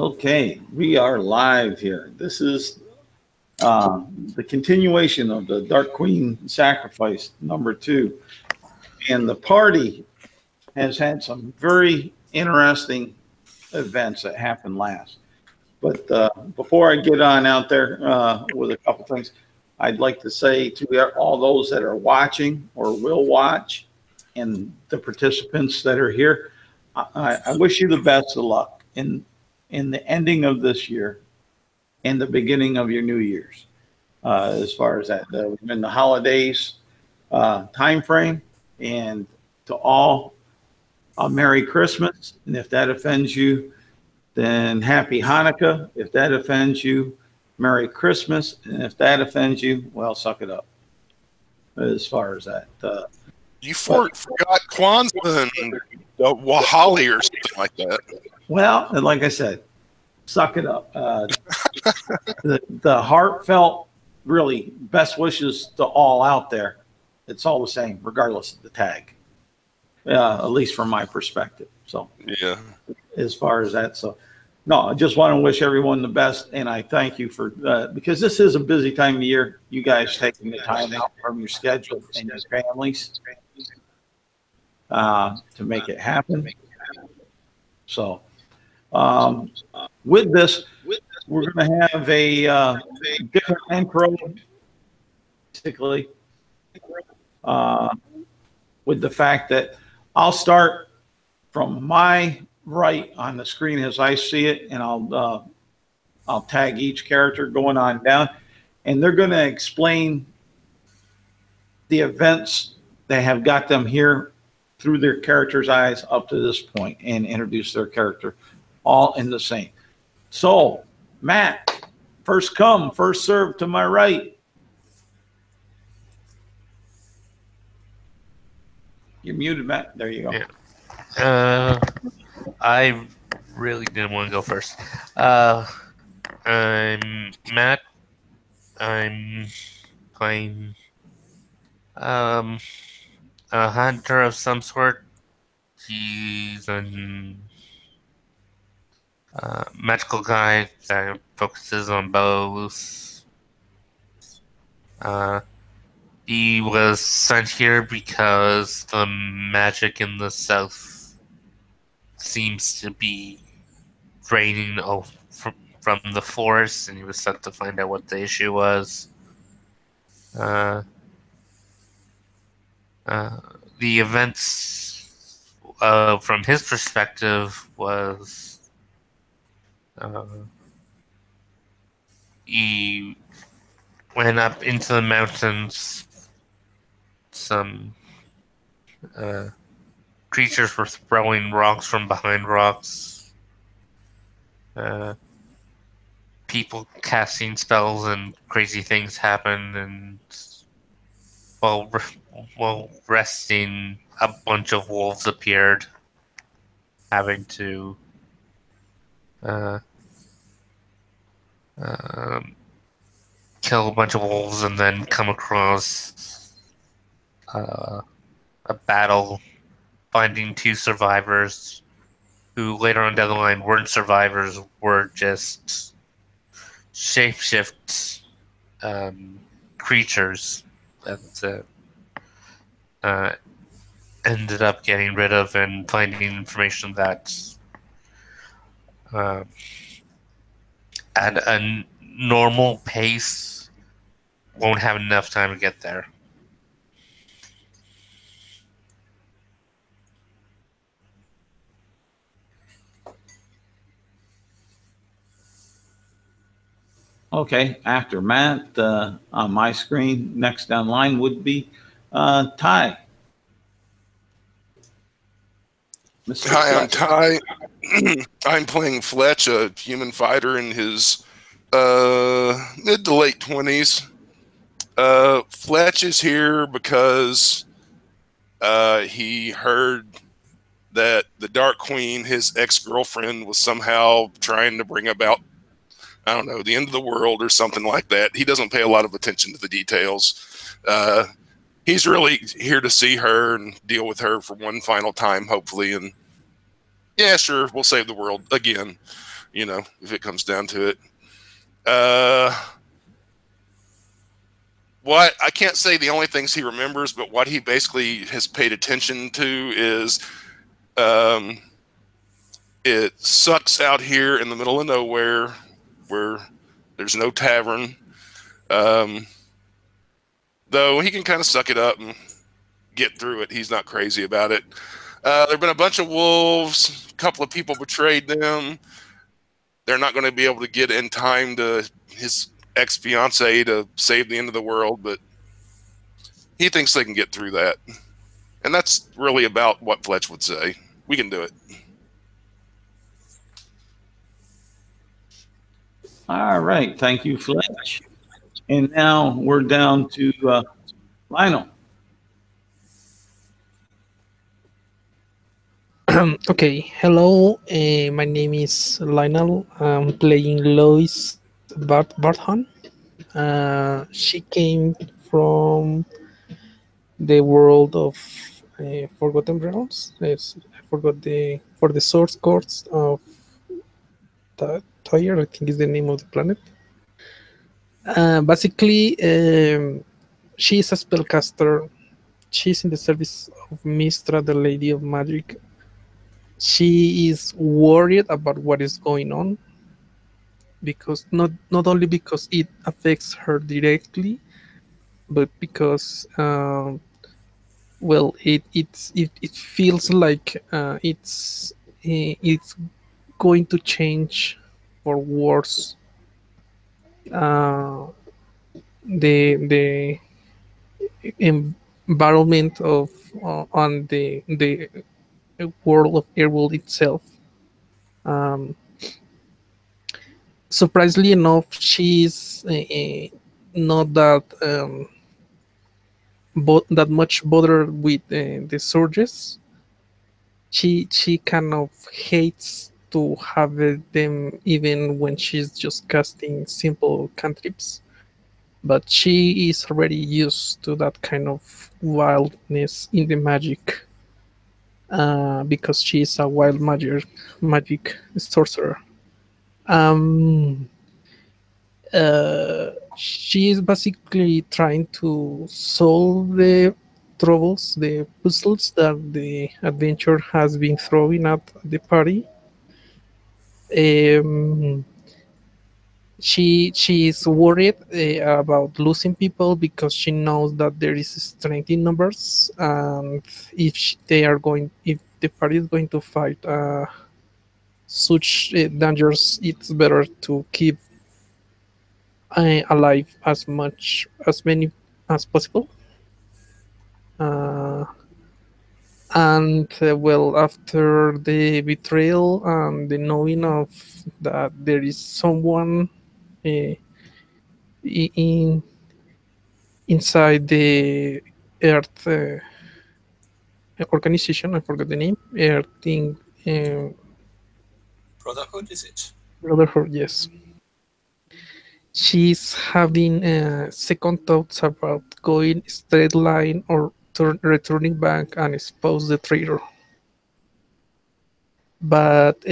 Okay, we are live here. This is the continuation of the Dark Queen Sacrifice #2. And the party has had some very interesting events that happened last. But before I get on out there with a couple things, I'd like to say to all those that are watching or will watch and the participants that are here, I wish you the best of luck in the ending of this year and the beginning of your New Year's. As far as that, in the holidays time frame, and to all, a Merry Christmas. And if that offends you, then Happy Hanukkah. If that offends you, Merry Christmas. And if that offends you, well, suck it up. As far as that. You forgot Kwanzaa and Wahali or something like that. Well, and like I said, suck it up. The heartfelt, really, best wishes to all out there. It's all the same, regardless of the tag, at least from my perspective. So, yeah, as far as that. So, no, I just want to wish everyone the best. And I thank you for, because this is a busy time of year, you guys taking the time out from your schedule and your families to make it happen. So, with this, we're going to have a different intro, basically, with the fact that I'll start from my right on the screen as I see it, and I'll tag each character going on down, and they're going to explain the events that have got them here through their character's eyes up to this point and introduce their character all in the same. So, Matt, first come, first serve to my right. You're muted, Matt. There you go. Yeah. I really didn't want to go first. I'm Matt. I'm playing a hunter of some sort. He's a magical guy that focuses on bows. He was sent here because the magic in the south seems to be draining from the forest, and he was sent to find out what the issue was. The events from his perspective was he went up into the mountains. Some creatures were throwing rocks from behind rocks. People casting spells and crazy things happened, and while resting, a bunch of wolves appeared, having to kill a bunch of wolves and then come across a battle, finding 2 survivors who later on down the line weren't survivors, were just shapeshift creatures that ended up getting rid of and finding information that at a normal pace won't have enough time to get there. Okay, after Matt, on my screen, next down line would be Ty. Hi, I'm Ty. I'm playing Fletch, a human fighter in his mid to late 20s. Fletch is here because he heard that the Dark Queen, his ex-girlfriend, was somehow trying to bring about, I don't know, the end of the world or something like that. He doesn't pay a lot of attention to the details. He's really here to see her and deal with her for one final time, hopefully. And yeah, sure, we'll save the world again. you know, if it comes down to it. What I can't say the only things he remembers, but what he basically has paid attention to is it sucks out here in the middle of nowhere where there's no tavern. Though he can kind of suck it up and get through it. He's not crazy about it. There have been a bunch of wolves. A couple of people betrayed them. They're not going to be able to get in time to his ex-fiancée to save the end of the world, but he thinks they can get through that. And that's really about what Fletch would say. We can do it. All right. Thank you, Fletch. And now we're down to Lionel. Okay, hello. My name is Lionel. I'm playing Lois Barthan. She came from the world of Forgotten Realms. Yes, I forgot for the source codes of Tyre, I think is the name of the planet. Basically, she is a spellcaster. She's in the service of Mistra, the Lady of Magic. She is worried about what is going on, because not only because it affects her directly, but because well, it feels like it's going to change for worse. The environment of on the world of Airewood itself. Um, Surprisingly enough, she's not that that much bothered with the surges. She kind of hates to have them even when she's just casting simple cantrips. But she is already used to that kind of wildness in the magic, because she is a wild magic sorcerer. Um, she is basically trying to solve the troubles, the puzzles that the adventure has been throwing at the party. Um, she is worried about losing people because she knows that there is strength in numbers, and if the party is going to fight such dangers, it's better to keep alive as many as possible. Uh, and well, after the betrayal and the knowing of that there is someone uh, in inside the Earth organization, I forgot the name, Earth thing, Brotherhood, is it? Brotherhood, yes. She's having second thoughts about going straight line or returning back and expose the traitor. But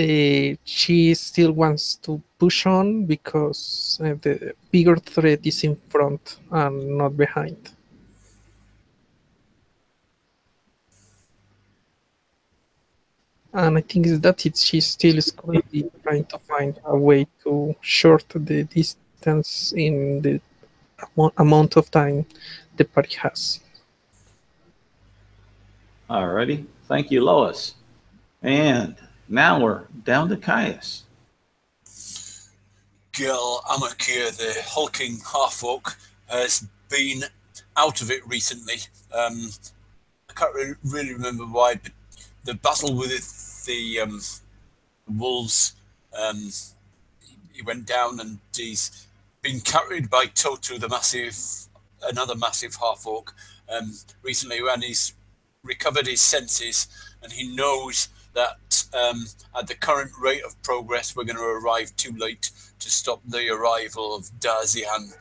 she still wants to push on because the bigger threat is in front and not behind. And I think that she still is currently trying to find a way to shorten the distance in the amount of time the party has. All righty. Thank you, Lois. And now we're down to Caius. Gil Amakir, the hulking half-orc, has been out of it recently. I can't really remember why, but the battle with the wolves, he went down, and he's been carried by Totu, another massive half-orc, recently, when he's recovered his senses, and he knows that at the current rate of progress, we're going to arrive too late to stop the arrival of Darzihan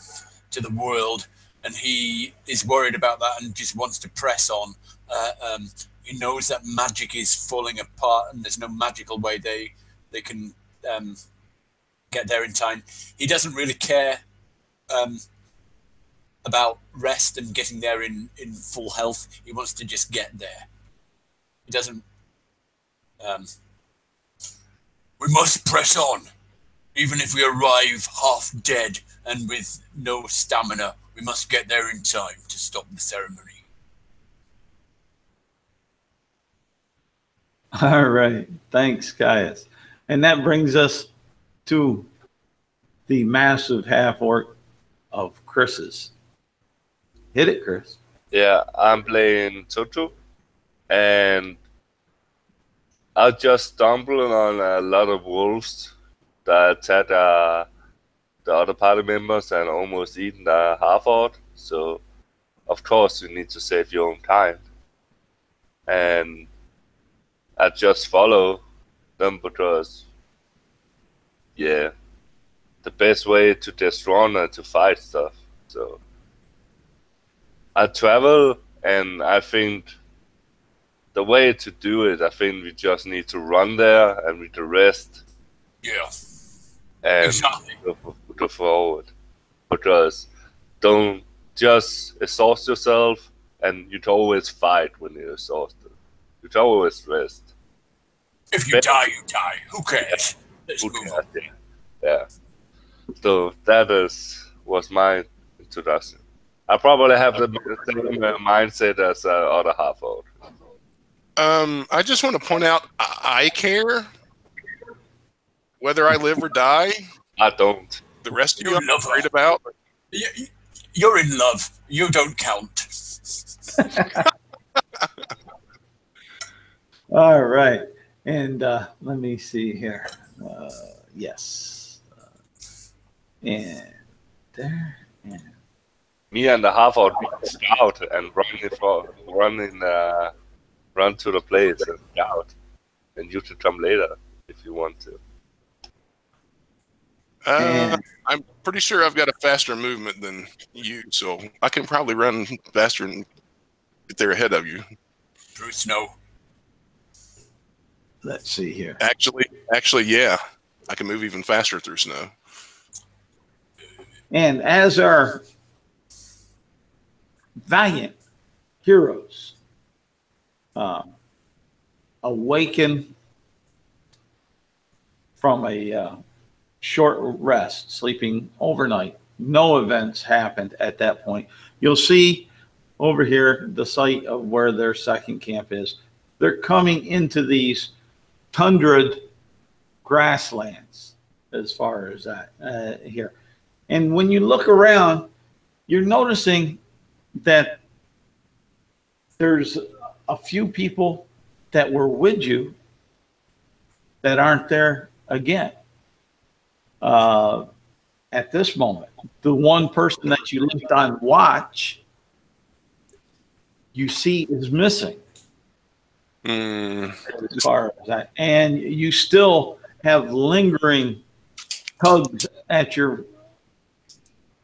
to the world, and he is worried about that and just wants to press on. He knows that magic is falling apart, and there's no magical way they can get there in time. He doesn't really care about rest and getting there in full health. He wants to just get there. He doesn't. We must press on, even if we arrive half dead and with no stamina. We must get there in time to stop the ceremony. All right. Thanks, Caius. And that brings us to the massive half-orc of Chris's. Hit it, Chris. Yeah, I'm playing Toto, and I just stumbled on a lot of wolves that attacked the other party members and almost eaten the half-orc. So, of course, you need to save your own kind. And I just follow them because, yeah, the best way to destroy and to fight stuff. So I travel, and I think the way to do it, I think we just need to run there and we can rest. Yeah. And Exactly. go forward. Because don't just exhaust yourself, and you can always fight when you're exhausted. You can always rest. If you die, you die. Who cares? Let's Who move cares? on. Yeah. So that was my introduction. I probably have the same mindset as other half-orc. I just want to point out, I care whether I live or die. I don't. The rest of you, You I'm love worried her. about. You're in love. You don't count. All right. And let me see here. Yes. And there. And Me and the half-orc scout and run to the place and scout. And you should come later if you want to. I'm pretty sure I've got a faster movement than you, so I can probably run faster and get there ahead of you. Through snow. let's see here. Actually, yeah, I can move even faster through snow. And as our valiant heroes awaken from a short rest, sleeping overnight, no events happened at that point. You'll see over here the site of where their second camp is. They're coming into these tundrad grasslands as far as that here. And when you look around, you're noticing that there's a few people that were with you that aren't there again at this moment. The one person that you left on watch, you see is missing. As far as that, and you still have lingering tugs at your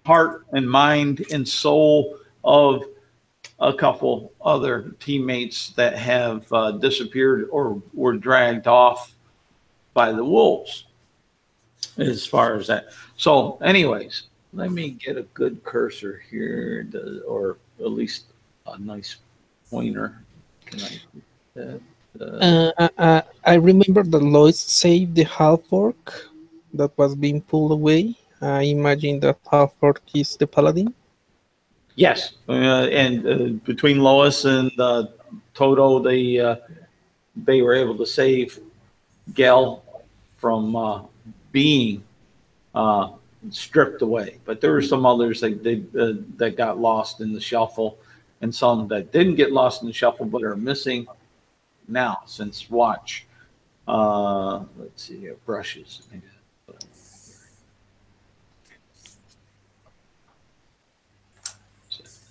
heart and mind and soul of a couple other teammates that have disappeared or were dragged off by the wolves as far as that. So anyways, let me get a good cursor here, or at least a nice pointer. Can I do that? I remember that Lois saved the half-orc that was being pulled away. I imagine that half-orc is the paladin. Yes, and between Lois and Toto, they were able to save Gel from being stripped away. But there were some others that got lost in the shuffle, and some that didn't get lost in the shuffle but are missing now since watch. Let's see here, brushes.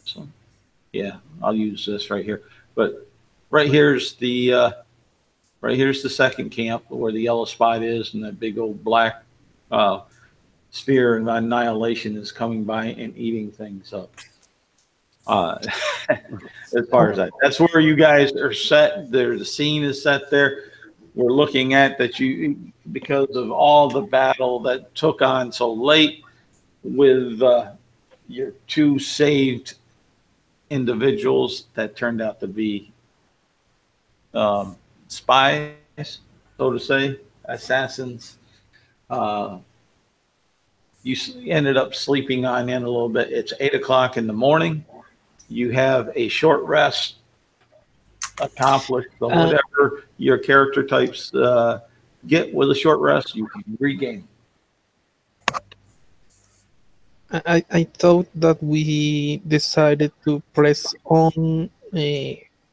This one. Yeah, I'll use this right here. But right here's the second camp where the yellow spot is, and that big old black sphere of annihilation is coming by and eating things up. As far as that's where you guys are set. There, the scene is set there. we're looking at that because of all the battle that took on so late with your two saved individuals that turned out to be spies, so to say, assassins. You ended up sleeping on in a little bit. It's 8 o'clock in the morning. You have a short rest accomplished. So whatever your character types get with a short rest, you can regain. I thought that we decided to press on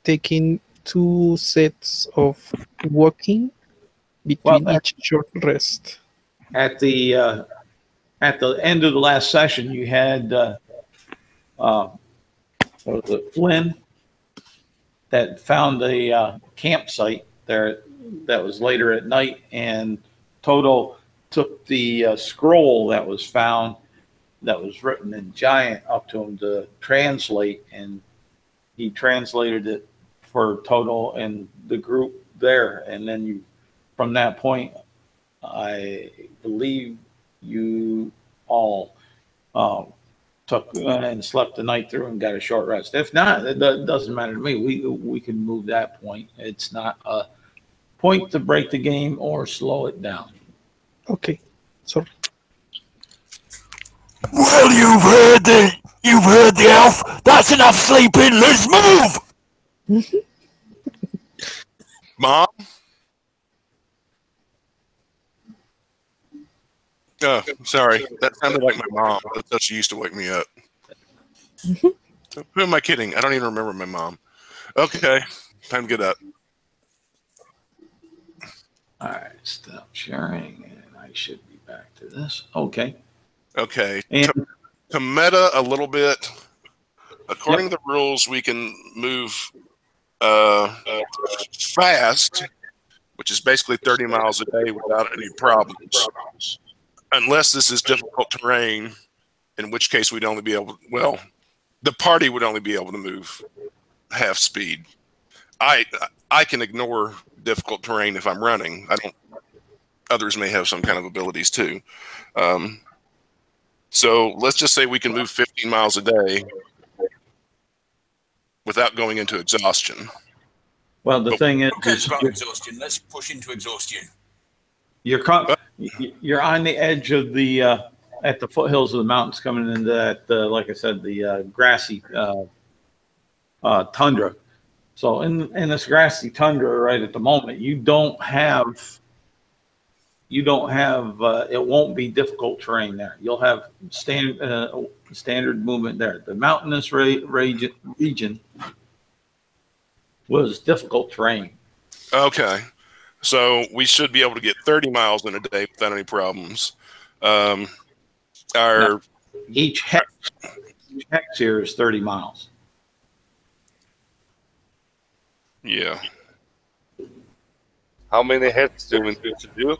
taking 2 sets of walking between each short rest. At the end of the last session, you had what was it, Flynn, that found a campsite there that was later at night, and Toto took the scroll that was found that was written in giant up to him to translate, and he translated it for Toto and the group there. And then from that point, I believe you all took and slept the night through and got a short rest. If not, it doesn't matter to me. We can move that point. It's not a point to break the game or slow it down. Okay, sorry. Well, you've heard the elf. That's enough sleeping. Let's move. Mom? Oh, sorry. That sounded like my mom. That's how she used to wake me up. Who am I kidding? I don't even remember my mom. Okay, time to get up. All right, stop sharing, and I should be back to this. Okay. Okay. And to meta a little bit, according to the rules, we can move fast, which is basically 30 miles a day without any problems. Unless this is difficult terrain, in which case we'd only be able to, well, the party would only be able to move half speed. I can ignore difficult terrain if I'm running. Others may have some kind of abilities too. So let's just say we can move 15 miles a day without going into exhaustion. well, the thing is, It's about exhaustion. Let's push into exhaustion. you're on the edge of the at the foothills of the mountains, coming into that, like I said, the grassy tundra. So in this grassy tundra right at the moment, you don't have it won't be difficult terrain there. You'll have standard movement there. The mountainous region was difficult terrain. Okay. So we should be able to get 30 miles in a day without any problems. Each hex here is 30 miles. Yeah. How many hits do we need to do?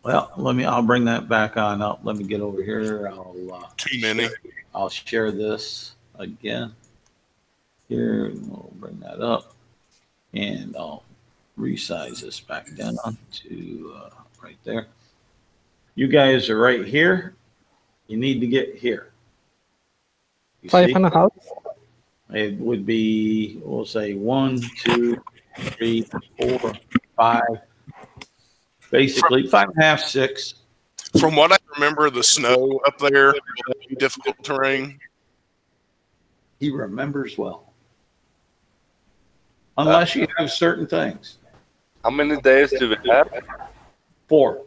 Well, I'll bring that back on up. Let me get over here. Too many. I'll share this again here, and we'll bring that up, and I'll resize this back down to right there. You guys are right here. You need to get here. You 5.5. It would be, we'll say 1, 2, 3, 4, 5. Basically 5.5, 6. From what I remember, the snow up there will be difficult terrain. He remembers well. Unless you have certain things. How many days do we have? 4.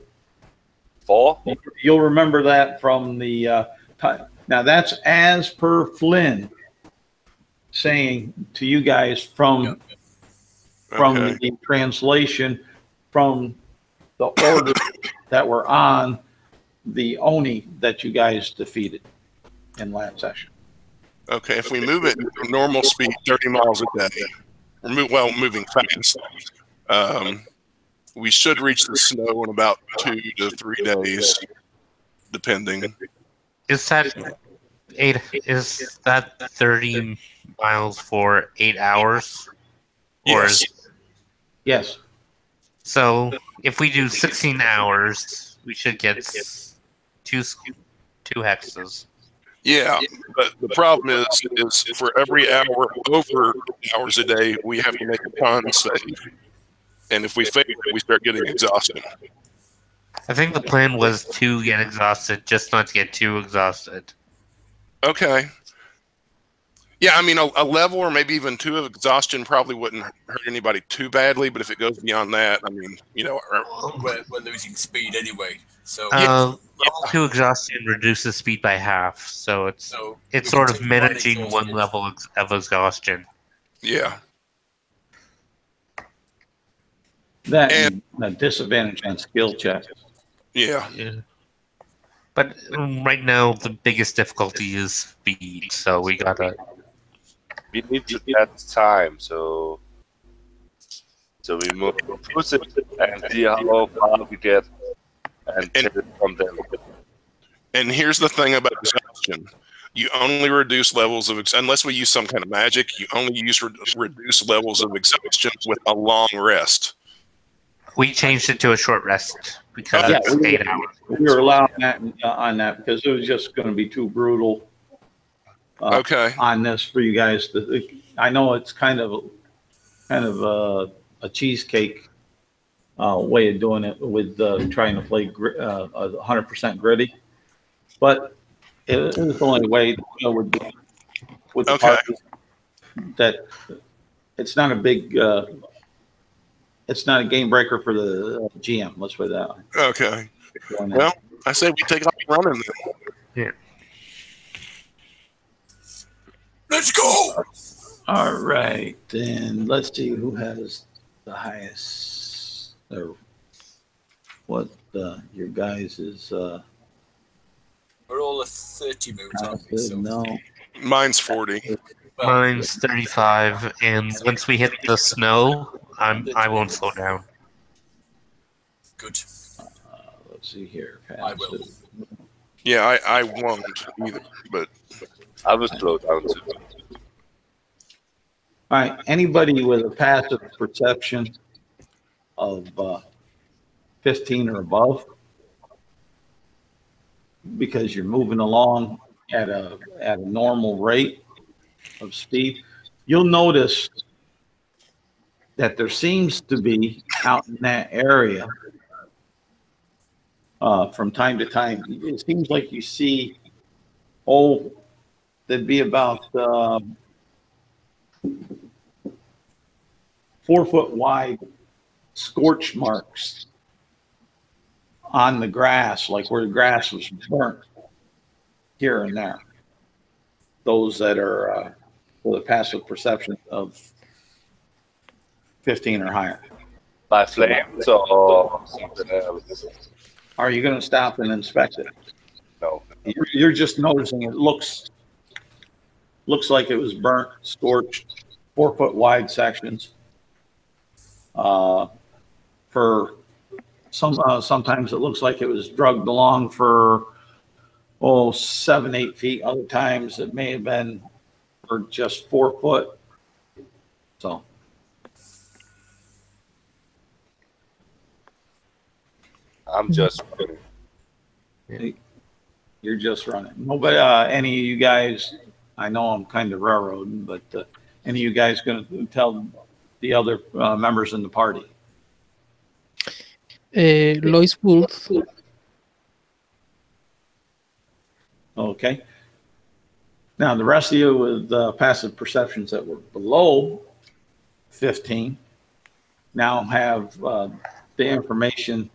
4? You'll remember that from the time. Now that's as per Flynn saying to you guys from the translation from the order that were on the Oni that you guys defeated in last session. Okay, if we move it normal speed, 30 miles a day, or moving fast, we should reach the snow in about 2 to 3 days, depending. Is that 30 miles for 8 hours? Or Yes. Yes. So if we do 16 hours, we should get two hexes. Yeah, but the problem is for every hour over hours a day, we have to make a con save. And if we fail, we start getting exhausted. I think the plan was to get exhausted, just not to get too exhausted. Okay. Yeah, I mean, a level or maybe even 2 of exhaustion probably wouldn't hurt anybody too badly, but if it goes beyond that, I mean, We're losing speed anyway. So, Level 2 exhaustion reduces speed by half, so it's sort of managing one level of exhaustion. Yeah. That and a disadvantage on skill checks. Yeah. But right now, the biggest difficulty is speed, so we gotta. We need to test time, so we move push it and see how far we get, and take it from there. And here's the thing about exhaustion: you only reduce levels of unless we use some kind of magic. You only use reduce levels of exhaustion with a long rest. We changed it to a short rest because it's 8 hours. We were allowing that on that because it was just going to be too brutal. On this for you guys. I know it's kind of a cheesecake way of doing it with trying to play 100% gritty, but it was the only way to go with the party that it's not a big. It's not a game breaker for the GM. Let's put it that way. Okay. Well, I say we take off running then. Yeah. Let's go! All right, then let's see who has the highest, or what your guys is. We're all at 30 moves, aren't we? So no. Mine's 40. Mine's 35, and once we hit the snow, I won't slow down. Good. Let's see here. I will. Yeah, I won't either, but I will slow down too. All right, anybody with a passive perception of 15 or above, because you're moving along at a normal rate of speed, you'll notice that there seems to be out in that area from time to time. It seems like you see, there'd be about 4 foot wide scorch marks on the grass, like where the grass was burnt here and there. Those that are with a passive perception of 15 or higher. By flames or something else? Are you going to stop and inspect it? No. You're just noticing it looks like it was burnt, scorched, 4 foot wide sections. For sometimes it looks like it was drugged along for 7-8 feet. Other times it may have been for just 4 foot. So I'm just running. You're just running. Nobody, any of you guys, I know I'm kind of railroading, but any of you guys going to tell the other members in the party? Lois Wolf. Okay. Now, the rest of you with passive perceptions that were below 15 now have the information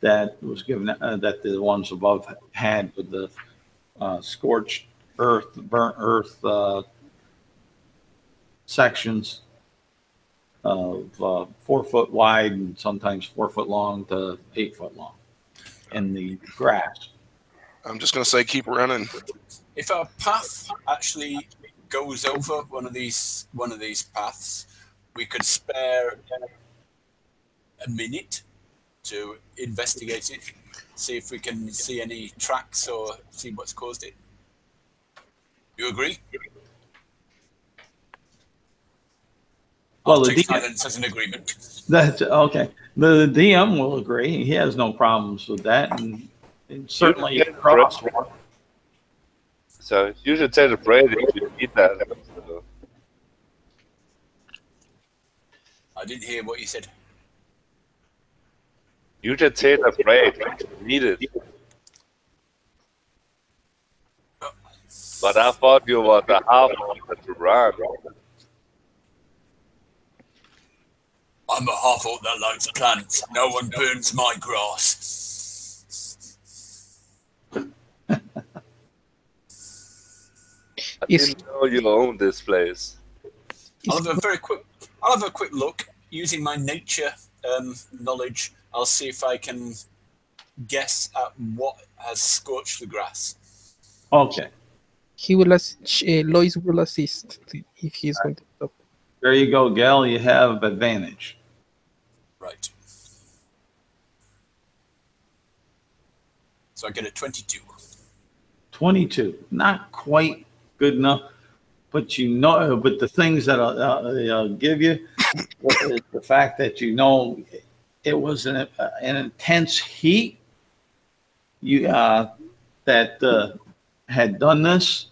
that was given, that the ones above had with the scorched earth, burnt earth sections of 4 foot wide and sometimes 4 foot long to 8 foot long in the grass. I'm just going to say keep running. If our path actually goes over one of these paths, we could spare a minute to investigate it, see if we can see any tracks or see what's caused it. You agree? Well, I'll the take DM, silence as an agreement. that's okay. The DM will agree. He has no problems with that, and certainly You should crosswalk. So you should take a break if you need that. So I didn't hear what you said. you should take a break if you need it. But I thought you were the half to run. I'm a half-orc that likes plants. No one burns my grass. I Is didn't know you owned this place. I'll have a quick look using my nature knowledge. I'll see if I can guess at what has scorched the grass. Okay, he will Lois will assist if he's going to stop. there you go, Gal. You have advantage. Right. So I get a 22. 22, not quite good enough, but you know, but the things that I'll give you is the fact that you know it was an intense heat that had done this,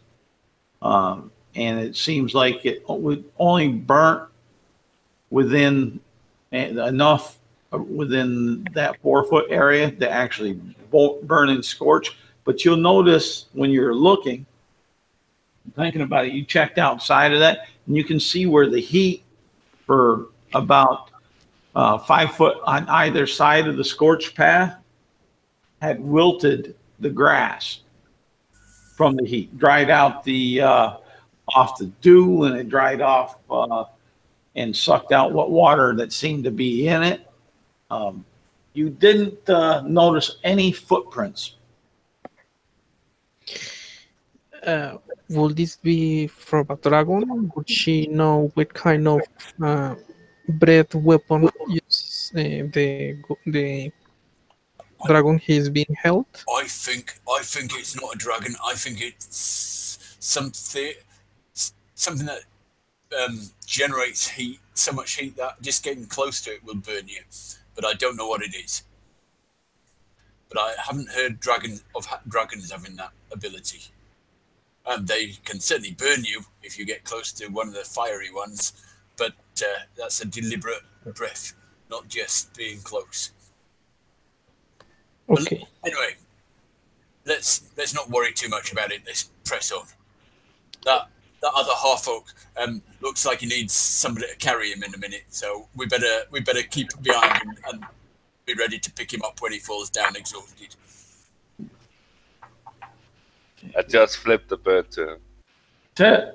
and it seems like it would only burnt within enough within that 4 foot area to actually burn and scorch. But you'll notice when you're looking, thinking about it, you checked outside of that, and you can see where the heat for about 5 foot on either side of the scorched path had wilted the grass from the heat, dried out the off the dew, and it dried off and sucked out what water that seemed to be in it. You didn't notice any footprints. Will this be from a dragon? Would she know what kind of breath weapon uses the dragon he's being held? I think it's not a dragon. I think it's something that generates heat, so much heat that just getting close to it will burn you. But I don't know what it is. But I haven't heard dragons having that ability. They can certainly burn you if you get close to one of the fiery ones, but that's a deliberate breath, not just being close. Okay. But anyway, let's not worry too much about it. Let's press on. That other half-orc looks like he needs somebody to carry him in a minute, so we better keep behind him and be ready to pick him up when he falls down exhausted. I just flipped the bird to him. 10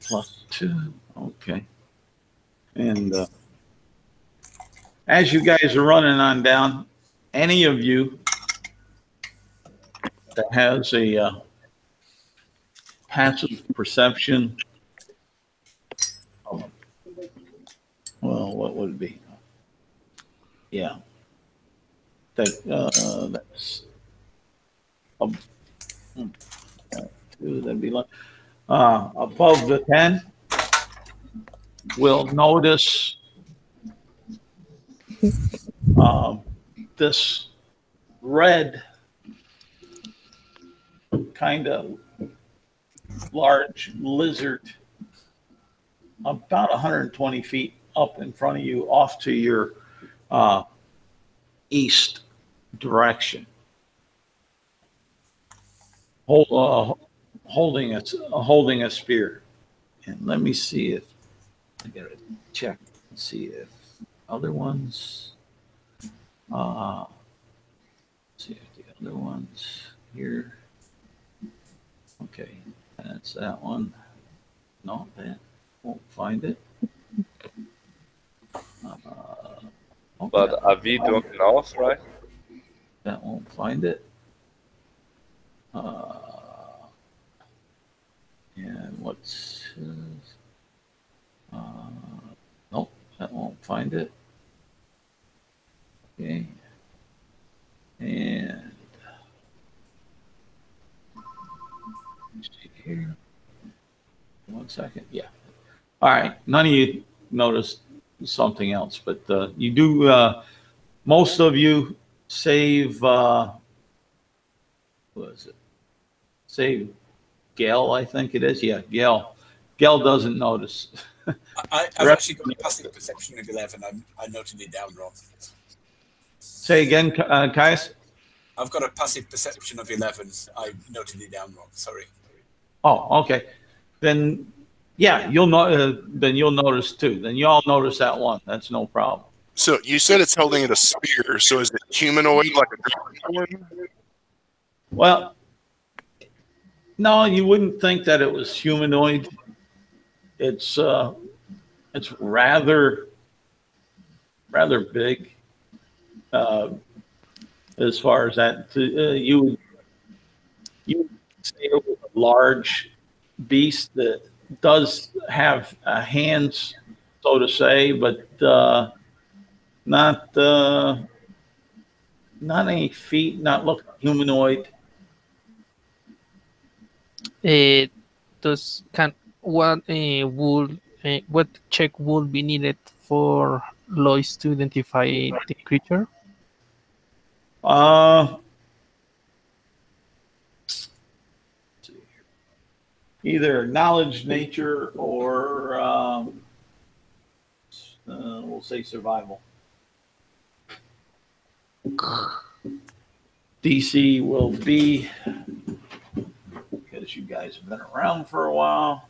+2. Okay. And as you guys are running on down, any of you that has a passive perception, well, what would it be? Yeah. That's that'd be like above the 10 will notice this red kind of large lizard about 120 feet up in front of you off to your east direction. Holding a spear. And let me see if I gotta check and see if other ones see if the other ones here. Okay, that's that one. No, that won't find it. Okay, But are we doing north, right? that won't find it. And what's nope, that won't find it. Okay. And see here. 1 second. Yeah. All right. None of you noticed something else, but you do. Most of you save. What is it? Save Gail, I think it is. Yeah, Gail. Gail doesn't notice. I've actually got a passive perception of 11. I noted it down wrong. Say again, Caius. I've got a passive perception of 11. I noted it down wrong. Sorry. Oh, okay. Then, yeah, you'll know. Then you'll notice too. Then you all notice that one. That's no problem. So you said it's holding it a spear. So is it humanoid like a dragon? Well, no, you wouldn't think that it was humanoid. It's rather big. As far as that, you say it was a large beast that does have hands, so to say, but not any feet, not looking humanoid. What check would be needed for Lois to identify the creature? Either knowledge, nature, or we'll say survival. DC will be, because you guys have been around for a while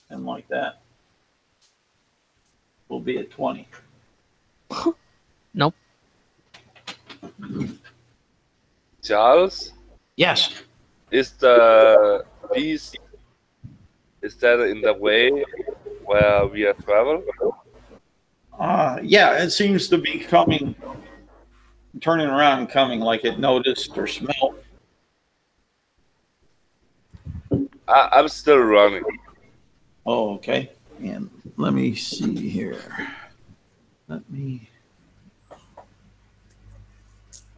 and like that, will be at 20. Nope. Charles, Yes. is the beast, is that in the way where we are traveling? Yeah, it seems to be coming, turning around and coming like it noticed or smelled. I'm still running. Oh, okay. And let me see here. Let me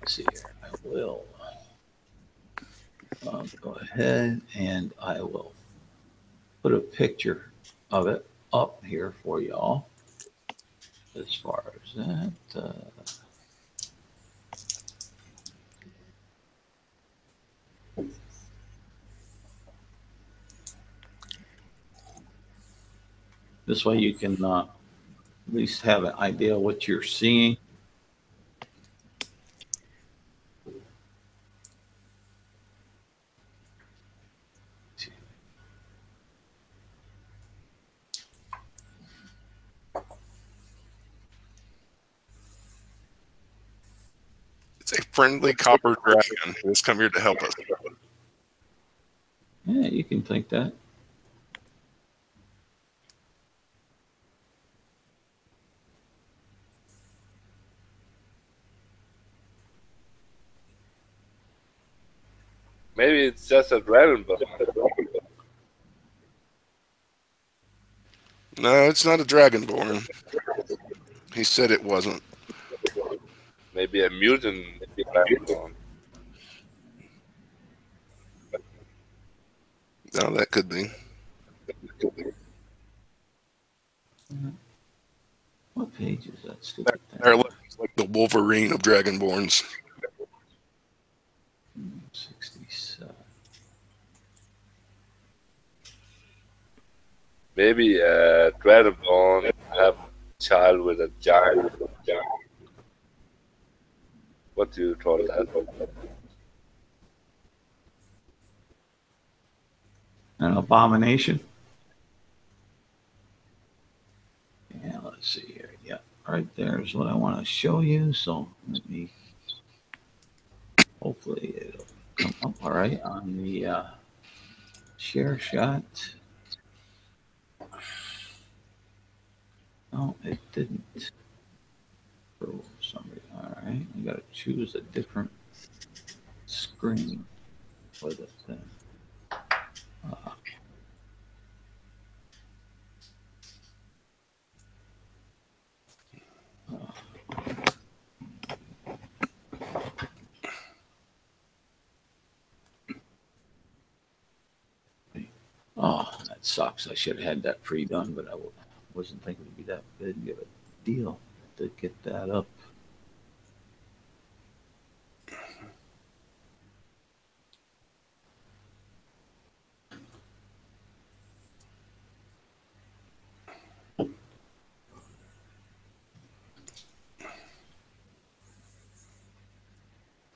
see here. I will go ahead and I will put a picture of it up here for y'all. As far as that, this way you can at least have an idea of what you're seeing. It's a friendly copper dragon who has come here to help us. Yeah, you can think that. Maybe it's just a dragon, but No, it's not a dragonborn. He said it wasn't. maybe a mutant dragon. No, that could be. What page is that stupid They're thing? like the Wolverine of dragonborns. 67. Maybe a dragonborn have a child with a giant. What do you call that? An abomination. Yeah, let's see here. Yeah, right there is what I want to show you. So let me, hopefully it'll come up all right on the share shot. No, it didn't. For some reason. All right, I got to choose a different screen for this thing. Oh, that's sucks. I should have had that pre-done, but I wasn't thinking it'd be that big of a deal to get that up. Let's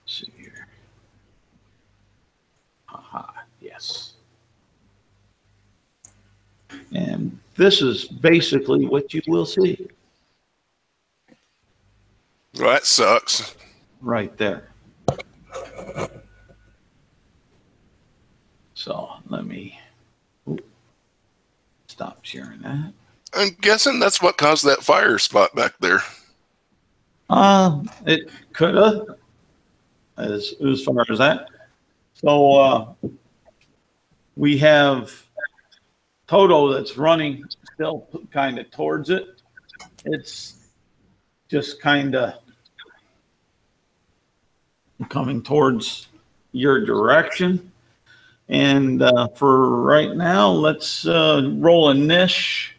see here. Aha, yes. And this is basically what you will see Well, that sucks. right there. So let me stop sharing that. I'm guessing that's what caused that fire spot back there. It could have, as far as that. So we have Toto that's running still kind of towards it. It's just kind of coming towards your direction. And for right now, let's roll a niche.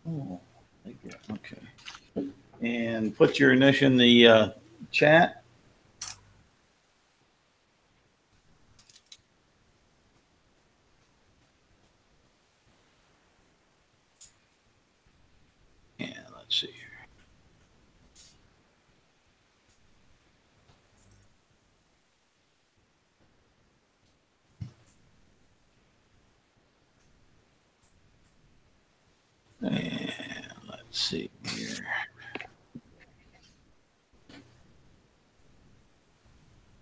Oh, okay. And put your niche in the chat. And let's see here. And let's see here.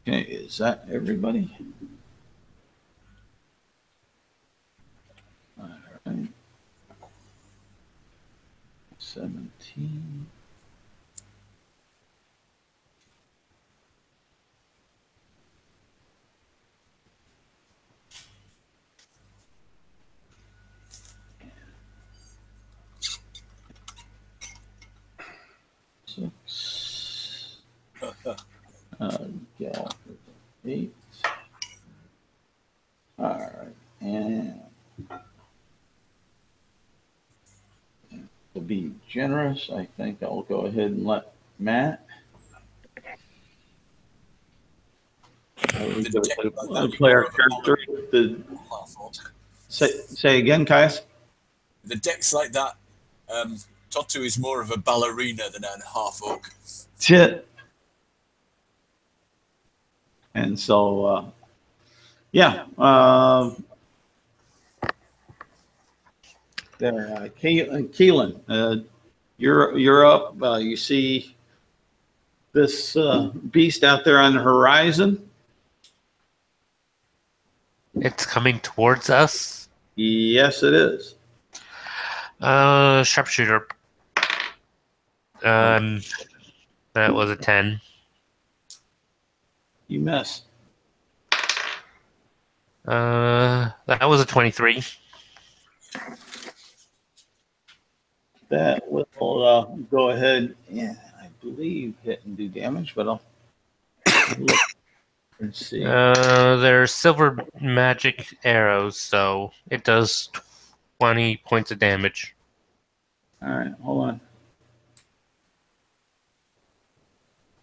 Okay, is that everybody? All right. 17. Six. Yeah, 8. All right, and to be generous, I think I'll go ahead and let Matt play our character. Say again, Caius. The decks like that, Totu is more of a ballerina than a half-orc. Shit. And so, yeah. There, Keelan, you're up. You see this beast out there on the horizon? It's coming towards us. Yes, it is. Sharpshooter. That was a 10. You missed. That was a 23. That will go ahead and I believe hit and do damage, but I'll look and see. They're silver magic arrows, so it does 20 points of damage. All right, hold on.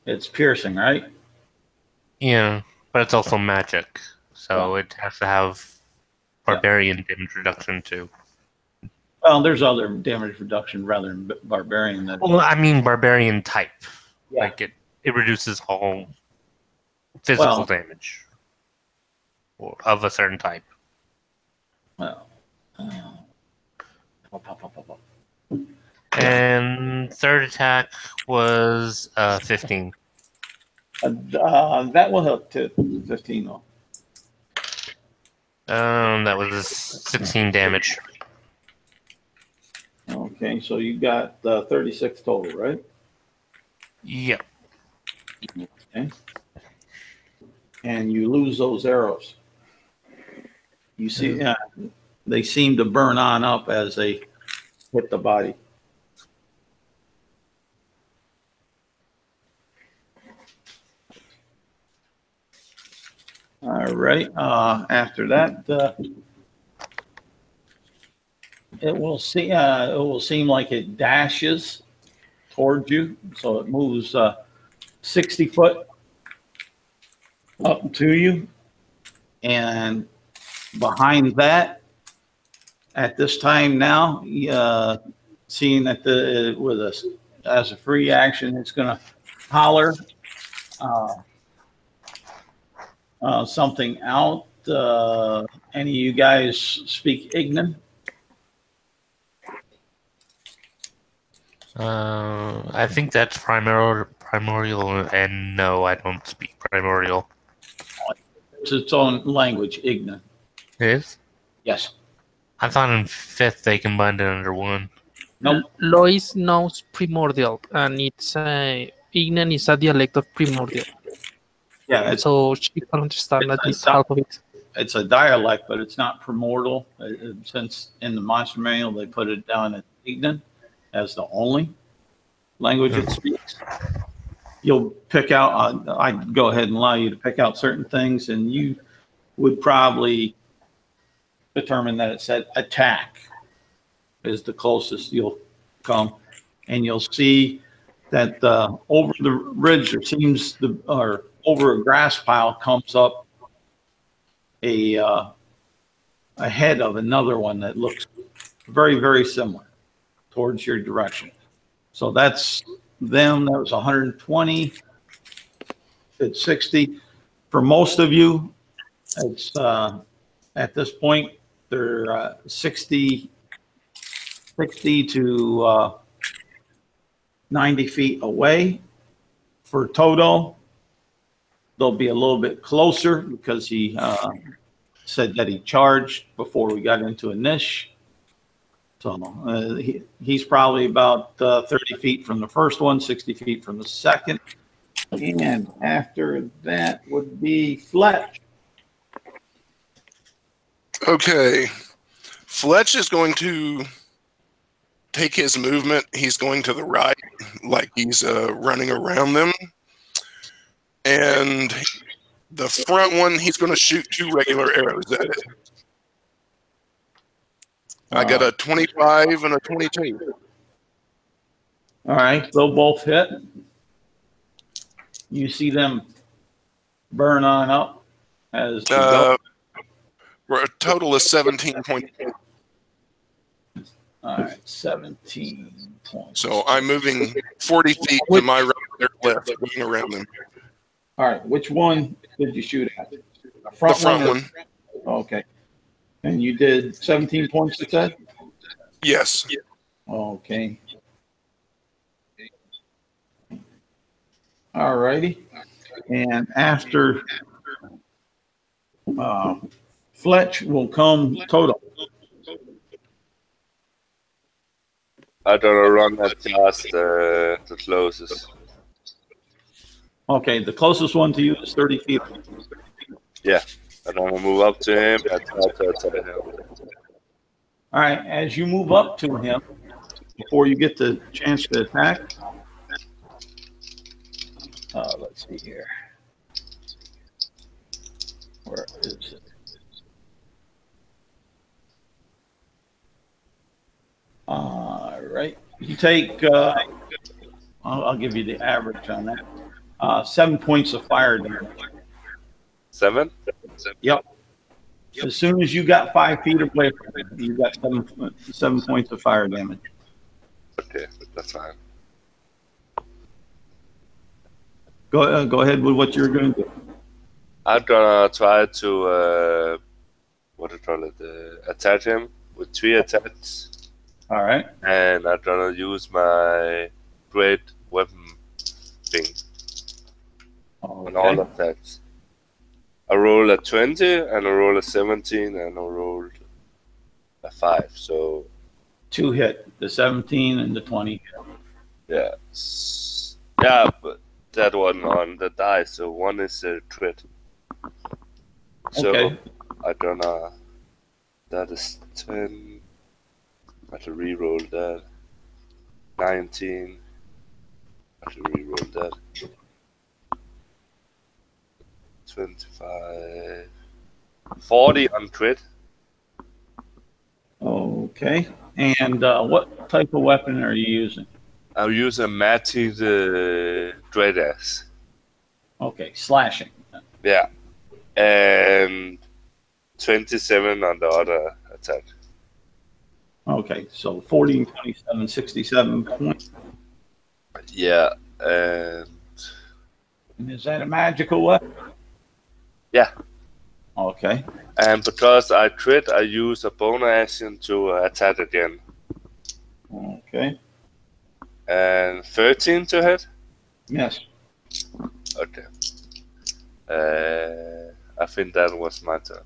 It's piercing, right? Yeah, but it's also magic, so it has to have barbarian damage reduction too. Well, there's other damage reduction rather than barbarian. Well, I mean barbarian type. Yeah. Like it reduces all physical damage of a certain type. Well, and third attack was 15. That will help to 15 though. That was 16 damage. Okay, so you got 36 total, right? Yep. Okay. And you lose those arrows. You see, they seem to burn on up as they hit the body. All right. After that, it will seem like it dashes towards you, so it moves 60 foot up to you, and behind that, at this time now, seeing that as a free action, it's going to holler something out. Any of you guys speak Ignan? I think that's primordial, and no, I don't speak primordial. It's its own language, Ignan. It is? Yes. I thought in 5th they combined it under one. Nope. Lois knows primordial, and it's Ignan is a dialect of primordial. Yeah, So she can understand at least half of it. It's a dialect, but it's not primordial. Since in the monster manual they put it down as Ignan as the only language it speaks. You'll pick out. I'd go ahead and allow you to pick out certain things, and you would probably determine that it said attack is the closest you'll come, and you'll see that over the ridge or over a grass pile comes up a head of another one that looks very, very similar towards your direction. So that's them. That was 120. It's 60. For most of you, it's at this point, they're 60 to 90 feet away. For Toto, they'll be a little bit closer because he said that he charged before we got into a niche. So he's probably about 30 feet from the first one, 60 feet from the second. And after that would be Fletch. Okay. Fletch is going to take his movement. He's going to the right, like he's running around them. And the front one, he's going to shoot 2 regular arrows at it. I got a 25 and a 22. All right, they'll both hit. You see them burn on up as you go. We're a total of 17 points. All right, 17 points. So I'm moving 40 feet to my right, their left, going around them. All right, which one did you shoot at? The front one. Okay. And you did 17 points, you said? Yes. Okay. All righty. And after Fletch will come Toto. I don't run that past the closest. Okay, the closest one to you is 30 feet. Yeah, I don't want to move up to him. I try to attack him. All right, as you move up to him, before you get the chance to attack, let's see here. Where is it? All right, you take, I'll give you the average on that. 7 points of fire damage. 7? Yep. As soon as you got 5 feet away from it, you got 7 points of fire damage. Okay, that's fine. Go ahead with what you're going to do. I'm gonna try to attack him with 3 attacks. All right. And I'm gonna use my great weapon thing on all attacks. I roll a 20, and I roll a 17, and I roll a 5. So 2 hit, the 17 and the 20. yeah, yeah, but that one on the die. So 1 is a crit. So Okay. I'm gonna. That is 10. I have to re-roll that. 19. I have to re-roll that. 25, 40 on crit. Okay. And what type of weapon are you using? I'll use a Matty the Dread Axe. Okay, slashing. Yeah. And 27 on the other attack. Okay, so 40 and 27, 67 points. Yeah, and Is that a magical weapon? yeah. Okay. And because I crit, I use a bonus action to attack again. Okay. And 13 to hit? Yes. Okay. I think that was my turn.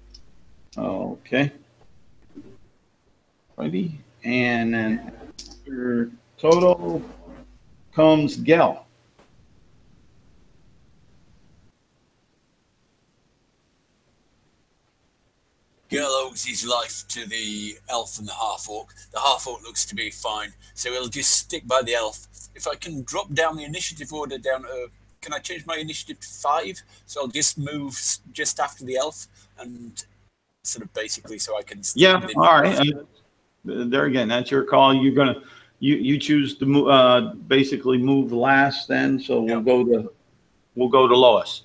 Okay. Righty. And then after Toto comes Gel. Gil owes his life to the elf and the half-orc. The half-orc looks to be fine, so he'll just stick by the elf. If I can drop down the initiative order down to... Can I change my initiative to 5? So I'll just move just after the elf and sort of basically so I can... Yeah, all right. There again, that's your call. You're going to... You choose to move, basically move last then, so we'll go to Lois.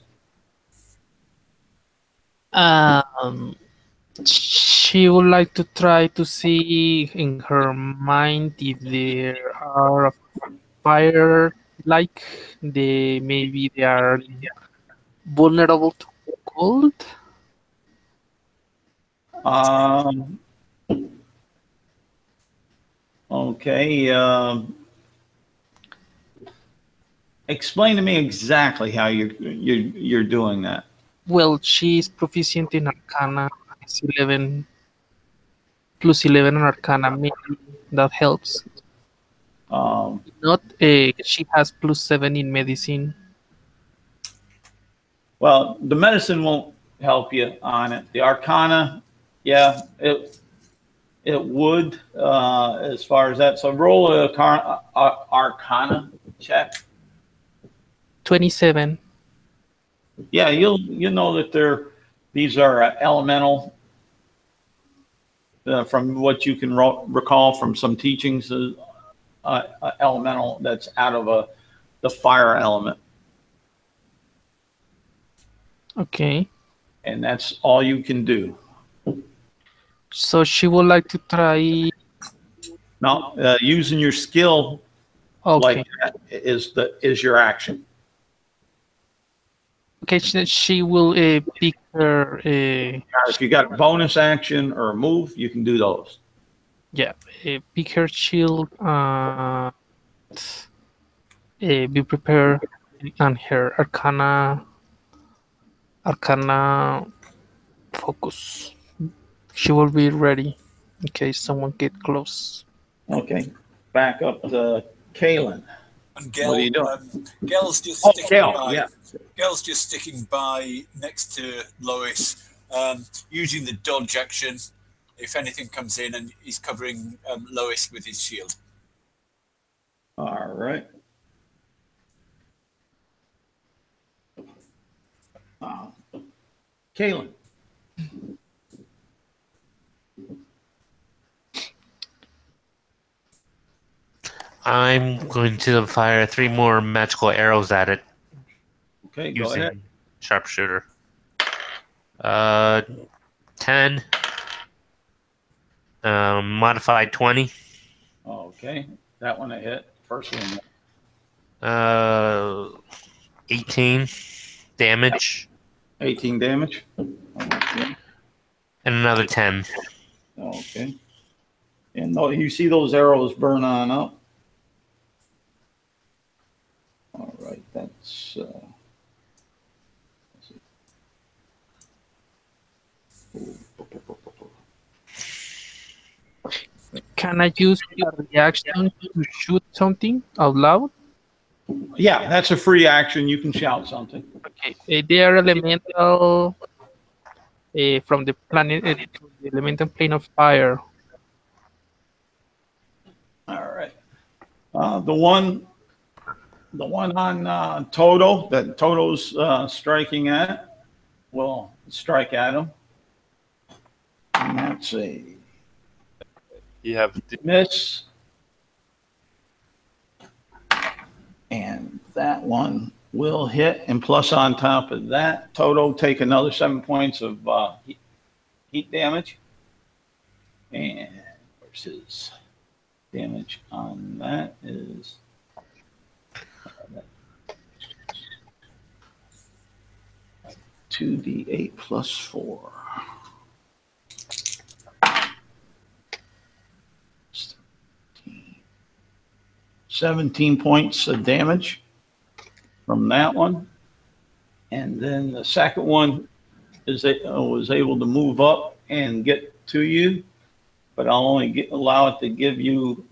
She would like to try to see in her mind if there are fire like maybe they are vulnerable to cold. Okay. Explain to me exactly how you're doing that. Well, she is proficient in Arcana. It's 11 plus 11 in Arcana. Maybe that helps. Not she has plus 7 in medicine. Well, the medicine won't help you on it. The Arcana, yeah, it would as far as that. So roll a Arcana check. 27. Yeah, you'll know that these are elemental. From what you can recall from some teachings, elemental that's out of the fire element. Okay. And that's all you can do. So she would like to try. Now, using your skill like that is your action. Okay, she will pick her. If you got a bonus action or a move, you can do those. Yeah, pick her shield. Be prepared, and her Arcana focus. She will be ready in case someone get close. Okay, back up to Kaylin. And Gel, what are you doing? Gel's just Gel's just sticking by next to Lois, using the dodge action. If anything comes in, and he's covering Lois with his shield. All right. Kaylin. I'm going to fire 3 more magical arrows at it. Okay, go ahead. Sharpshooter. 10. Modified 20. Okay, that one I hit. First one. 18 damage. 18 damage. Okay. And another 10. Okay. And you see those arrows burn on up. All right, that's. Can I use a reaction to shoot something out loud? Yeah, that's a free action. You can shout something. Okay, they are elemental from the planet, the elemental plane of fire. All right. The one on Toto that Toto's striking at will strike at him. And that's a He have miss. And that one will hit. And plus on top of that, Toto take another 7 points of heat damage. And where's his damage on that is 2d8 plus 4. 17 points of damage from that one. And then the second one was able to move up and get to you, but I'll only allow it to give you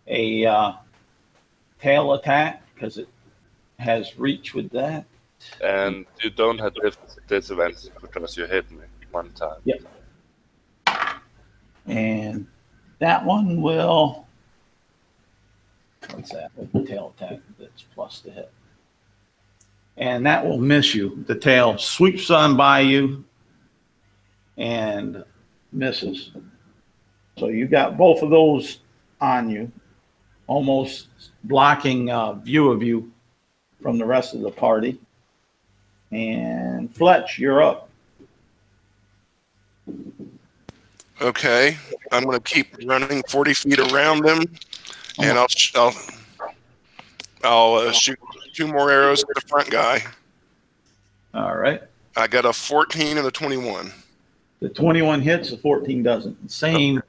a tail attack because it has reach with that. And you don't have disadvantage because you hit me one time. Yep. And that one will... What's that? With the tail attack that's plus the hit. And that will miss you. The tail sweeps on by you and misses. So you got both of those on you, almost blocking view of you from the rest of the party. And Fletch, you're up. Okay, I'm going to keep running 40 feet around them, and I'll shoot 2 more arrows at the front guy. All right. I got a 14 and a 21. The 21 hits, the 14 doesn't. Same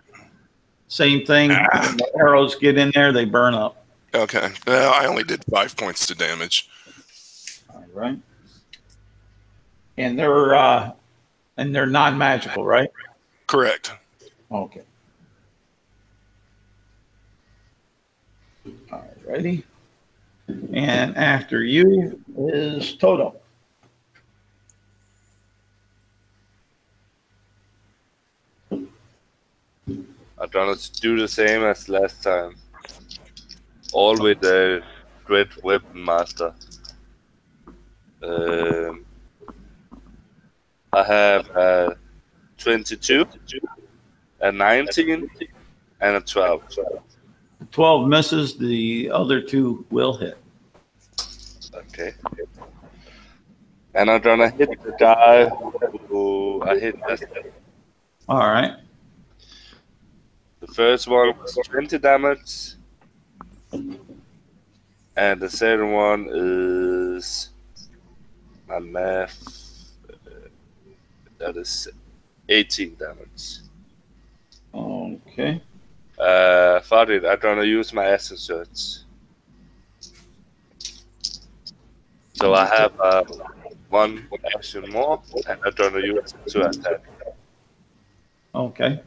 thing. When the arrows get in there, they burn up. Okay, I only did 5 points to damage. All right. And they're non-magical, right? Correct. Okay. All righty. And after you is Toto. I'm gonna do the same as last time. All with the Great Weapon Master. I have a 22, a 19, and a 12. 12 misses. The other 2 will hit. Okay. And I'm gonna hit the guy who I hit last time. All right. The first one was 20 damage. And the second one is my math. That is 18 damage. Okay. For it, I'm gonna use my action search. So I have 1 action more, and I'm gonna use it to attack. Okay.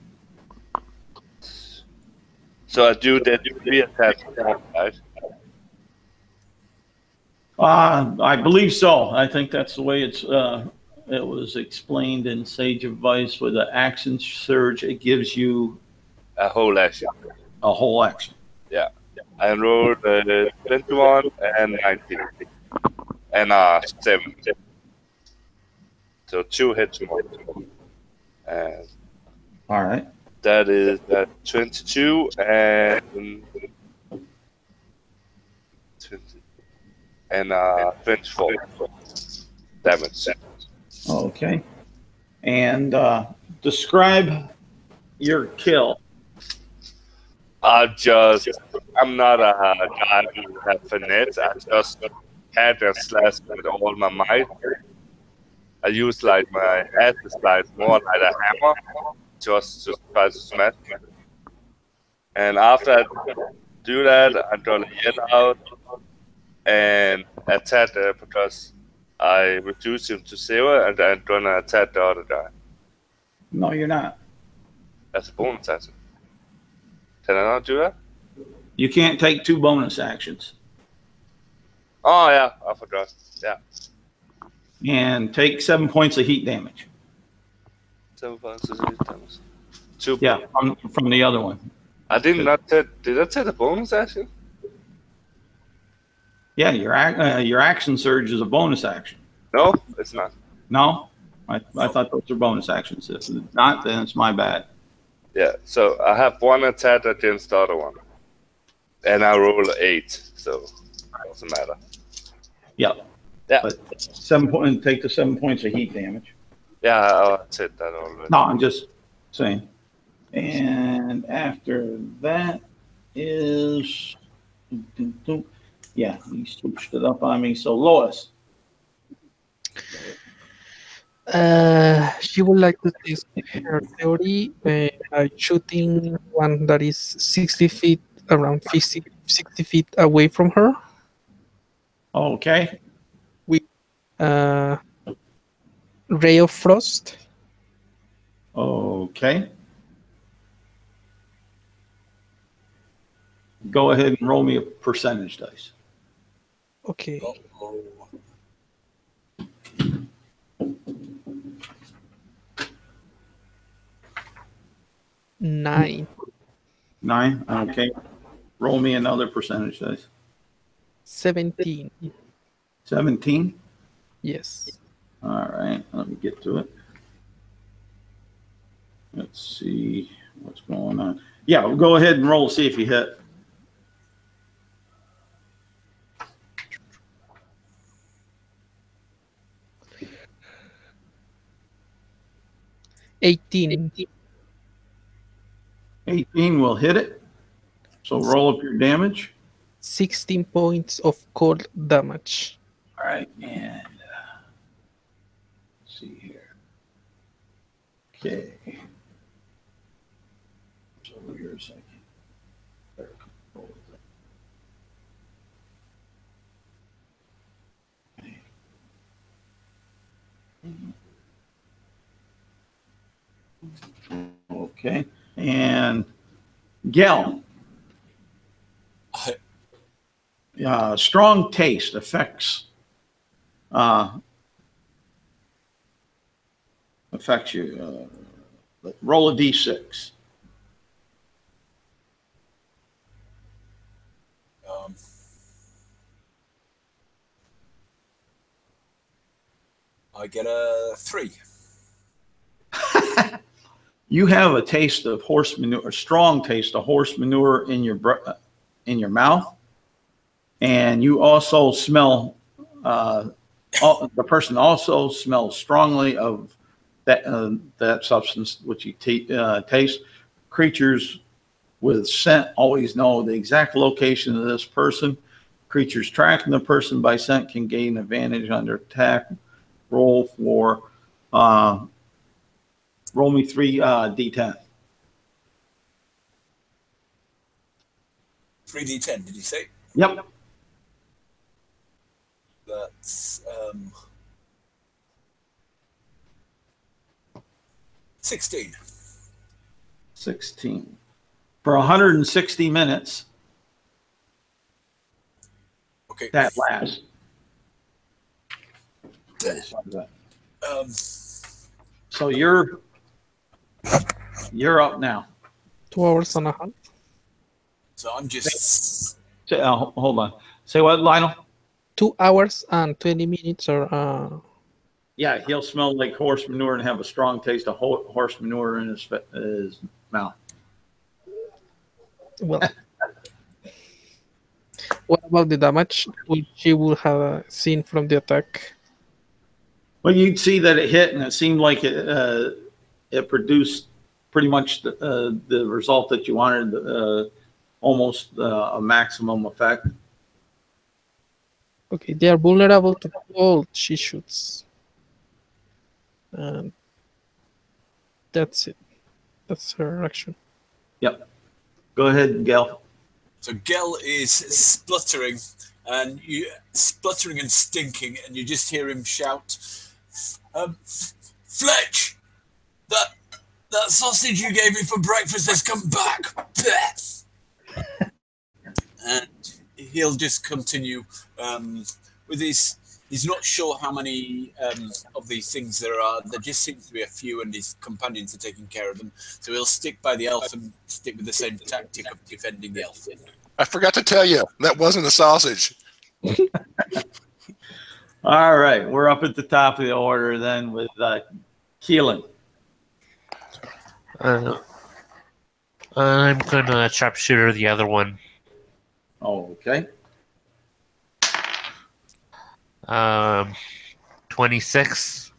So I do that 3 attacks, right? I believe so. I think that's the way it was explained in Sage Advice with the action surge. It gives you a whole action. A whole action. Yeah. I rolled 21 and 19. And 7. So 2 hits more. And all right. That is 22 and 24 damage. Okay. And describe your kill. I'm not a guy who has finesse. I just had a slash with all my might. I use like my axis like more like a hammer, just to try to smash. And after I do that, I'm gonna get out and attack because I reduce him to 0, and I'm gonna attack the other guy. No, you're not. That's a bonus action. Can I not do that? You can't take 2 bonus actions. Oh yeah, I forgot. Yeah. And take 7 points of heat damage. 7 points of heat damage. 2 Yeah, from the other one. I did not take. Did I take a bonus action? Yeah, your action surge is a bonus action. No, it's not. No? I thought those were bonus actions. If not, then it's my bad. Yeah, so I have one attack against the other one. And I roll 8, so it doesn't matter. Yep. Yeah. But take the 7 points of heat damage. Yeah, I said that already. No, I'm just saying. And after that is, yeah, he switched it up on me. So Lois. She would like to test her theory by shooting one that is 60 feet, around 60 feet away from her. Okay. With Ray of Frost. Okay. Go ahead and roll me a percentage dice. Okay. Uh-oh. 9. 9. Okay. Roll me another percentage dice. 17. 17. Yes. All right. Let me get to it. Let's see what's going on. Yeah, we'll go ahead and roll, see if you hit. $18. 18 will hit it. So roll up your damage. 16 points of cold damage. All right, and let's see here. Okay. So here a second. Better control that. Okay, and Gel. Strong taste affects you. Roll a d6. I get a 3. You have a taste of horse manure, a strong taste of horse manure in your mouth, and you also smell. The person also smells strongly of that substance which you taste. Creatures with scent always know the exact location of this person. Creatures tracking the person by scent can gain advantage under attack. Roll for. Roll me 3 d10. 3d10, did you say? Yep. That's 16. 16. For 160 minutes. Okay. That lasts. So you're up now. 2 hours and a half. So I'm just. Hold on. Say what, Lionel? 2 hours and 20 minutes or. Yeah, he'll smell like horse manure and have a strong taste of horse manure in his mouth. Well, what about the damage which she would have seen from the attack? Well, you'd see that it hit, and it seemed like it produced pretty much the result that you wanted, almost a maximum effect. Okay, they are vulnerable to cold, she shoots. And that's it. That's her action. Yep. Go ahead, Gel. So Gel is spluttering and stinking, and you just hear him shout, "Fletch, that sausage you gave me for breakfast has come back." And he'll just continue with his. He's not sure how many of these things there are. There just seems to be a few, and his companions are taking care of them. So he'll stick by the elf and stick with the same tactic of defending the elf. I forgot to tell you, that wasn't a sausage. All right, we're up at the top of the order then with Keelan. I'm gonna sharpshooter the other one. Okay. 26.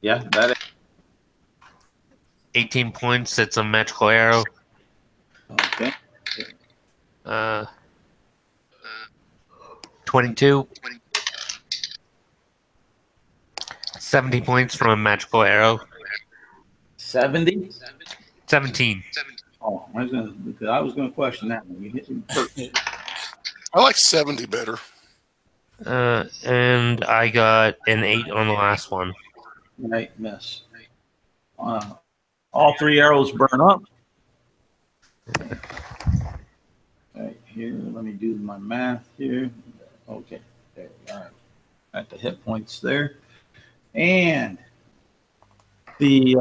Yeah, that is 18 points. It's a magical arrow. okay. 22. 70 points from a magical arrow. 70? 17. Oh, I was gonna question that one. You hit me first. I like 70 better. And I got an 8 on the last one. Right, miss. All 3 arrows burn up. Right here, let me do my math here. Okay, there we are. At the hit points there. And the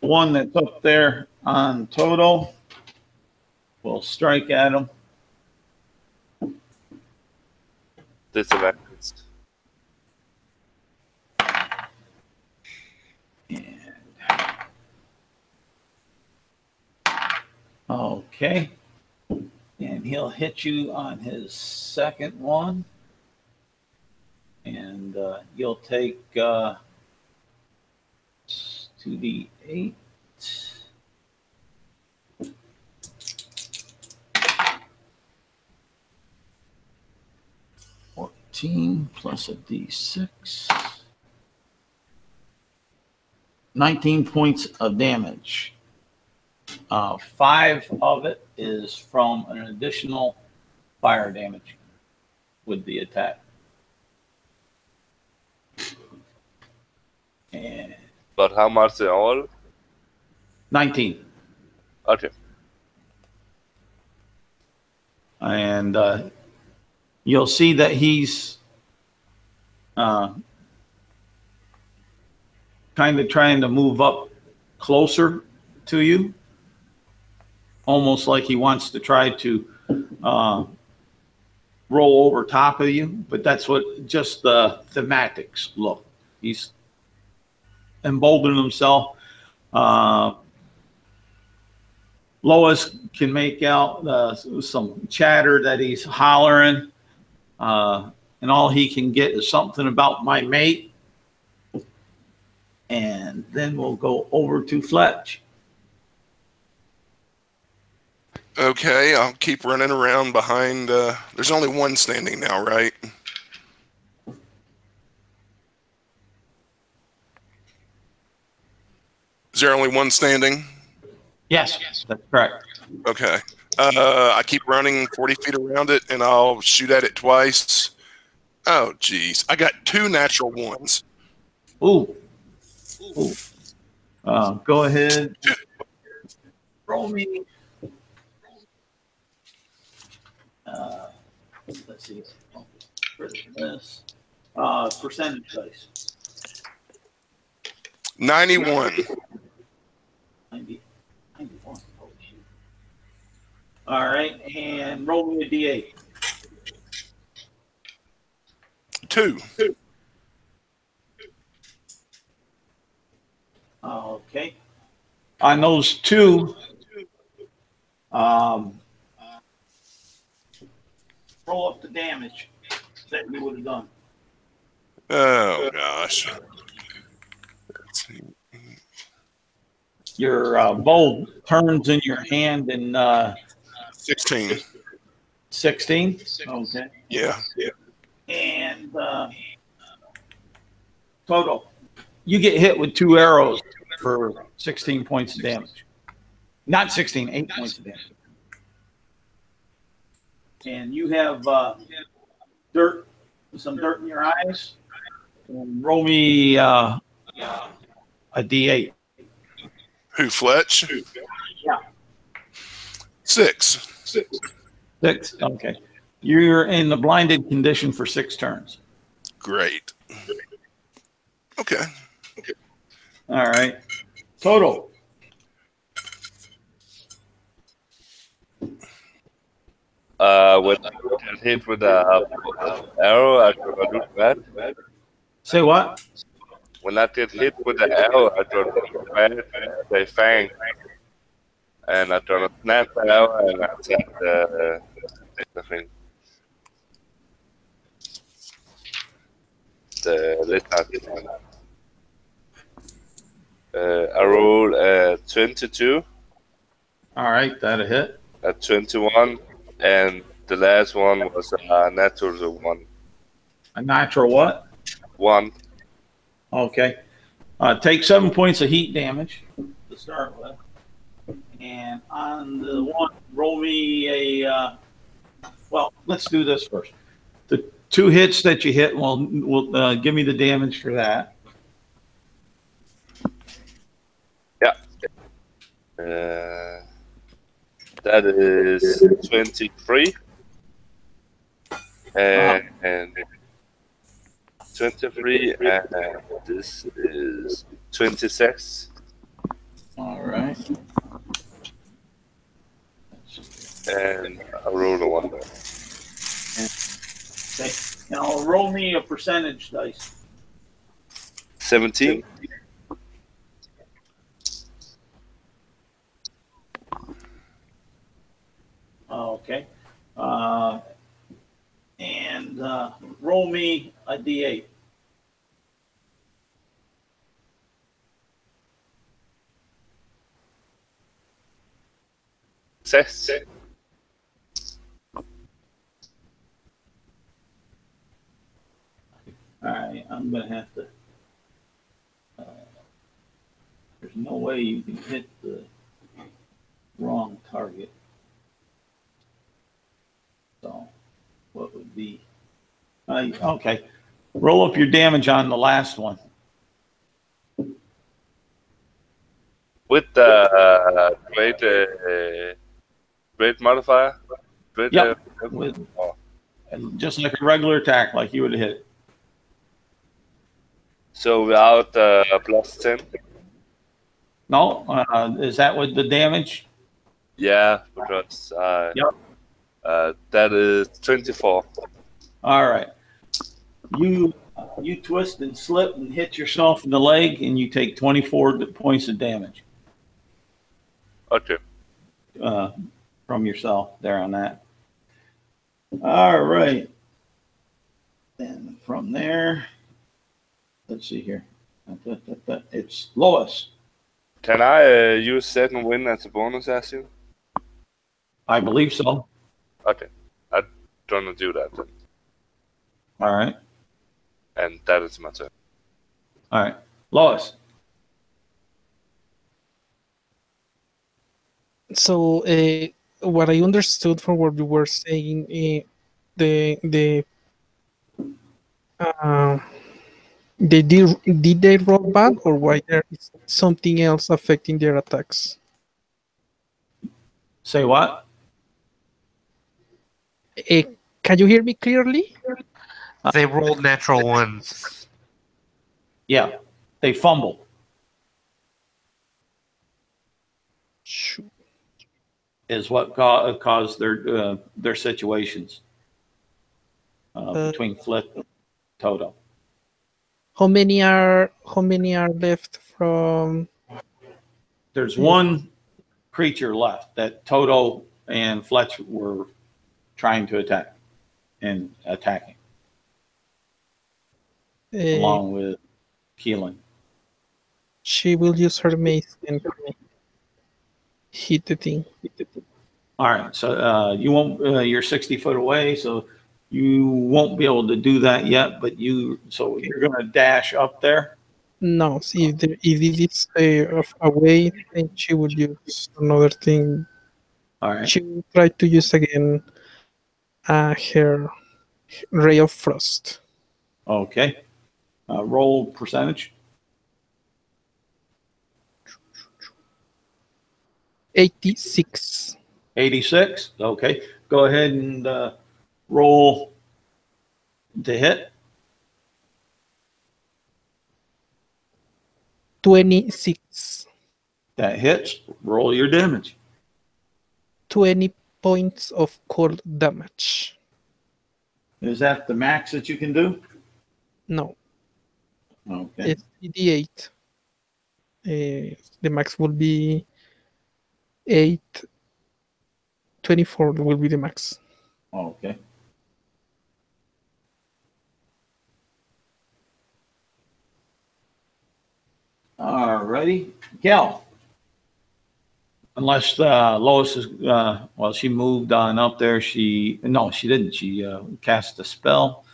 one that's up there on Toto will strike at him. Disadvantage. And okay. And he'll hit you on his second one. And you'll take 2d8. Plus a d6. 19 points of damage. 5 of it is from an additional fire damage with the attack. And But how much in all? 19. Okay. And you'll see that he's kind of trying to move up closer to you, almost like he wants to try to roll over top of you, but that's what just the thematics look. He's emboldened himself. Lois can make out some chatter that he's hollering, and all he can get is something about my mate. And then we'll go over to Fletch. Okay, I'll keep running around behind. There's only one standing now, right? Is there only one standing? Yes, that's correct. Okay. I keep running 40 feet around it, and I'll shoot at it twice. Oh, geez. I got 2 natural ones. Ooh. Ooh. Go ahead. Roll me. Let's see. This. Percentage dice. 91. 91. Oh, shoot. All right. And roll me a d8. 2. Okay. On those 2, roll up the damage that you would have done. Oh, gosh. Let's see. Your bow turns in your hand in 16. 16. Okay. Yeah. And total, you get hit with 2 arrows for 16 points of damage. Not 16, 8 points of damage. And you have some dirt in your eyes. And roll me a d8. Who, Fletch? Yeah. 6. 6. Okay. You're in the blinded condition for 6 turns. Great. Okay. All right. Total. When I get hit with a arrow, I can do that. Say what? When I get hit with the arrow, I don't say fang. And I don't snap the arrow and I attack the thing. The lizard. I roll a 22. All right, that'll hit. A 21. And the last one was a natural 1. A natural what? 1. Okay. Take 7 points of heat damage to start with. And on the one, roll me a. Well, let's do this first. The 2 hits that you hit, will give me the damage for that. Yeah. That is 23. And 23, and this is 26. All right. And I rolled a 1 there. Okay. Now roll me a percentage dice. 17. Okay. And roll me a d8. Six. All right, I'm going to have to. There's no way you can hit the wrong target. So, what would be? Okay, roll up your damage on the last one. With the great modifier? Great, Yep. Just like a regular attack, like you would have hit it. So without plus 10? No, is that what the damage? Yeah, because Yep. That is 24. All right. You twist and slip and hit yourself in the leg, and you take 24 points of damage. Okay. From yourself there on that. All right. And from there, let's see here. It's Lois. Can I use second win as a bonus action? I believe so. Okay. I'm gonna do that then. All right. And that is my turn. All right. Lois. So, what I understood from what you were saying, did they roll bad, or why there is something else affecting their attacks? Say what? Can you hear me clearly? They rolled natural ones. Yeah, they fumbled. Shoot. Is what caused their situations between Flip and Toto. How many are left from? There's one creature left that Toto and Fletch were trying to attack and attacking, along with Keelan. She will use her mace and hit the thing. All right, so you won't. You're 60 foot away, so you won't be able to do that yet. But you're going to dash up there. No, see if it is away, then she would use another thing. All right. She will try to use again her ray of frost. Okay. Roll percentage. 86. 86. Okay. Go ahead and roll to hit. 26. That hits. Roll your damage. 20 points of cold damage. Is that the max that you can do? No. Okay. It's D8. The max will be 8. 24 will be the max. Okay. All righty. Gal. Unless Lois is, well, she moved on up there. No, she didn't. She cast a spell.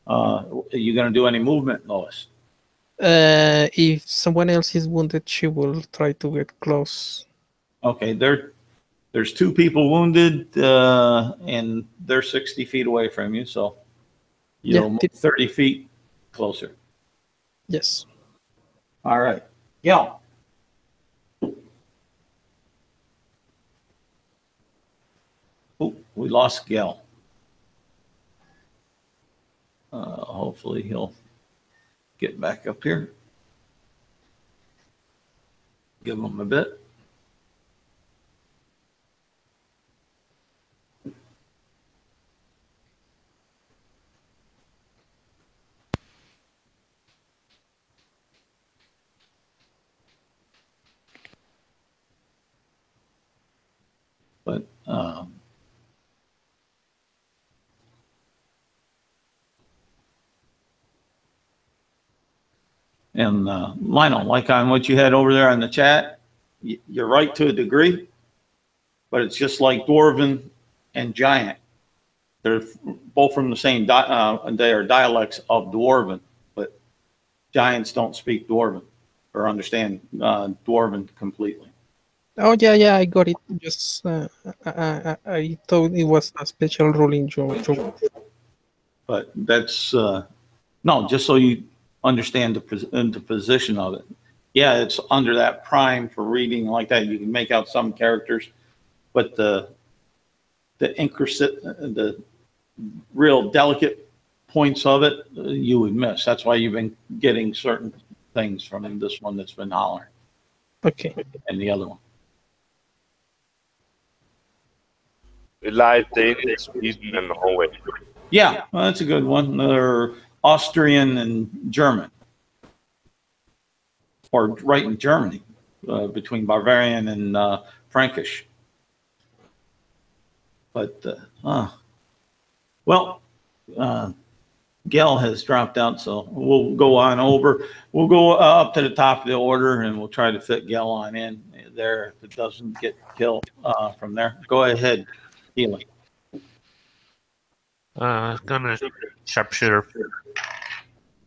Are you going to do any movement, Lois? If someone else is wounded, she will try to get close. Okay, there's two people wounded, and they're 60 feet away from you, so you'll move 30 feet closer. Yes. All right. Gal. Oh, we lost Gil. Hopefully he'll get back up here. Give him a bit. But and Lionel, like on what you had over there on the chat, you're right to a degree, but it's just like Dwarven and Giant. They're both from the same, they are dialects of Dwarven, but Giants don't speak Dwarven or understand Dwarven completely. Oh, yeah, I got it. Just I thought it was a special rule in Joe. But that's, no, just so you understand the position of it. Yeah, it's under that prime for reading like that. You can make out some characters, but the real delicate points of it, you would miss. That's why you've been getting certain things from this one that's been hollering. Okay. And the other one. We like Danish, Sweden, and Norway. Yeah, well, that's a good one. They're Austrian and German. Or right in Germany, between Bavarian and Frankish. But, well, Gail has dropped out, so we'll go on over. We'll go up to the top of the order, and we'll try to fit Gail on in there if it doesn't get killed from there. Go ahead, Healy. Gonna sharpshooter.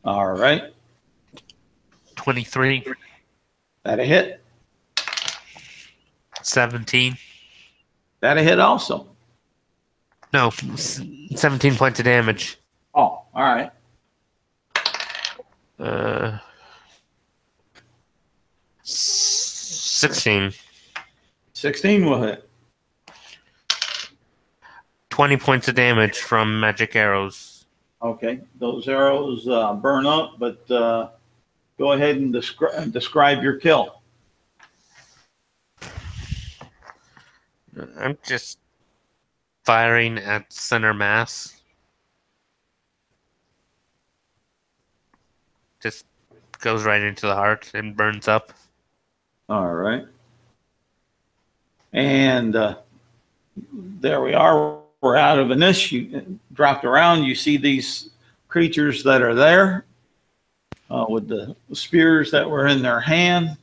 All right. 23. That a hit. 17. That a hit also. No, 17 points of damage. Oh, all right. 16. 16 will hit. 20 points of damage from magic arrows. Okay, those arrows burn up, but go ahead and describe your kill. I'm just firing at center mass. Just goes right into the heart and burns up. All right. And there we are. We're out of Anish. You dropped around. You see these creatures that are there with the spears that were in their hand.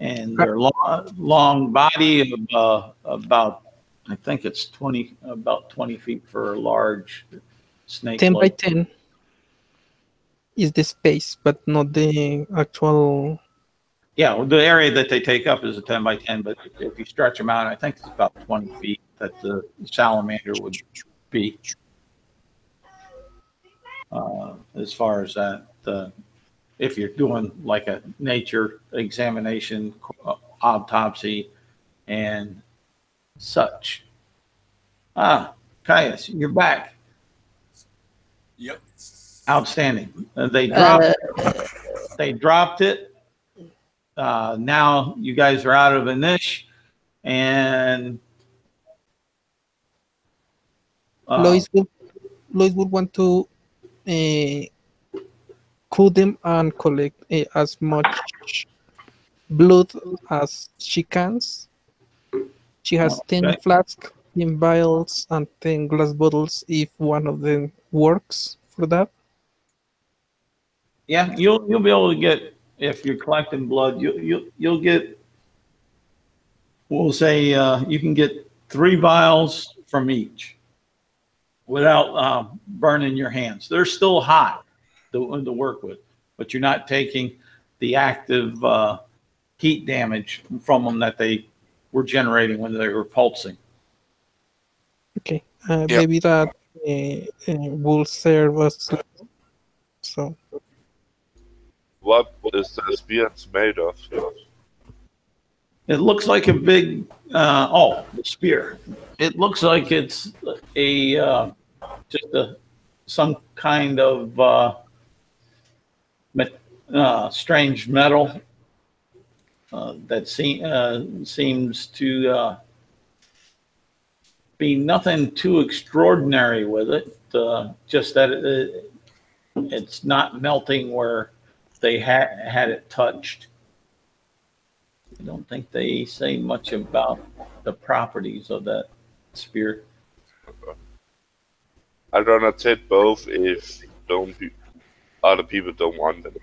And their long body of about, I think it's about 20 feet for a large snake. 10 by 10 is the space, but not the actual. Yeah, the area that they take up is a 10 by 10, but if you stretch them out, I think it's about 20 feet that the salamander would be. As far as that, if you're doing like a nature examination, autopsy, and such. Caius, you're back. Yep. Outstanding. They dropped it. Now you guys are out of a niche, and Lois would want to cool them and collect as much blood as she can. She has 10 Okay. flasks, 10 vials, and 10 glass bottles if one of them works for that. Yeah, you'll be able to get, if you're collecting blood, you'll get, we'll say, you can get 3 vials from each without burning your hands. They're still hot to work with, but you're not taking the active heat damage from them that they were generating when they were pulsing. Okay, Yep. maybe that will serve us. So, What is the spears made of? It looks like a big, the spear. It looks like it's a just some kind of strange metal that seems to be nothing too extraordinary with it. Just that it's not melting where they had it touched. I don't think they say much about the properties of that spear. I'd rather take both if other people don't want them.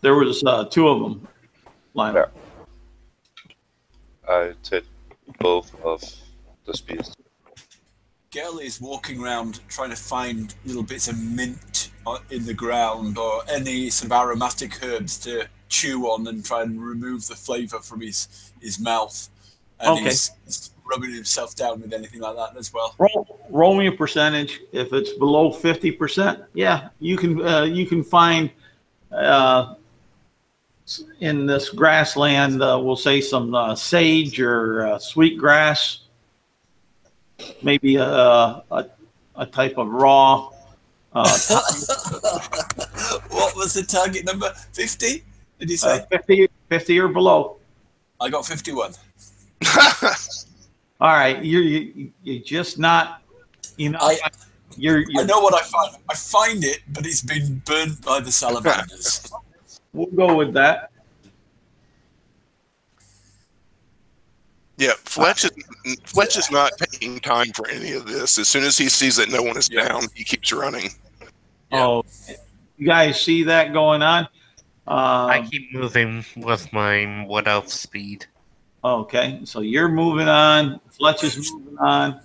There was 2 of them lined up. I take both of the spears. Gel is walking around trying to find little bits of mint in the ground or any sort of aromatic herbs to chew on and try and remove the flavour from his mouth. And Okay. he's rubbing himself down with anything like that as well. Roll me a percentage. If it's below 50%, yeah, you can find in this grassland, we'll say some sage or sweet grass, maybe a type of raw. What was the target number? 50? Did you say? 50 or below. I got 51. All right, you're just not, I you're know what I find. I find it, but it's been burnt by the salamanders. We'll go with that. Yeah, Fletch is not taking time for any of this. As soon as he sees that no one is down, he keeps running. Yeah. Oh, you guys see that going on? I keep moving with my wood elf speed. Okay, so you're moving on. Fletch is moving on.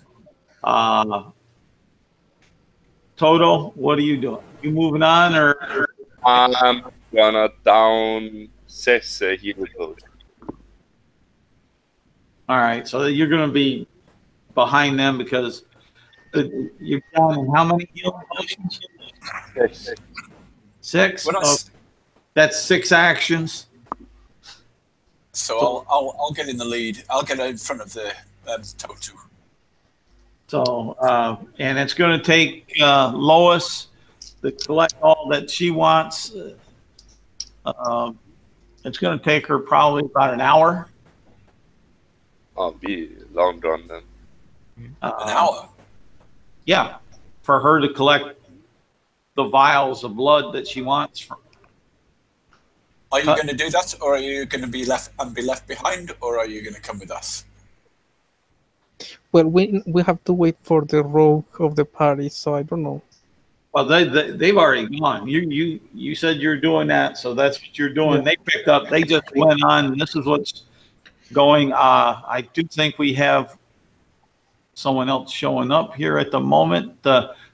Toto, what are you doing? You moving on or? I'm gonna down 6 healing potions. All right, so you're going to be behind them because you're down in how many healing potions? 6. 6. When I Oh, s- that's 6 actions. So I'll get in the lead. I'll get in front of the Totu. So, and it's going to take Lois to collect all that she wants. It's going to take her probably about an hour. I'll be long done then. An hour. Yeah, for her to collect the vials of blood that she wants from. Are you going to do that, or are you going to be left behind, or are you going to come with us? well, we have to wait for the rogue of the party, so I don't know. Well, they've already gone. You said you're doing that, so that's what you're doing. Yeah. They picked up. They just went on. And this is what's going. I do think we have someone else showing up here at the moment.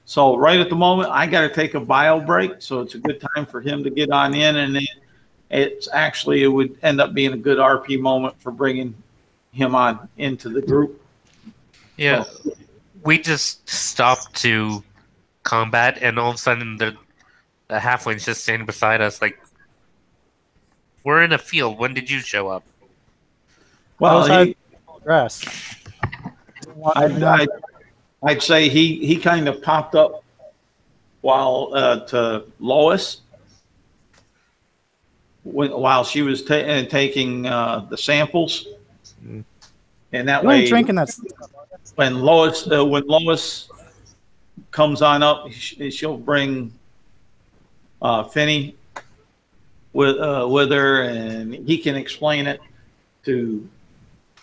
So right at the moment, I got to take a bio break. So it's a good time for him to get on in, and it would end up being a good RP moment for bringing him on into the group. Yeah, we just stopped to combat, and all of a sudden the halfling's just standing beside us, like, we're in a field. When did you show up? Well, Outside grass. I'd say he kind of popped up while to Lois while she was taking the samples, and that You way ain't drinking that. when Lois comes on up, she'll bring Finney with her, and he can explain it to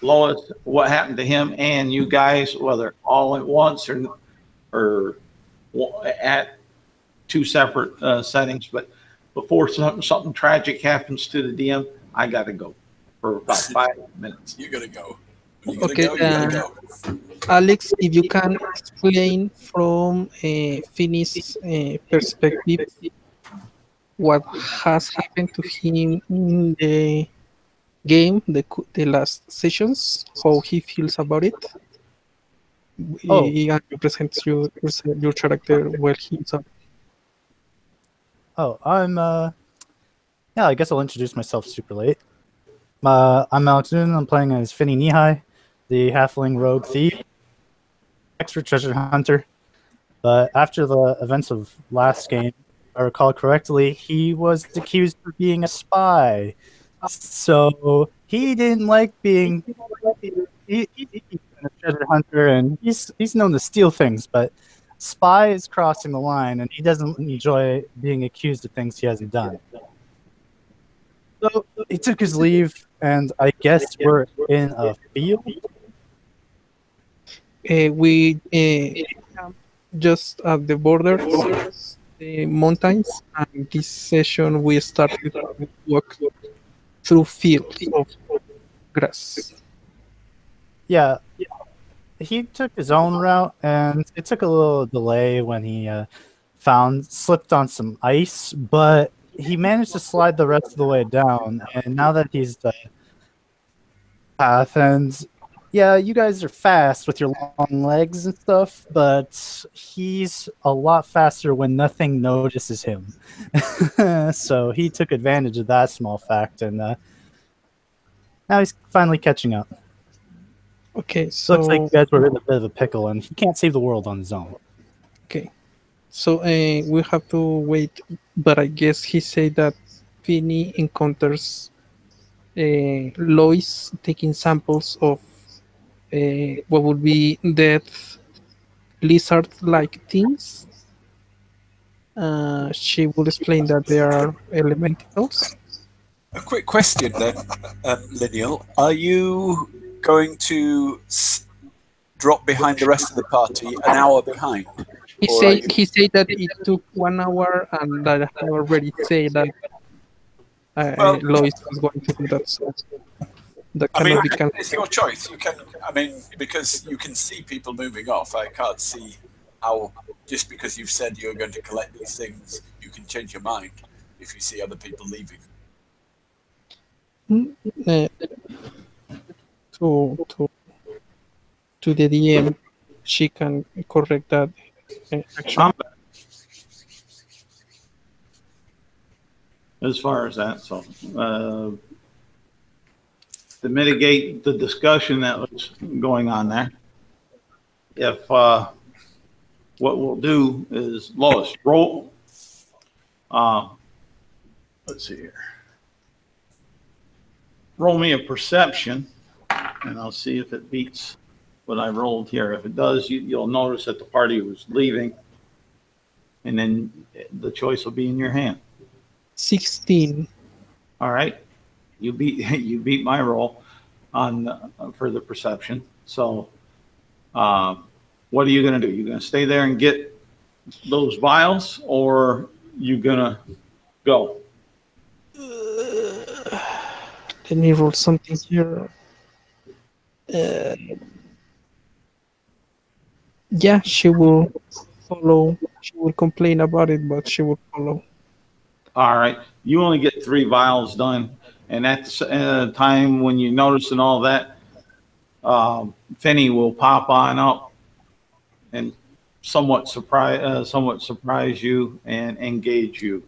Lois what happened to him and you guys, whether all at once or at two separate settings. But before something tragic happens to the DM, I got to go for about 5 minutes. You gotta go. When you gotta Okay, go, you gotta go. Alex, if you can explain from Finney's perspective what has happened to him in the game, the last sessions, how he feels about it. Oh. And you present your character while he's up. Oh, yeah, I guess I'll introduce myself super late. I'm Alex Noonan. I'm playing as Finney Nihai, the halfling rogue thief, expert treasure hunter. But after the events of last game, if I recall correctly, he was accused of being a spy. So he didn't like being he's a treasure hunter, and he's known to steal things, but spy is crossing the line, and he doesn't enjoy being accused of things he hasn't done. So he took his leave, and I guess we're in a field. We just at the border, the mountains, and this session we started to walk through fields of grass. Yeah, he took his own route, and it took a little delay when he slipped on some ice, but he managed to slide the rest of the way down. And now that he's path, and yeah, you guys are fast with your long legs and stuff, but he's a lot faster when nothing notices him. So he took advantage of that small fact, and now he's finally catching up. Okay, so looks like you guys were in a bit of a pickle, and he can't save the world on his own. Okay, so we have to wait, but I guess he said that Finney encounters Lois taking samples of what would be dead lizard-like things. She will explain that they are elementals. A quick question then, Lineal. Are you going to drop behind the rest of the party an hour behind? He said that it took 1 hour, and I have already said that Lois was going to do that. So that cannot be cancelled. It's your choice. You can, because you can see people moving off. I can't see how, just because you've said you're going to collect these things, you can change your mind if you see other people leaving. To the DM, she can correct that action. As far as that, so to mitigate the discussion that was going on there, if what we'll do is Lois roll. Let's see here. Roll me a perception, and I'll see if it beats what I rolled here. If it does, you'll notice that the party was leaving, and then the choice will be in your hand. 16. All right, you beat my roll on for the perception. So, what are you going to do? You going to stay there and get those vials, or you going to go? Let me roll something here. Yeah, she will follow. She will complain about it, but she will follow. All right. You only get 3 vials done. And at the time when you notice and all that, Finney will pop on up and somewhat surprise you and engage you.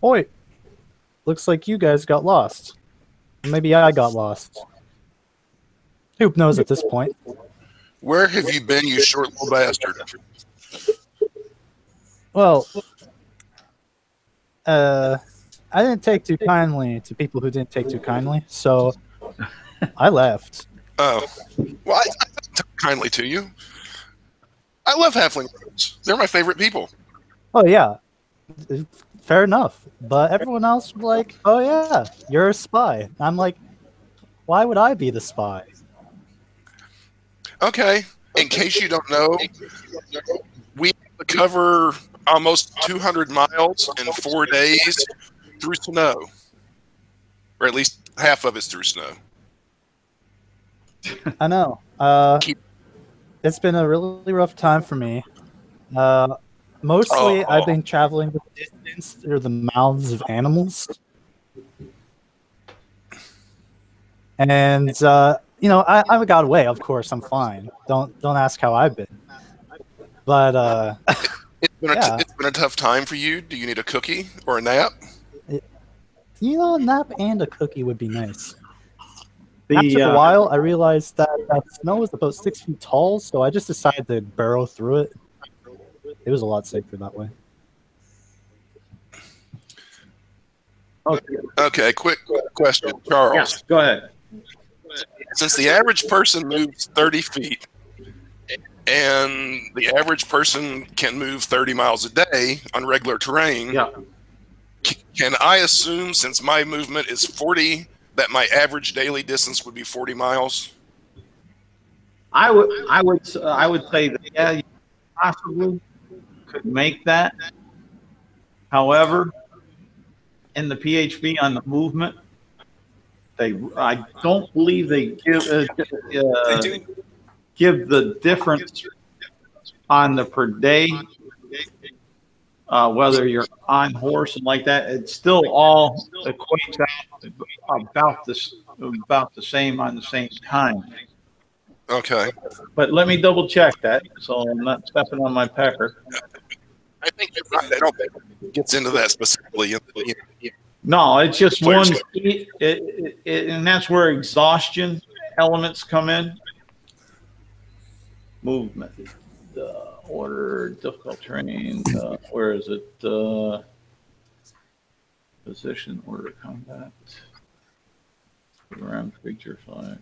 Oi, looks like you guys got lost. Maybe I got lost. Who knows at this point? Where have you been, you short little bastard? Well, I didn't take too kindly to people who didn't take too kindly, so I left. Oh, well, I took kindly to you. I love halfling rogues. They're my favorite people. Oh yeah, fair enough. But everyone else was like, oh yeah, you're a spy. I'm like, why would I be the spy? Okay. In case you don't know, we have to cover almost 200 miles in 4 days through snow. Or at least half of it's through snow. I know. It's been a really rough time for me. Mostly, I've been traveling the distance through the mouths of animals. And, I got away, of course, I'm fine. Don't ask how I've been. But, It's been a tough time for you. Do you need a cookie or a nap? a nap and a cookie would be nice. After a while, I realized that snow was about 6 feet tall, so I just decided to burrow through it. It was a lot safer that way. Okay, quick question, Charles. Yes, go ahead. Since the average person moves 30 feet and the average person can move 30 miles a day on regular terrain, can I assume, since my movement is 40, that my average daily distance would be 40 miles? I would say that, yeah, you possibly could make that. However, in the PHP on the movement, I don't believe they give the difference on the per day, whether you're on horse and like that. It still all equates out about the same on the same time. Okay. But let me double check that, so I'm not stepping on my pecker. I think you're right. I don't think it gets into that specifically. No, it's just one, and that's where exhaustion elements come in. Movement, order, difficult terrain. Where is it? Position, order, combat. Around creature flying.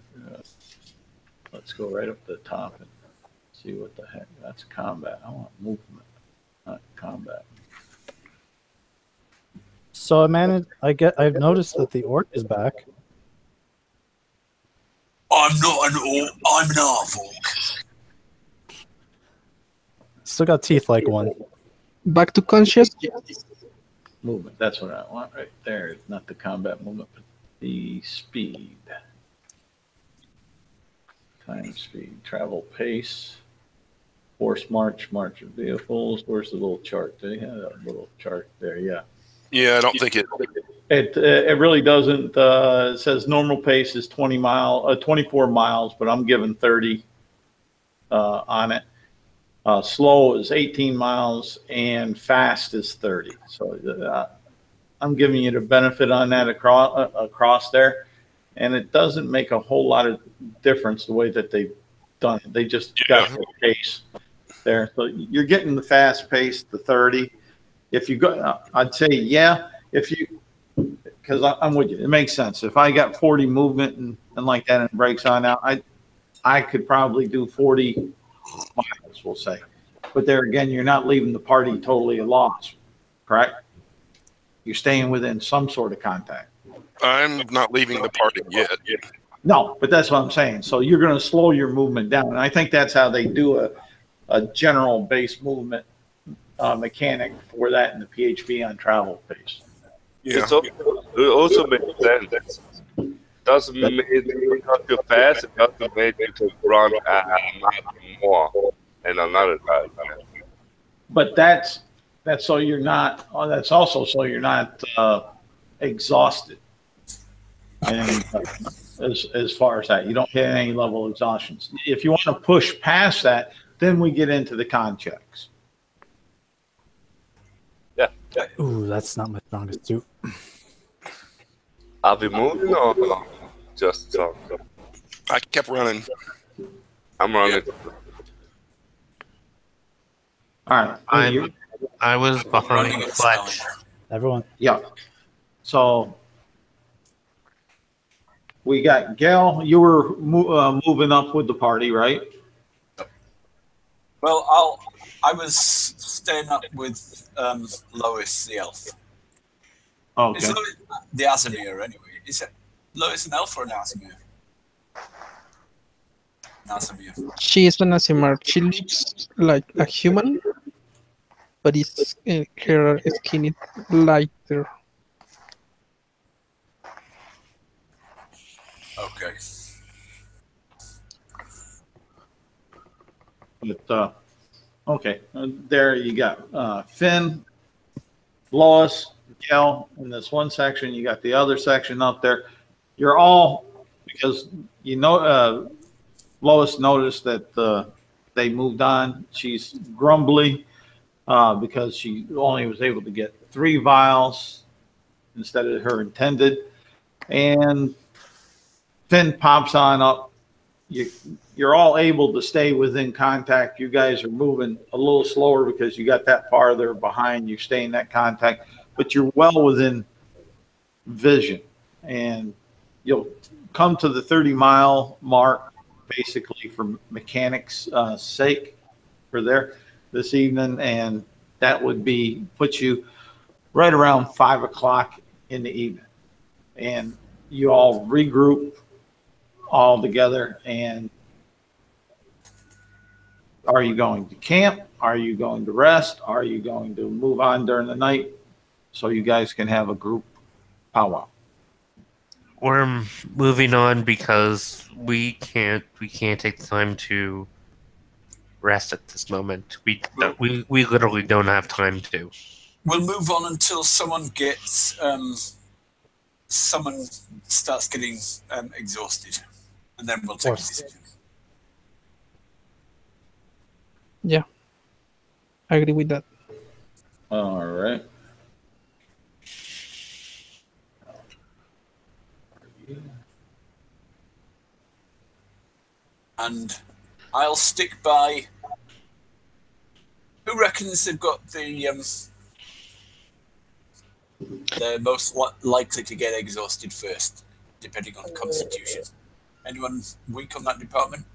Let's go right up to the top and see what the heck. That's combat. I want movement, not combat. So I've noticed that the orc is back. I'm not an orc, I'm an half-orc. Still got teeth like one. Back to conscious. Movement, that's what I want right there. Not the combat movement, but the speed. Time, speed, travel pace, horse march of vehicles. Where's the little chart? They have a little chart there, yeah. Yeah, I don't think it. It really doesn't. It says normal pace is 24 miles, but I'm giving 30 on it. Slow is 18 miles, and fast is 30. So I'm giving you the benefit on that across there, and it doesn't make a whole lot of difference the way that they've done it. They just got the pace there. So you're getting the fast pace, the 30. If you go, I'd say, because I'm with you. It makes sense. If I got 40 movement and like that and it breaks on out, I could probably do 40 miles, we'll say. But there again, you're not leaving the party totally at loss, correct? You're staying within some sort of contact. I'm not leaving the party yet. No, but that's what I'm saying. So you're going to slow your movement down. And I think that's how they do a general base movement mechanic for that in the PHP on travel pace. Yeah. It also makes sense. Doesn't make it not too fast. It doesn't make you to run more and another time. But that's so you're not. That's also so you're not exhausted. And as far as that, you don't hit any level of exhaustion. If you want to push past that, then we get into the con checks. Yeah. Ooh, that's not my strongest suit. Are we moving or just talk? I kept running. I'm running. All right. I was behind Fletch. Everyone. Yeah. So we got Gail. You were moving up with the party, right? Well, I was staying up with Lois the elf. Okay. Is Lois the Azamir anyway? Is it Lois an elf or an Azamir? An Azamir. She is an Asimar. She looks like a human, but it's, her skin is lighter. Okay. But, okay, there you go. Finn, Lois, Kel, in this one section. You got the other section up there. You're all, because you know, Lois noticed that they moved on. She's grumbly because she only was able to get 3 vials instead of her intended. And Finn pops on up. You're all able to stay within contact. You guys are moving a little slower because you got that farther behind. You stay in that contact, but you're well within vision. And you'll come to the 30-mile mark, basically for mechanics' sake, for there this evening, and that would be put you right around 5 o'clock in the evening. And you all regroup all together. And are you going to camp? Are you going to rest? Are you going to move on during the night so you guys can have a group powwow? We're moving on because we can't take the time to rest at this moment. We literally don't have time to. We'll move on until someone gets someone starts getting exhausted, and then we'll take a decision. Yeah, I agree with that. All right. And I'll stick by. Who reckons they've got the they're most likely to get exhausted first, depending on constitution? Anyone weak on that department?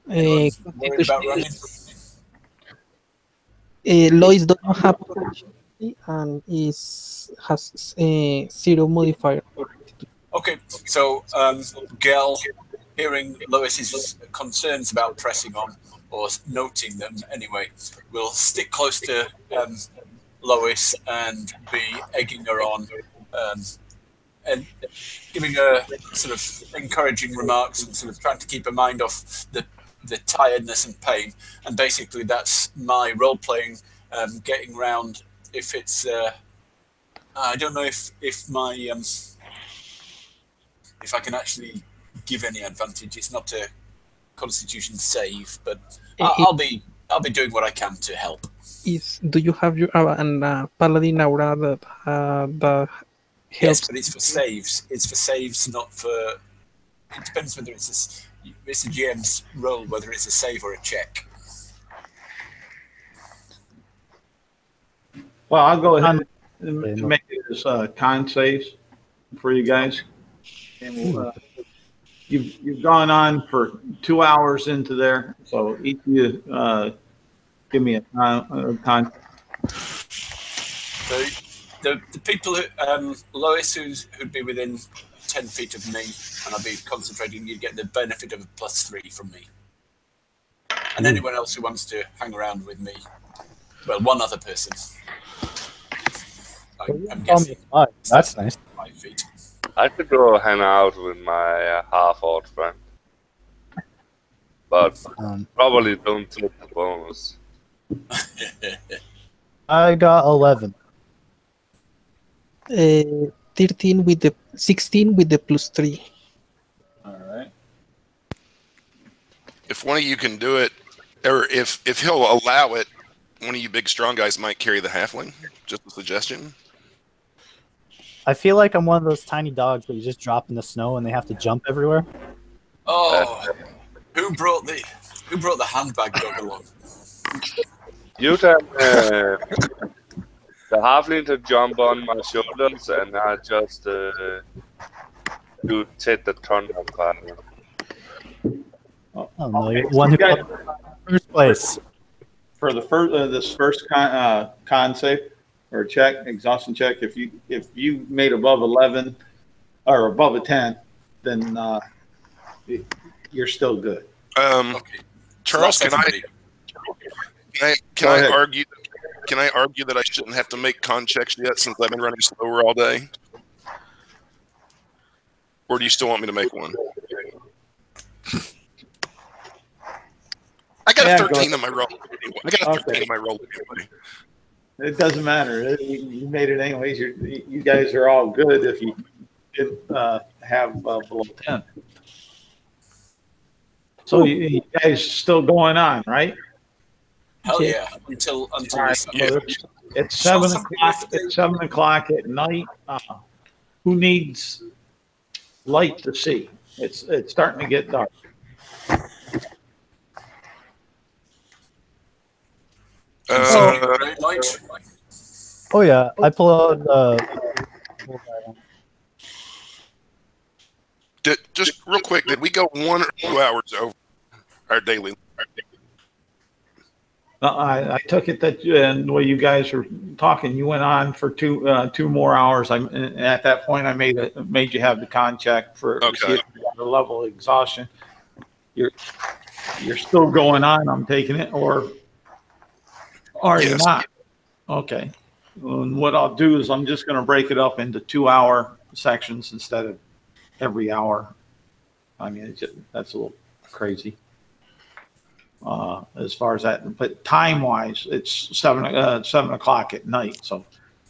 Anyone worried about running? Lois does not have proficiency and has 0 modifier. Okay, so Gel, hearing Lois's concerns about pressing on, or noting them anyway, will stick close to Lois and be egging her on and giving her sort of encouraging remarks and sort of trying to keep her mind off the tiredness and pain. And basically that's my role-playing, getting round. If it's I don't know if my if I can actually give any advantage. It's not a constitution save, but I'll be doing what I can to help. Do you have your paladin aura that helps? Yes, but it's for saves. It's for saves, not for. It depends whether it's a GM's role, whether it's a save or a check. Well, I'll go ahead and make it as con saves for you guys. And we'll, you've gone on for 2 hours into there, so each of you give me a con. So the people who Lois, who'd be within 10 feet of me, and I'll be concentrating, you'd get the benefit of a +3 from me. And anyone else who wants to hang around with me, well, one other person. I'm guessing. That's nice. 5 feet. I could go hang out with my half-orc friend, but probably don't take the bonus. I got 11. 13 with the 16 with the +3. All right. If one of you can do it, or if he'll allow it, one of you big strong guys might carry the halfling. Just a suggestion. I feel like I'm one of those tiny dogs that you just drop in the snow and they have to jump everywhere. Oh, who brought the handbag dog along? You can the halfling to jump on my shoulders and I just do take the turn on fire. Oh no, you're the one who got first place. for the first this first con save or check, exhaustion check, if you made above 11 or above a 10, then you're still good. Okay. Charles, So can that's I argue? Can I argue that I shouldn't have to make con checks yet since I've been running slower all day? Or do you still want me to make one? I got a 13 on my roll. I got a 13 on my roll anyway. It doesn't matter. You made it anyways. You guys are all good if you didn't have below 10. So you guys still going on, right? Hell yeah! Until Right. Well, it's 7 o'clock. It's 7 o'clock at night. Who needs light to see? It's starting to get dark. Oh yeah, I pull out. Just real quick, did we go 1 or 2 hours over our daily? I took it that the way you guys were talking, you went on for two more hours. At that point, I made you have the con check for to see if you got the level of exhaustion. You're still going on. I'm taking it, or are you not? Okay. And what I'll do is I'm just going to break it up into 2-hour sections instead of every hour. I mean, that's a little crazy. As far as that, but time-wise, it's 7 o'clock at night, so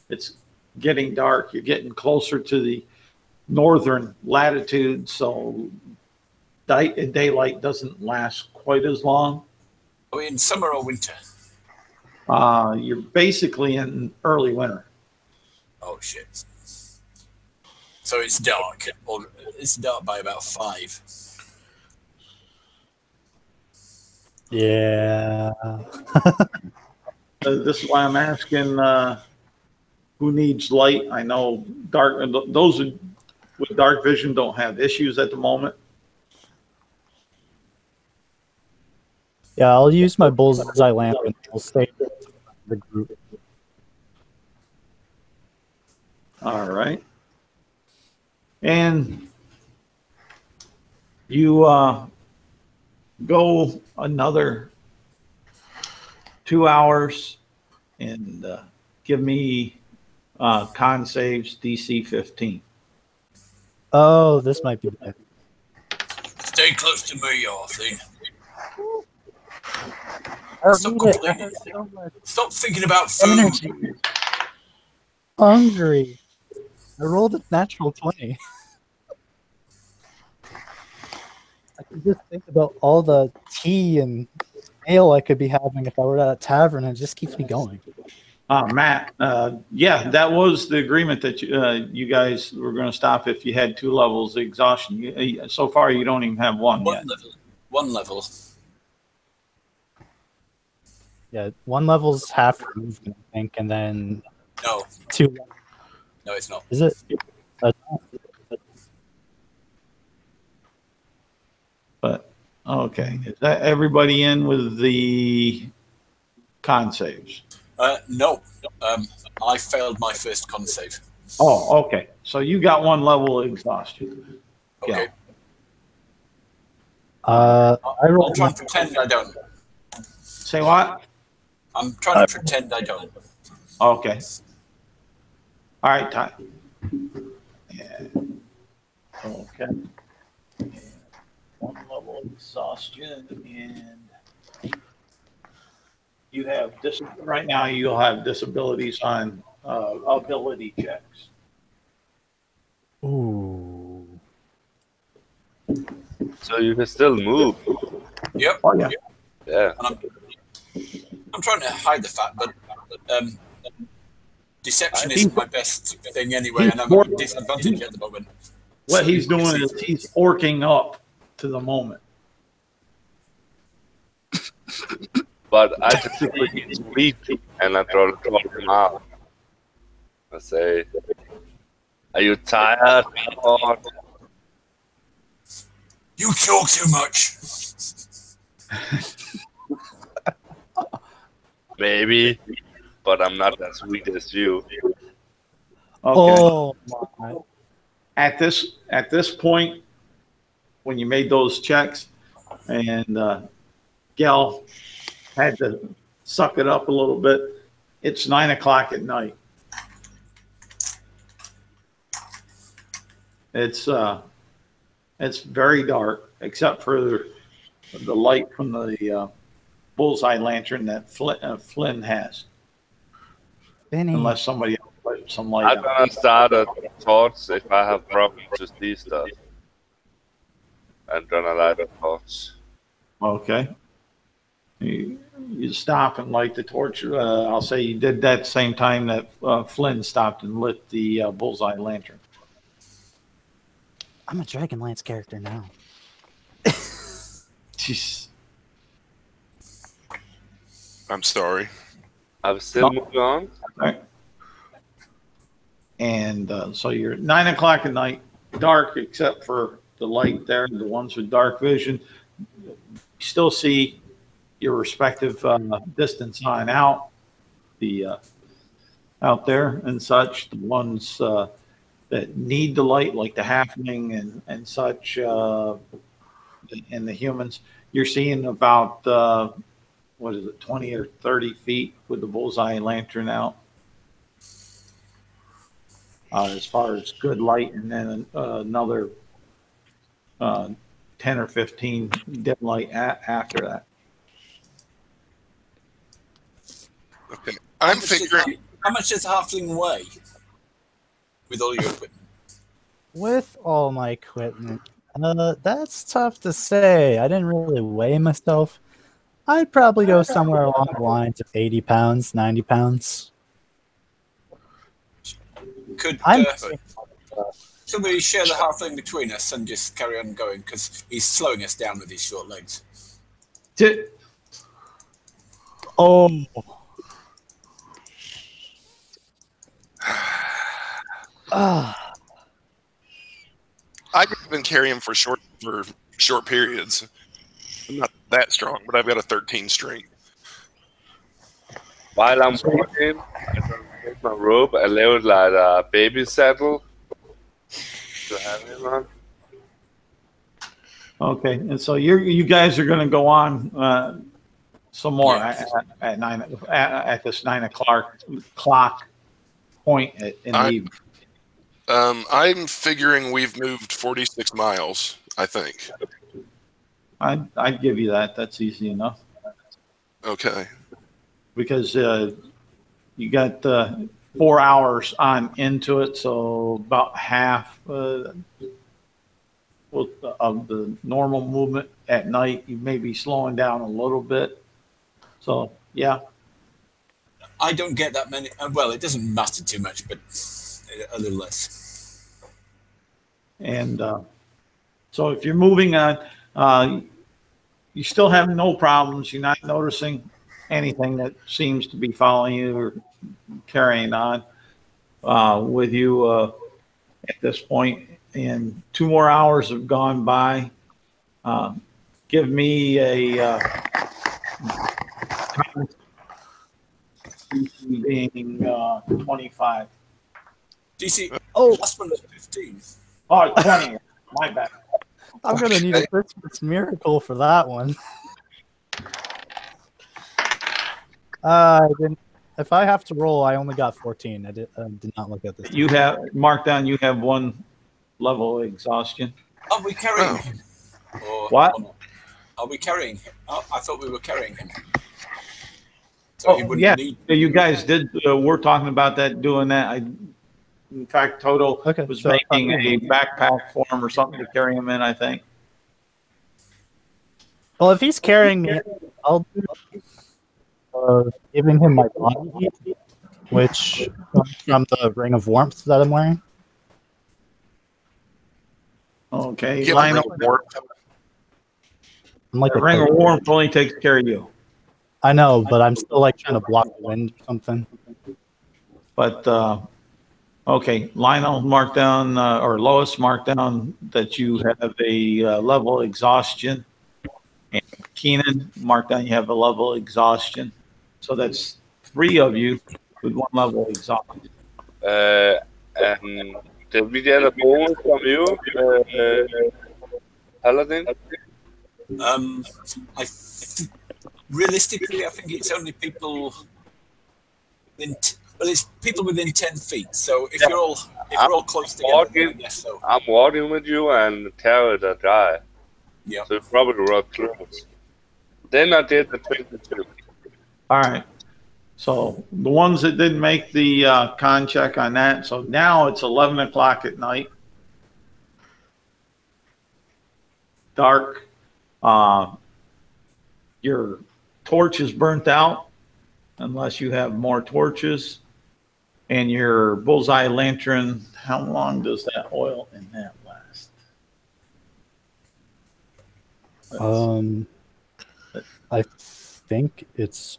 it's getting dark. You're getting closer to the northern latitude, so daylight doesn't last quite as long. Are we in summer or winter? You're basically in early winter. Oh shit! So it's dark, or it's dark by about 5. Yeah. This is why I'm asking who needs light. I know those with dark vision don't have issues at the moment. Yeah, I'll use my bullseye lamp and I'll stay with the group. All right. And you go another 2 hours and give me con saves DC 15. Oh, this might be bad. Stay close to me, Arthur. Stop complaining. Stop thinking about food. Energy. Hungry. I rolled a natural 20. I could just think about all the tea and ale I could be having if I were at a tavern, and it just keeps me going. Matt, yeah, that was the agreement that you guys were going to stop if you had 2 levels of exhaustion. So far, you don't even have one yet. One level. Yeah, 1 level's half movement, I think, and then No. 2. No, it's not. Is it? But okay, is that everybody in with the con saves? No. I failed my first con save. Oh, okay. So you got 1 level of exhaustion. Okay. Yeah. I rolled. I'll try and pretend I don't. Say what? I'm trying to pretend I don't. Okay. All right, Ty. Yeah. Okay. And 1 level of exhaustion, and you have right now. You'll have disabilities on ability checks. Ooh. So you can still move. Yep. Oh yeah. Yeah. And I'm trying to hide the fact, but deception isn't my best thing anyway, and I'm at a disadvantage at the moment. What he's doing is he's orking up to the moment. But I just speak and I try to talk him out. I say, "Are you tired?" You talk too much. Maybe, but I'm not as weak as you. Okay. Oh my! At this point, when you made those checks, and Gail had to suck it up a little bit, it's 9 o'clock at night. It's very dark, except for the light from the bullseye lantern that Flynn has. Benny. Unless somebody else put some light I'm on. gonna start a torch if I have problems to see stuff. I'm gonna light a torch. Okay. You stop and light the torch. I'll say you did that same time that Flynn stopped and lit the bullseye lantern. I'm a Dragonlance character now. Jeez. I'm sorry. I'm still moving on. Right. And so you're 9 o'clock at night, dark except for the light there, the ones with dark vision. You still see your respective distance on out, out there and such. The ones that need the light, like the halfling and such, and the humans, you're seeing about 20 or 30 feet with the bullseye lantern out. As far as good light, and then another 10 or 15 dim light after that. Okay. I'm figuring. How much does a halfling weigh with all your equipment? With all my equipment, that's tough to say. I didn't really weigh myself. I'd probably go somewhere along the lines of 80 pounds, 90 pounds. Could I'm somebody share the halfling between us and just carry on going, because he's slowing us down with his short legs. Oh. I can even carry him for short periods. I'm not that strong, but I've got a 13 strength. While I'm walking, I'm gonna take my rope and lay it like a baby saddle to have him on. Okay, and so you guys are going to go on some more at this 9 o'clock point in the evening. I'm figuring we've moved 46 miles, I think. I'd give you that. That's easy enough. Okay. Because you got 4 hours on into it, so about half of the normal movement at night. You may be slowing down a little bit. So, yeah. I don't get that many. Well, it doesn't matter too much, but a little less. And so if you're moving on, you still have no problems. You're not noticing anything that seems to be following you or carrying on with you at this point. And 2 more hours have gone by. Give me a being 25. DC. Oh. Last one was 15. Oh, 20. My bad. I'm going to need a Christmas miracle for that one. If I have to roll, I only got 14. I did not look at this. You have marked down. You have 1 level exhaustion. Are we carrying him? Or, What? Or are we carrying him? Oh, I thought we were carrying him. So he wouldn't need. You guys did. We're talking about that. Doing that. In fact, Toto was making a backpack for him or something to carry him in. I think. Well, if he's carrying me, I'll do giving him my body heat, which comes from the ring of warmth that I'm wearing. Okay. Get Line a up. ring of warmth. I'm like The ring of warmth only takes care of you. I know, but I'm still like trying to block the wind or something. But okay, Lionel marked down or Lois marked down that you have a level exhaustion, and Keenan marked down you have a level exhaustion. So that's 3 of you with 1 level of exhaustion. And did we get a bonus from you, Paladin? Realistically, I think it's only people it's people within 10 feet. So if you're all close together, then I guess so. I'm walking with you and carry the guy. Yeah. So you probably were close. Then I did the 22. All right. So the ones that didn't make the con check on that. So now it's 11 o'clock at night. Dark. Your torch is burnt out unless you have more torches. And your bullseye lantern, how long does that oil in that last? I think it's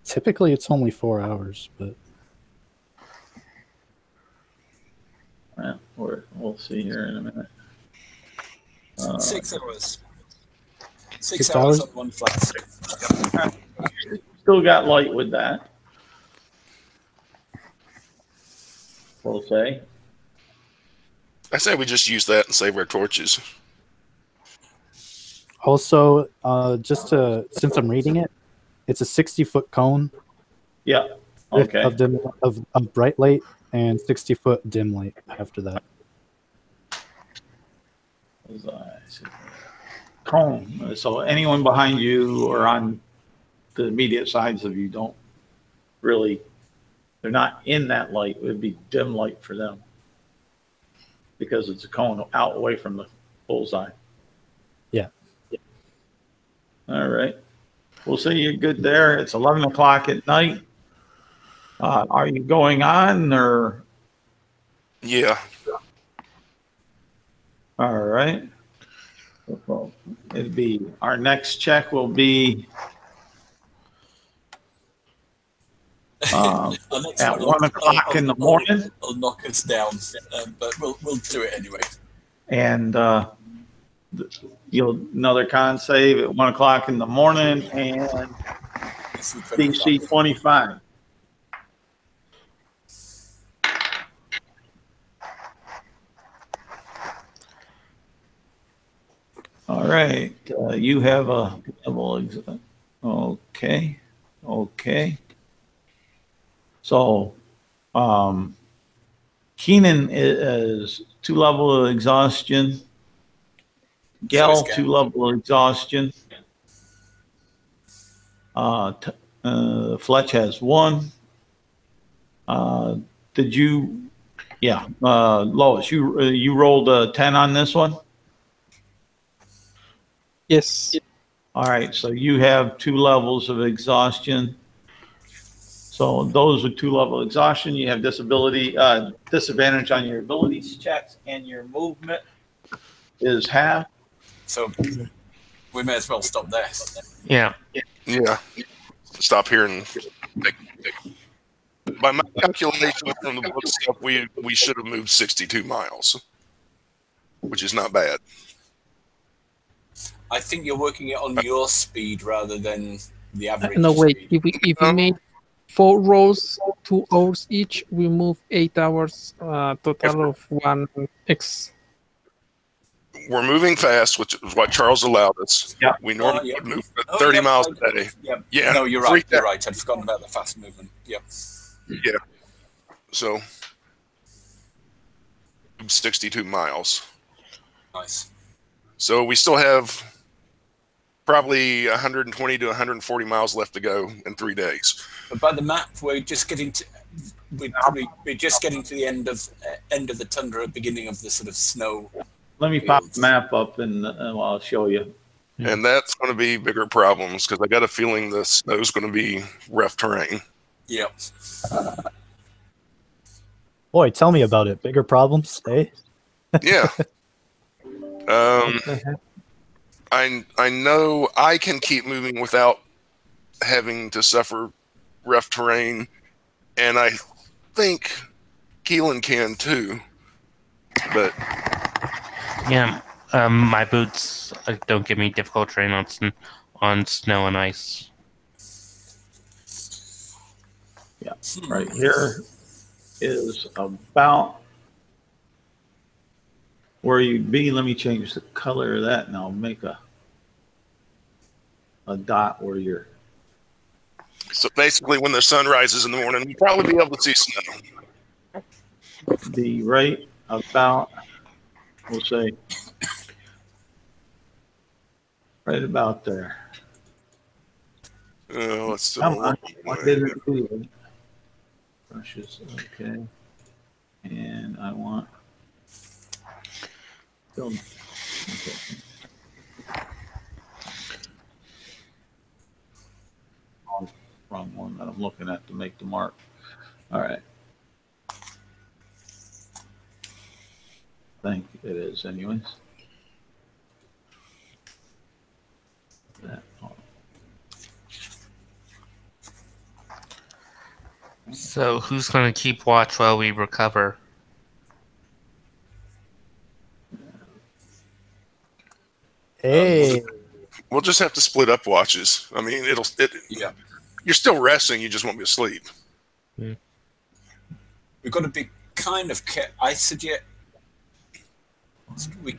typically it's only 4 hours, but We'll see here in a minute. 6 hours. 6 hours on 1 flask. Still got light with that. We'll say. I say we just use that and save our torches. also since I'm reading it, it's a 60-foot cone. Yeah. Okay. Of bright light and 60-foot dim light after that. Cone. So anyone behind you or on the immediate sides of you don't really, they're not in that light. It would be dim light for them because it's a cone out away from the bullseye. Yeah. All right. We'll say you're good there. It's 11 o'clock at night. Are you going on or? Yeah. All right. It'd be our next check will be at 1 o'clock in the morning. It'll knock us down, but we'll do it anyway. And you'll another con save at 1 o'clock in the morning and DC 25. All right, you have a level. Okay. So, Keenan is 2 level of exhaustion. Gel, 2 level of exhaustion. Fletch has 1. Did you? Yeah, Lois, you rolled a 10 on this one. Yes. All right, so you have 2 levels of exhaustion. So those with 2 level exhaustion, you have disadvantage on your abilities checks, and your movement is half. So we may as well stop there. Yeah. Yeah. Stop here and by my calculation from the book stuff, we should have moved 62 miles, which is not bad. I think you're working it on your speed rather than the average. No, wait. Speed. If we made 4 rolls, 2 hours each, we move 8 hours, total of 1x. We're moving fast, which is what Charles allowed us. Yeah. We normally would move 30 miles a day. Yeah. No, you're right. You're right. I'd forgotten about the fast movement. Yep. Yeah. So 62 miles. Nice. So we still have probably 120 to 140 miles left to go in 3 days. But by the map, we're just getting to we're just getting to the end of the tundra, beginning of the sort of snow. Let me pop the map up and I'll show you. And that's going to be bigger problems because I got a feeling the snow's going to be rough terrain. Yep. Boy, tell me about it. Bigger problems, eh? Yeah. I know I can keep moving without having to suffer rough terrain, and I think Keelan can too. But Yeah, my boots don't give me difficult terrain on snow and ice. Yeah, right here is about where you'd be. Let me change the color of that, and I'll make a dot where you're. So basically, when the sun rises in the morning, you'll probably be able to see snow. Be right about, we'll say, right about there. Let's still Come on, what did it do? Brushes, okay. And I want. Okay. Wrong one that I'm looking at to make the mark. All right. I think it is, anyways. That. So who's going to keep watch while we recover? Hey, We'll just have to split up watches. I mean, Yeah. You're still resting. You just won't be asleep. We've got to be kind of I suggest we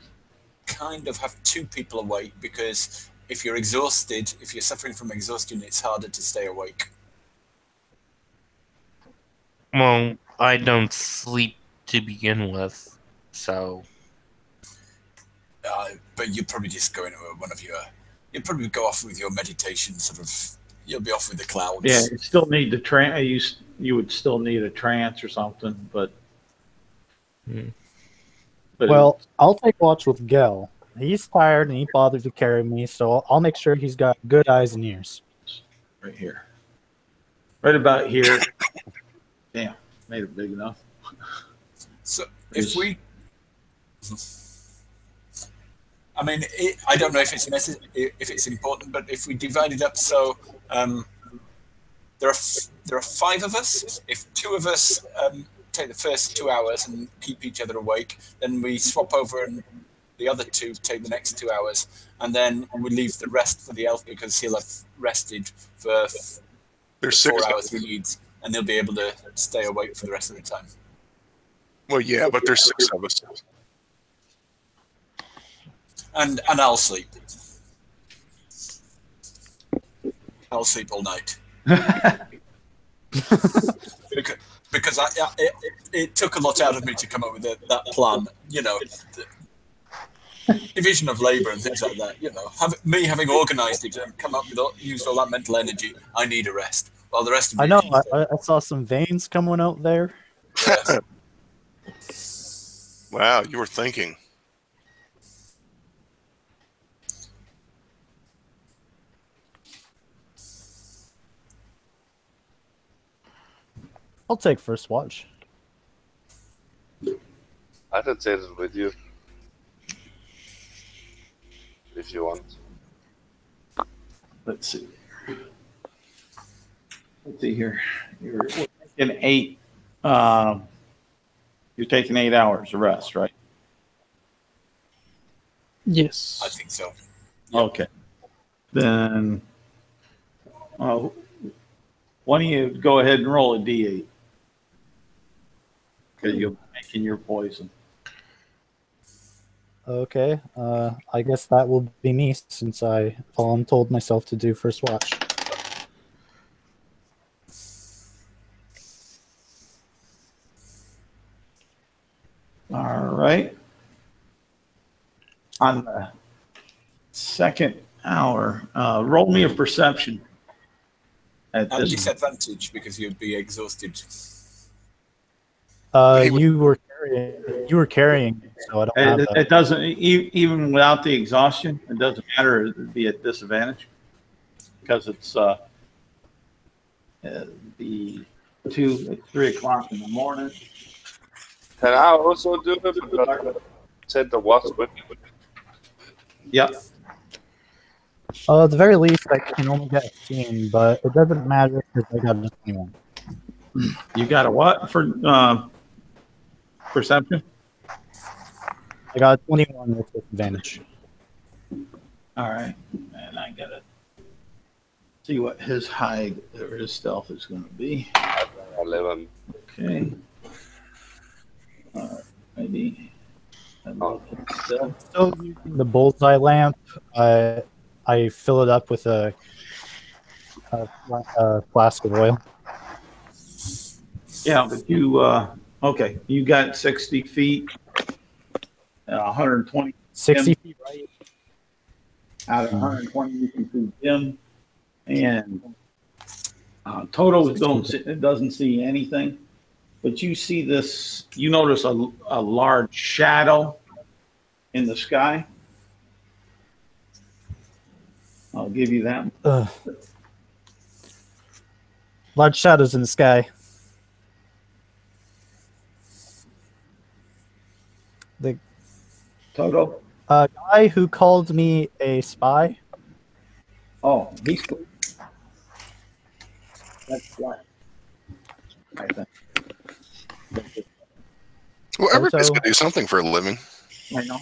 kind of have two people awake, because if you're exhausted, if you're suffering from exhaustion, it's harder to stay awake. Well, I don't sleep to begin with, so... But you'd probably just go into one of your... You'd probably go off with your meditation, sort of... You'll be off with the clouds. Yeah, you still need the trance. You would still need a trance or something, but... but well, I'll take watch with Gel. He's tired and he bothered to carry me, so I'll make sure he's got good eyes and ears. right here. Right about here. Damn, made it big enough. So if we... I mean, I don't know if it's important, but if we divide it up, so there are 5 of us. If 2 of us take the first 2 hours and keep each other awake, then we swap over and the other 2 take the next 2 hours, and then we leave the rest for the elf, because he'll have rested for the 4 hours he needs, and he'll be able to stay awake for the rest of the time. Well, yeah, but there's 6 of us. And I'll sleep. I'll sleep all night. because it took a lot out of me to come up with that plan. You know, division of labour and things like that. You know, having organised it and come up with used all that mental energy. I need a rest. While the rest of I know. I saw some veins coming out there. Yes. Wow, you were thinking. I'll take first watch. I can take it with you. If you want. Let's see. Let's see here. You're taking 8. You're taking 8 hours of rest, right? Yes. I think so. Yep. Okay. Then, why don't you go ahead and roll a D8? Because you're making your poison. Okay. I guess that will be me, since I told myself to do first watch. All right. On the second hour, roll me a perception. At At this disadvantage, because you'd be exhausted. You were carrying me, so I don't have that. It doesn't, even without the exhaustion, it doesn't matter. It'd be at disadvantage because it's the 3 o'clock in the morning. Can I also do it? Because I take the watch with me. Yep. At the very least, I can only get 15, but it doesn't matter because I got a 21. You got a what for perception? I got 21 with disadvantage. All right. And I got See what his hide or his stealth is going to be. 11. Okay. Maybe. Stealth. Still using the bullseye lamp. I fill it up with a flask of oil. Yeah, but you, okay, you got 60 feet, 120 60 feet right. out of 120 you can see Jim, and Toto doesn't see anything, but you see this, you notice a large shadow in the sky. I'll give you that. Large shadows in the sky. The Toto? guy who called me a spy. Oh, he's cool. That's right. I think. Well, everybody's Toto. gonna do something for a living. I know.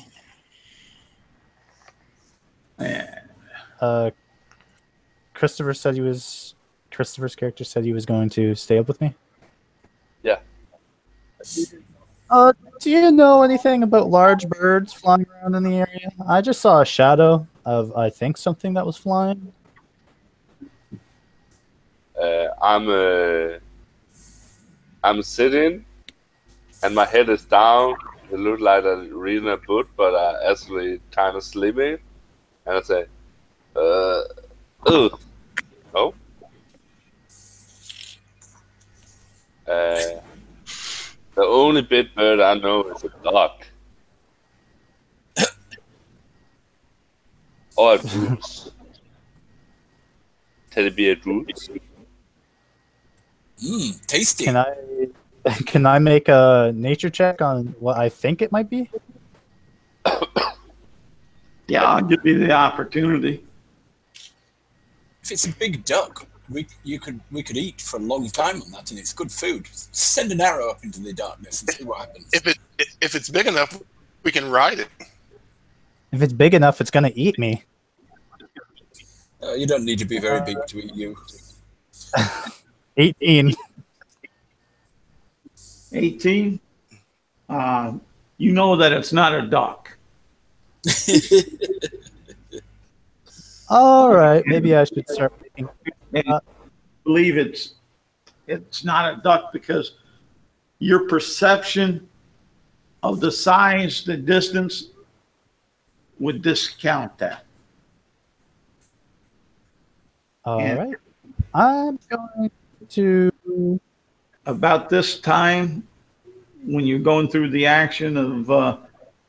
Yeah. Christopher's character said he was going to stay up with me. Yeah. Do you know anything about large birds flying around in the area? I just saw a shadow of, I think, something that was flying. I'm sitting, and my head is down. It looks like I'm reading a book, but I actually kind of sleeping. And I say, ugh. Oh. The only big bird I know is a duck. Or a goose. Can it be a goose? Tasty. Can I make a nature check on what I think it might be? Yeah, I'll give you the opportunity. If it's a big duck, we could eat for a long time on that, and it's good food. Send an arrow up into the darkness and see what happens. If it's big enough, we can ride it. If it's big enough, it's gonna eat me. You don't need to be very big to eat you. 18. 18. You know that it's not a duck. All right, maybe I should start making. I believe it's not a duck because your perception of the size, the distance, would discount that. All right, I'm going to. About this time, when you're going through the action of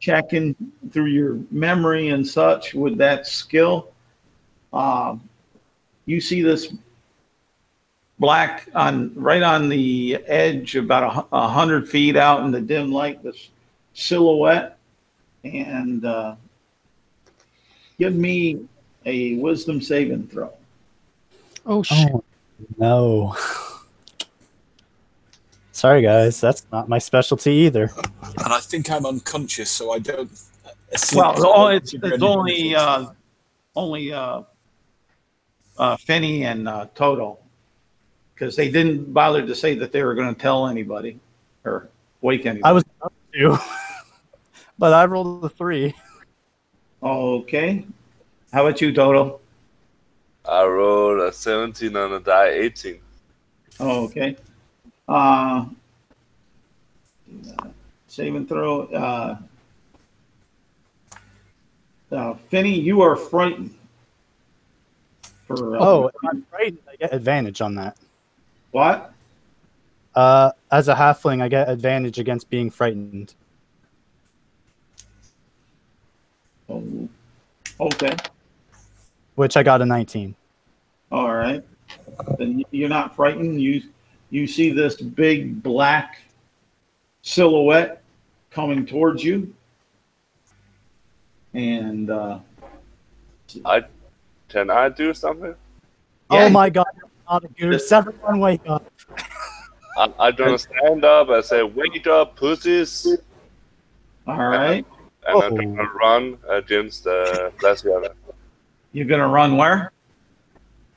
checking through your memory and such with that skill, you see this black right on the edge, about 100 feet out in the dim light, this silhouette, and give me a wisdom saving throw. Oh shit! Oh, no. Sorry, guys. That's not my specialty either. And I think I'm unconscious, so I don't. Well, it's only Finney and Toto, because they didn't bother to say that they were going to tell anybody or wake anybody. I was about to, but I rolled a 3. Okay. How about you, Toto? I rolled a 17 on a die 18. Okay. Save and throw. Finney, you are frightened. If I'm frightened, I get advantage on that. What? As a halfling, I get advantage against being frightened. Oh, okay. Which I got a 19. All right. Then you're not frightened. You see this big black silhouette coming towards you, and Can I do something? Oh my god, not a goose. Everyone wake up. I'm gonna stand up and say, "Wake up, pussies!" all right. And I'm gonna run against the Glaciator. You're gonna run where?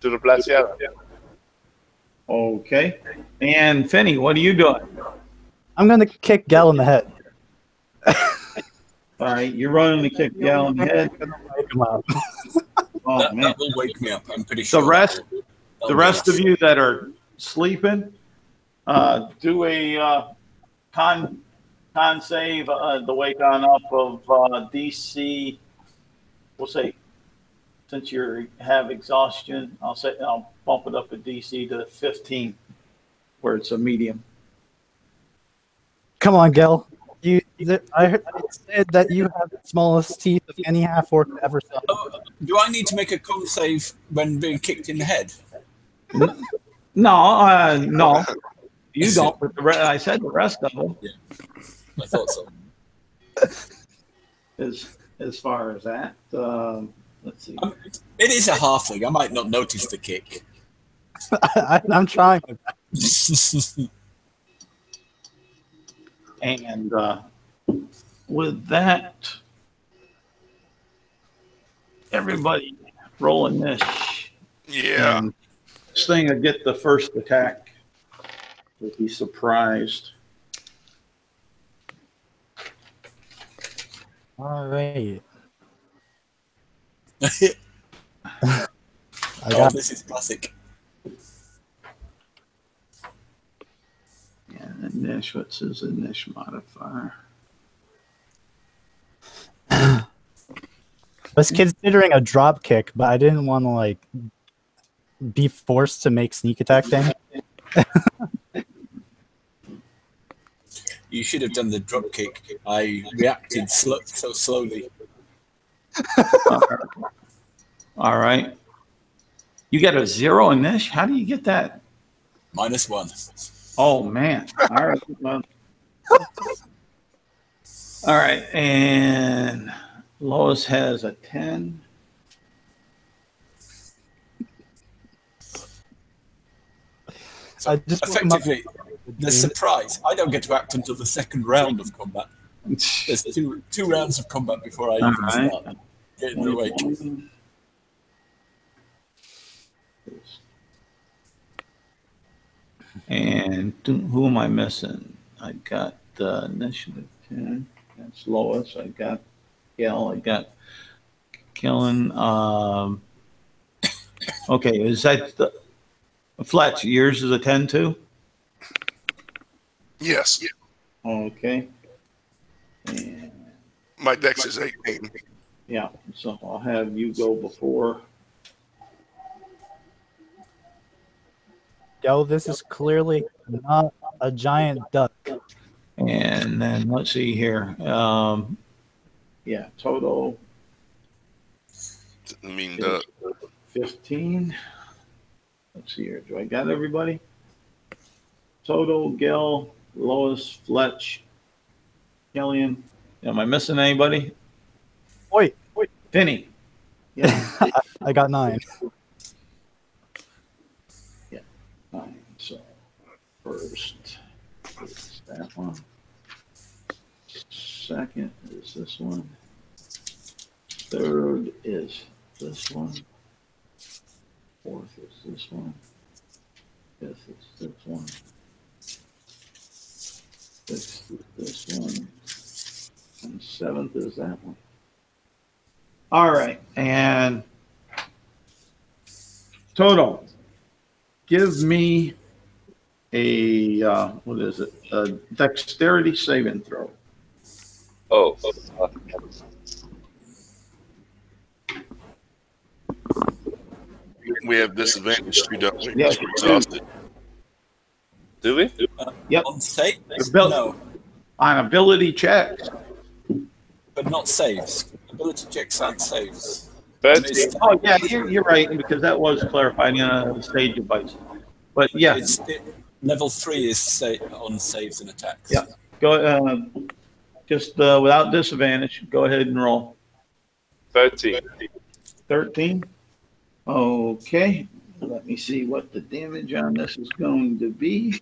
To the plateada. Okay. And Finney, what are you doing? I'm gonna kick Gal in the head. All right, you're running to kick Gal in the head. Wake him up. Oh That man. will wake me up. I'm pretty sure. The rest, that'll the be rest of enough. you that are sleeping, do a con save the wake on up of DC. We'll say since you have exhaustion, I'll bump it up a DC to 15, where it's a medium. Come on, Gal. I heard it said that you have the smallest teeth of any half orc ever saw. Do I need to make a con save when being kicked in the head? No, no, you don't. But I said the rest of them. Yeah, I thought so. As far as that, let's see. It is a halfling. I might not notice the kick. I'm trying. And with that, everybody rolling this. Yeah. And this thing will get the first attack. You'll be surprised. All right. This is classic. And Nish, what's his Nish modifier? I was considering a drop kick, but I didn't want to like be forced to make sneak attack damage. You should have done the drop kick. I reacted so slowly. All right. You got a 0 in Nish? How do you get that? -1. Oh, man. All right. Well, all right. And Lois has a 10. So effectively, the surprise. I don't get to act until the second round of combat. There's two rounds of combat before I even start getting awake. And who am I missing? I got initiative 10. That's Lois. I got Gail. I got Killen. Okay, is that the Fletch? Yours is a 10 too? Yes. Okay. And My dex is 18. yeah, so I'll have you go before. Yo, this is clearly not a giant duck. And then let's see here. Yeah, total I mean, is 15. Let's see here. Do I got everybody? Total, Gil, Lois, Fletch, Killian. Am I missing anybody? Wait. Finney. Yeah. I got 9. Yeah. 9. So first is that one. Second is this one. Third is this one. Fourth is this one. Fifth is this one. Sixth is this one. And seventh is that one. All right. And total. Give me a, what is it? A dexterity saving throw. Oh. we have disadvantage too, don't we? Yeah, We're exhausted. Do we? Yep. On saves? Bill- No, On ability checks. but not saves. Ability checks and saves. 13. Oh, yeah, you're right, because that was clarified in a stage advice. But yeah, Level 3 is on saves and attacks. Yeah. Go just without disadvantage. Go ahead and roll. 13. 13. Okay. Let me see what the damage on this is going to be.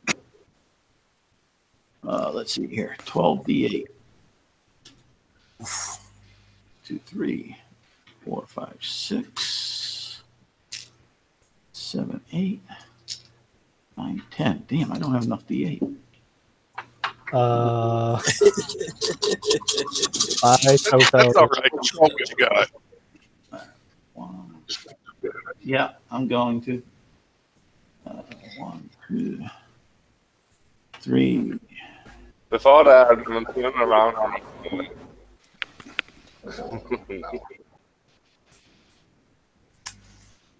Let's see here. 12d8. 2, 3, 4, 5, 6, 8, 9, 10. Damn, I don't have enough D8. That's all right. Show 'em what you got. 1. Yeah, I'm going to. 1, 2, 3. Before that, I'm going to turn around.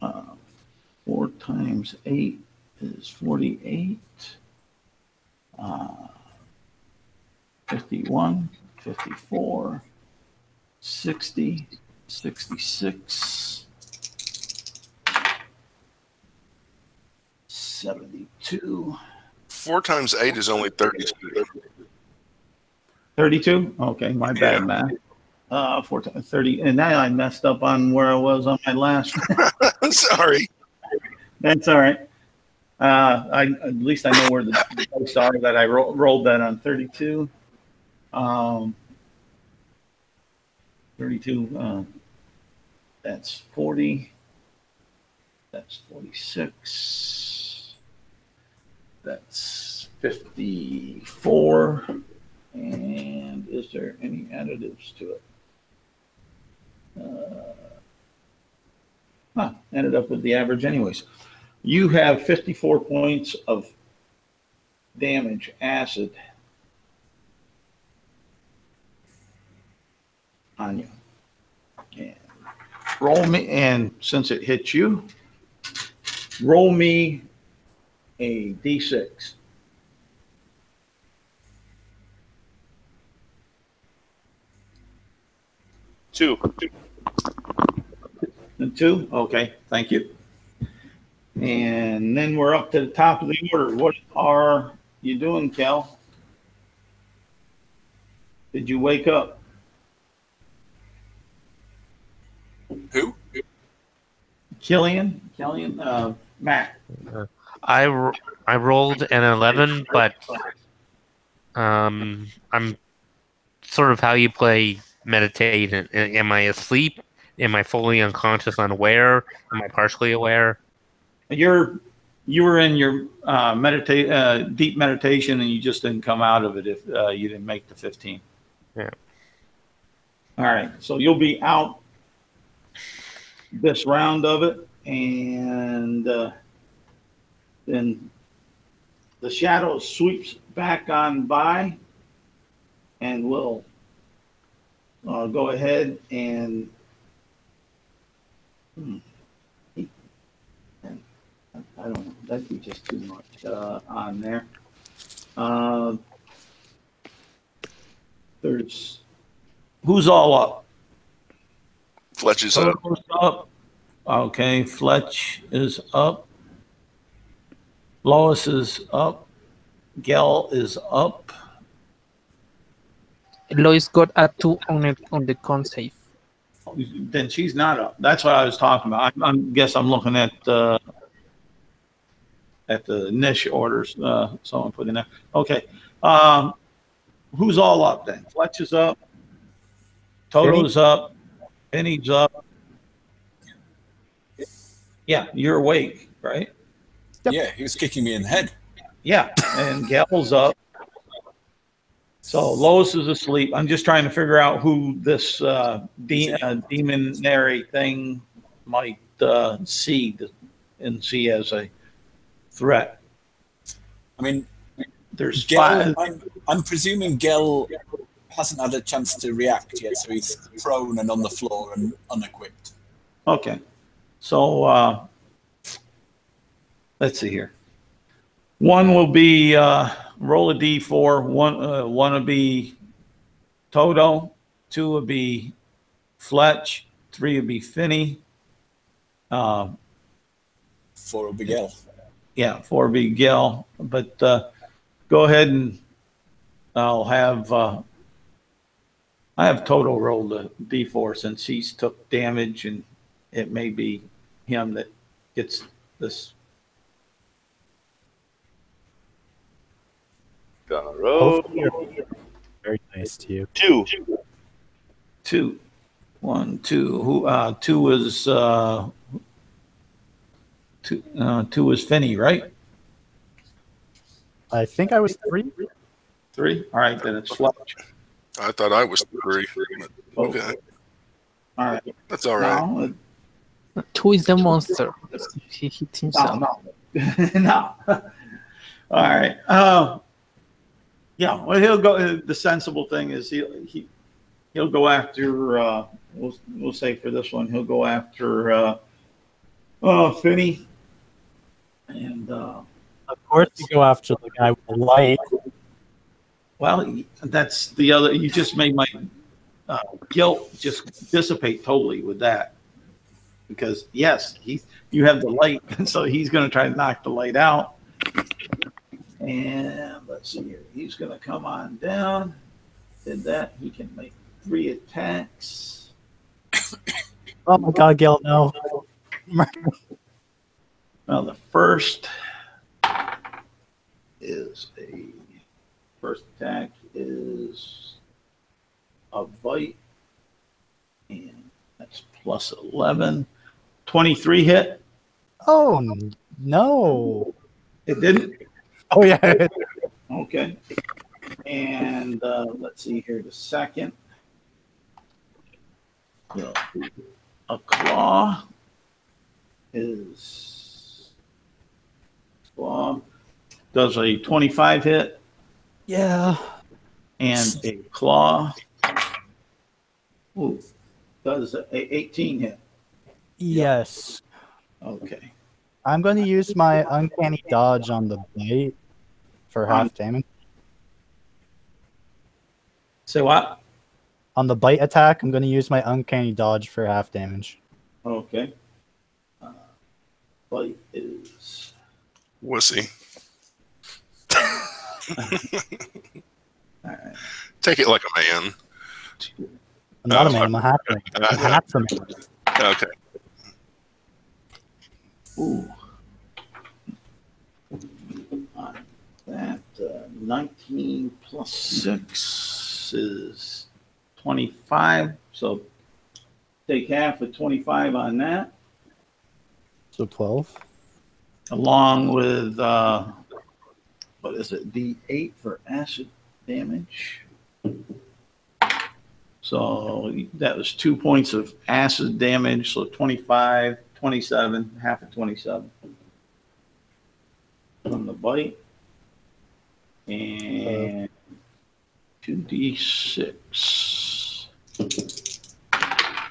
Uh, 4 times 8 is 48. 51, 54, 60, 66, 72. 4 times 8 is only 32. 32? Okay, my bad math. 4 times 30. And now I messed up on where I was on my last. Sorry. That's all right. At least I know where the dice are that I rolled that on 32. 32. That's 40. That's 46. That's 54. And is there any additives to it? Ended up with the average anyways. You have 54 points of damage, acid, on you. And roll me, and since it hits you, roll me a D6. Two. 2? Okay, thank you. And then we're up to the top of the order. What are you doing, Cal? Did you wake up? Who? Killian, Matt. I rolled an 11, but I'm sort of how you play meditate. Am I asleep? Am I fully unconscious, unaware? Am I partially aware? You were in your deep meditation, and you just didn't come out of it if you didn't make the 15. Yeah. All right, so you'll be out this round of it, and then the shadow sweeps back on by, and we'll go ahead and. I don't know. That'd be just too much on there. There's who's all up? Fletch is up. Up. Okay, Fletch is up. Lois is up. Gel is up. Lois got a 2 on the con save. Then she's not up. That's what I was talking about. I guess I'm looking at the niche orders. Someone put in there. Okay. Who's all up then? Fletch is up. Toto's up. Penny's up. Yeah, you're awake, right? Yep. Yeah, he was kicking me in the head. Yeah, and Gel's up. So Lois is asleep. I'm just trying to figure out who this demonary thing might see as a threat. I mean, there's Gel. I'm presuming Gel hasn't had a chance to react yet, so he's prone and on the floor and unequipped. Okay, so let's see here. One will be roll a d4. One will be Toto. 2 will be Fletch. 3 will be Finney. 4 will be Gel. Yeah, 4 will be Gel. But go ahead and I have Toto roll the d4 since he's took damage, and it may be him that gets this. Gonna roll. Very nice to you. 2. 2. 1, 2. Who? 2 is Two was Finney, right? I think I was 3. 3. All right, then it's Fletch. I thought I was 3. Okay, All right. that's all right. No, 2 is the monster. He hit himself. no. No. All right. Yeah. Well, he'll go. The sensible thing is he'll go after. We'll say for this one, he'll go after Finney, and Of course, you go after the guy with the light. well, that's the other. You just made my guilt just dissipate totally with that, because yes, you have the light, and so he's going to try to knock the light out. And let's see here, he's going to come on down. Did that? He can make 3 attacks. Oh my God, Gil, no. Well, the first attack is a bite, and that's plus 11. 23 hit. Oh no! It didn't. Oh yeah. Okay. And let's see here. The second, a claw does a 25 hit. Yeah. And a claw does a 18 hit. Yes. Okay. I'm going to use my uncanny dodge on the bite for half damage. Say what? On the bite attack, I'm going to use my uncanny dodge for half damage. Okay. Bite is Wussy. all right. Take it like a man. I'm not a man, I'm a halfling. I'm half from it. Okay. Ooh. That 19 plus 6 is 25. So take half of 25 on that. So 12. Along with, what is it, D8 for acid damage. So that was 2 points of acid damage. So 25, 27, half of 27 from the bite. And 2d6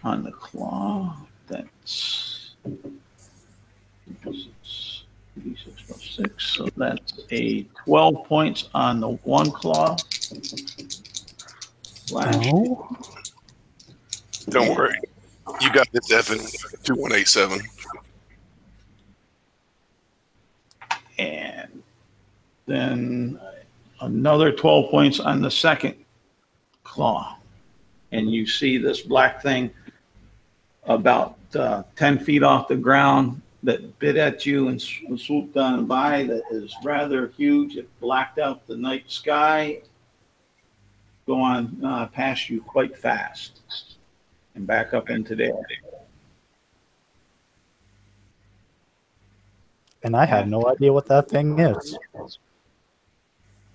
on the claw. That's 2d6 plus 6. So that's a 12 points on the one claw. No. Don't worry. You got this, Evan. 2187. And then another 12 points on the second claw. And you see this black thing about 10 feet off the ground that bit at you and swooped on by, that is rather huge. It blacked out the night sky, go on past you quite fast and back up into the air. And I have no idea what that thing is.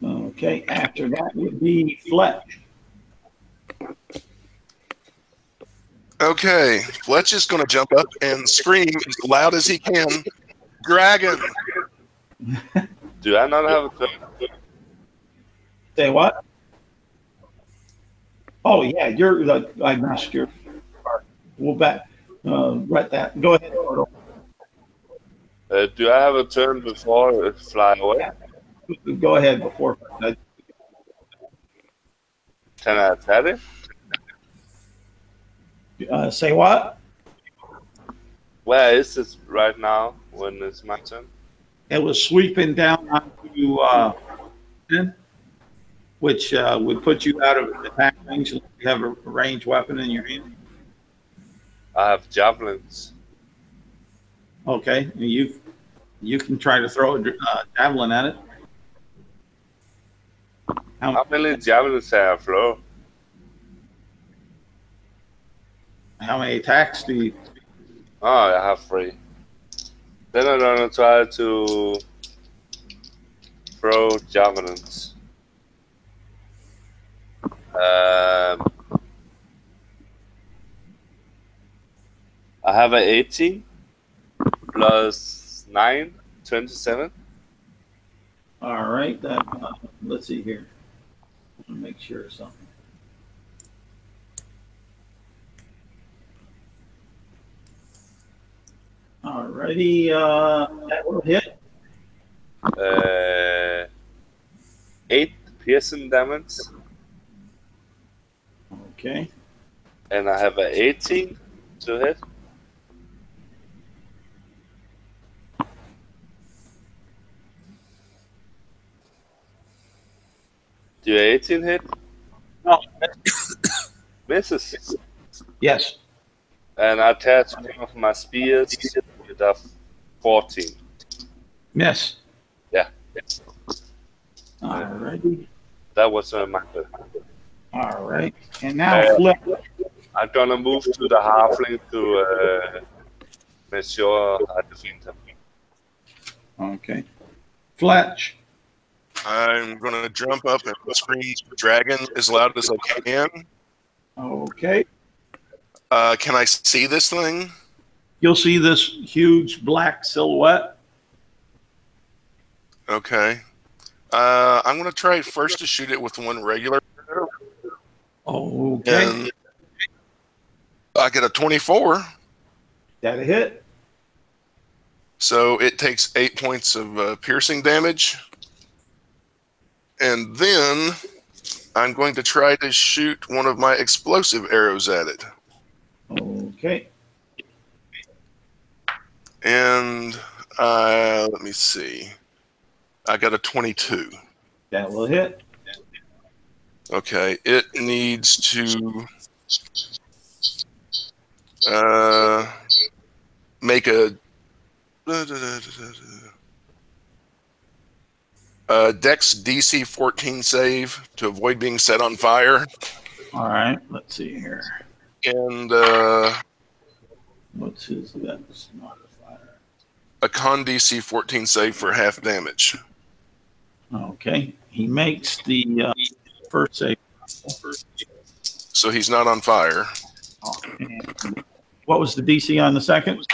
Okay, after that would be Fletch. Okay, Fletch is going to jump up and scream as loud as he can. Dragon! Do I not have a turn? Say what? Oh yeah, you're the. I missed your part. We'll back. Right that. Go ahead. Ordo. Do I have a turn before it fly away? Go ahead before. Can I attack it? Say what? Where is it right now when it's my turn? It was sweeping down onto which would put you out of attack range unless you have a ranged weapon in your hand. I have javelins. Okay, you can try to throw a javelin at it. How many javelins have I thrown? How many attacks do you? Oh, I have 3. Then I'm gonna try to throw javelins. I have an 18 plus 9, 27. All right. That let's see here. Make sure of something. All righty. That will hit. 8 piercing damage. Okay. And I have an 18 to hit. Do your 18 hit? No. Misses. Yes. And I attach one of my spears with a 14. Miss. Yeah. All righty. That was my turn. All right. And now flip. I'm gonna move to the halfling to make sure I defeat him. Okay. Fletch. I'm going to jump up and scream dragon as loud as I can. Okay. Can I see this thing? You'll see this huge black silhouette. Okay. I'm going to try first to shoot it with one regular. Okay. And I get a 24. That a hit. So it takes 8 points of piercing damage. And then I'm going to try to shoot one of my explosive arrows at it. Okay. And let me see. I got a 22. That will hit. Okay. It needs to make a Dex DC 14 save to avoid being set on fire. All right. Let's see here. And what's his Dex modifier? A con DC 14 save for half damage. Okay. He makes the first save. So he's not on fire. And what was the DC on the second?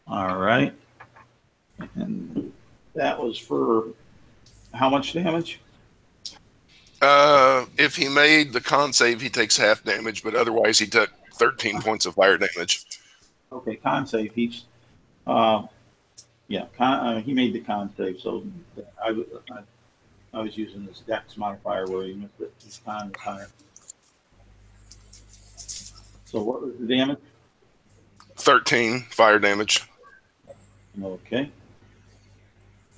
All right. And that was for how much damage? If he made the con save, he takes half damage, but otherwise he took 13 points of fire damage. Okay, con save. He's, yeah, he made the con save, so I was using this Dex modifier where he missed it. His con was higher. So what was the damage? 13 fire damage. Okay.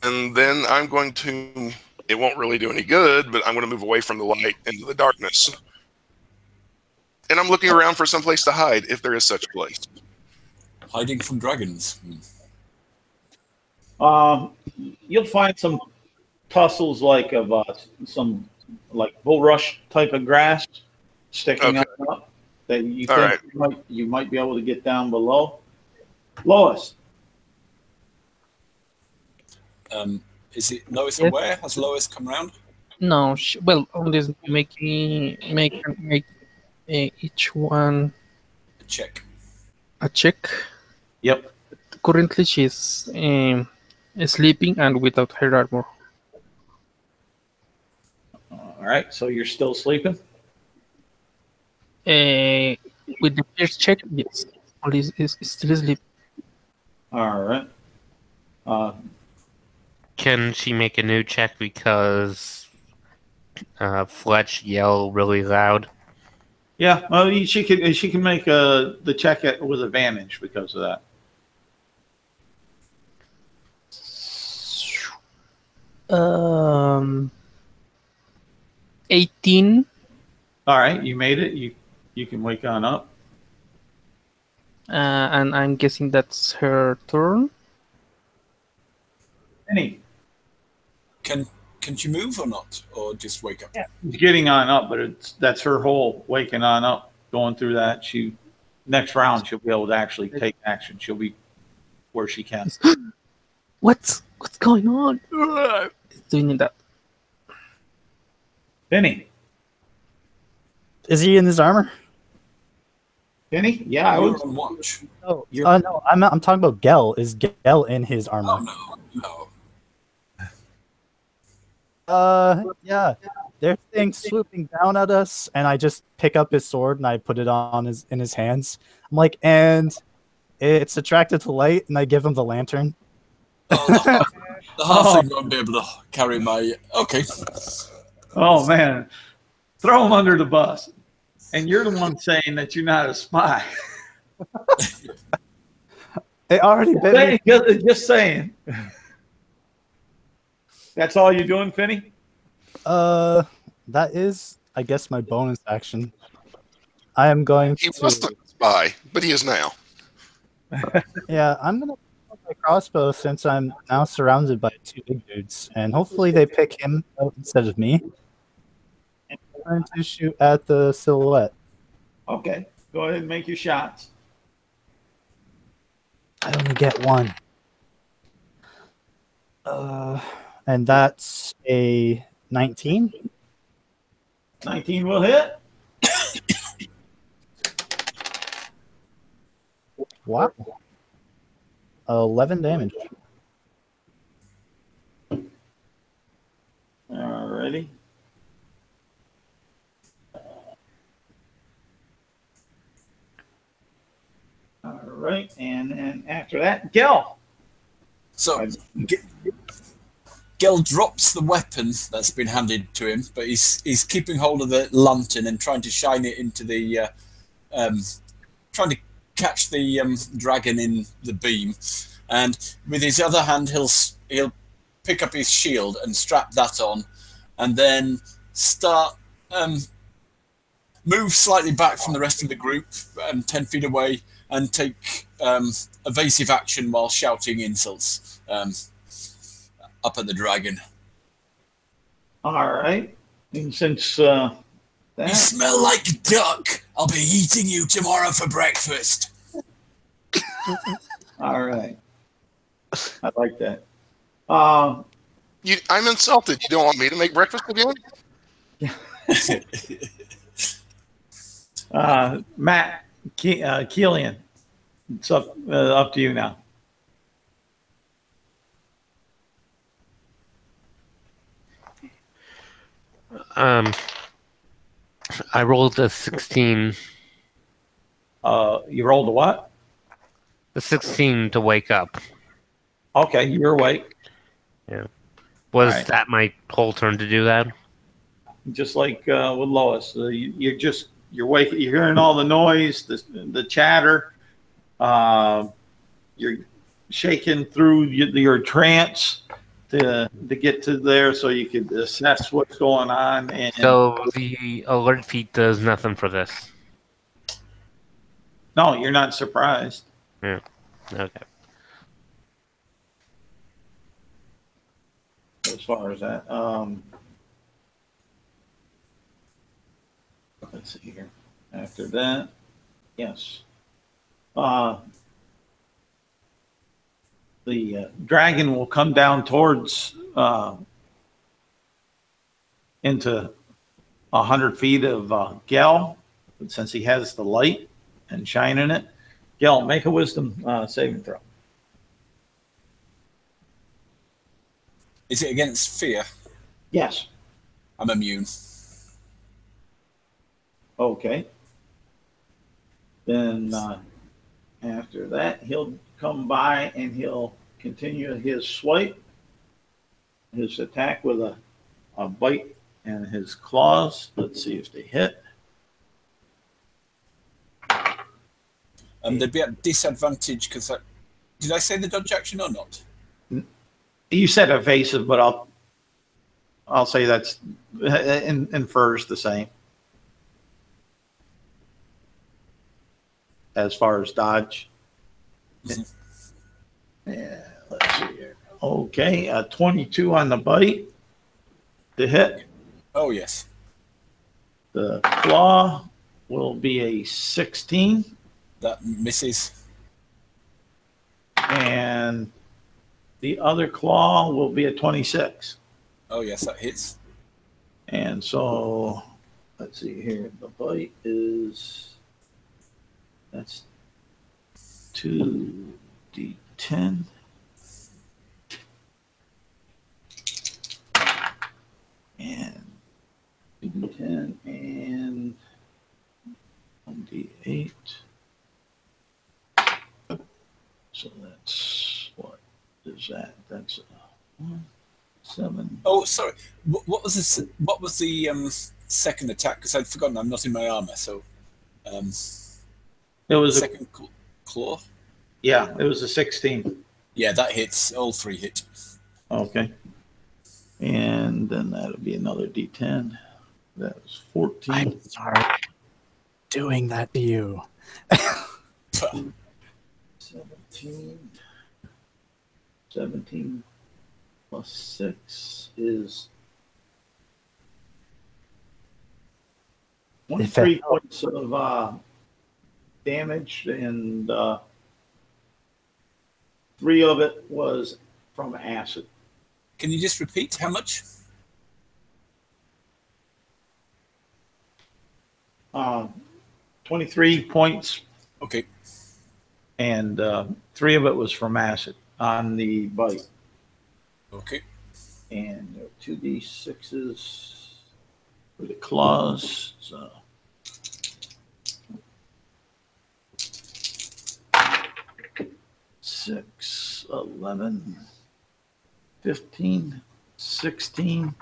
And then I'm going to, it won't really do any good, but I'm going to move away from the light into the darkness. And I'm looking around for some place to hide, if there is such a place. Hiding from dragons. You'll find some tussles like of some like bulrush type of grass sticking up that you think you might be able to get down below. Lois. Is it Lois aware? Has Lois come around? No, well, only make each one a check. Yep. Currently, she's sleeping and without her armor. All right, so you're still sleeping? With the first check, yes. Only is still asleep. All right. Can she make a new check because Fletch yelled really loud? Yeah, well, she can make the check with advantage because of that. 18. All right, you made it. You can wake on up. And I'm guessing that's her turn. Penny. Can she move or not, or just wake up? Yeah, she's getting on up, but that's her whole waking on up, going through that. Next round she'll be able to actually take action. She'll be where she can. What's going on? It's doing that. Penny. Is he in his armor? Penny? Yeah, I You're was. on watch. No, no. I'm talking about Gel. Is Gel in his armor? Oh, no. Yeah. There's things swooping down at us, and I just pick up his sword and I put it in his hands. I'm like, and it's attracted to light, and I give him the lantern. Oh, the halfling won't be able to carry my... Okay. Oh, man. Throw him under the bus. And you're the one saying that you're not a spy. It already bit me. Just saying. That's all you're doing, Finney? That is, I guess, my bonus action. I am going He to... wasn't a spy, but he is now. Yeah, I'm going to pick up my crossbow since I'm now surrounded by two big dudes. And hopefully they pick him out instead of me. And I'm going to shoot at the silhouette. Okay. Go ahead and make your shots. I only get one. And that's a 19. 19 will hit. Wow. 11 damage. Alrighty. All right, and after that, Gel. So, Gil drops the weapon that's been handed to him, but he's keeping hold of the lantern and trying to shine it into the... trying to catch the dragon in the beam. And with his other hand, he'll pick up his shield and strap that on, and then start... move slightly back from the rest of the group, 10 feet away, and take evasive action while shouting insults up at the dragon. All right. And since You smell like duck. I'll be eating you tomorrow for breakfast. all right. I like that. I'm insulted. You don't want me to make breakfast again? Matt, Keelan, it's up to you now. I rolled a 16. You rolled a what? A 16 to wake up. Okay, you're awake. Yeah. Was All right. that my whole turn to do that? Just like with Lois, you're waking. You're hearing all the noise, the chatter. You're shaking through your trance to get to there, so you could assess what's going on. And So the alert feat does nothing for this. no, you're not surprised. Yeah. Okay. As far as that, let's see here. After that, yes. The dragon will come down towards into 100 feet of Gel, since he has the light and shining it. Gel, make a wisdom saving throw. Is it against fear? Yes. I'm immune. Okay. Then after that, he'll come by and he'll continue his swipe, his attack with a bite and his claws. Let's see if they hit. They'd be at disadvantage because did I say the dodge action or not? You said evasive, but I'll say that's infers the same as far as dodge. Mm-hmm. Yeah, let's see here. Okay, 22 on the bite to hit. Oh yes. The claw will be a 16. That misses. And the other claw will be a 26. Oh, yes, that hits. And so, let's see here. The bite is, that's 2d10. And 2d10 and 1d8. So that's, what is that? That's 7. Oh, sorry. What was this? What was the second attack? Because I'd forgotten I'm not in my armor. So, It was second claw. Yeah, it was a 16. Yeah, that hits. All 3 hit. Okay. And then that'll be another d10. That was 14. I'm sorry. Doing that to you. 17. 17 plus 6 is 23 points of damage, and 3 of it was from acid. Can you just repeat how much? 23 points. Okay. And 3 of it was from acid on the bite. Okay. And there are 2d6s for the claws. So 6, 11, 15, 16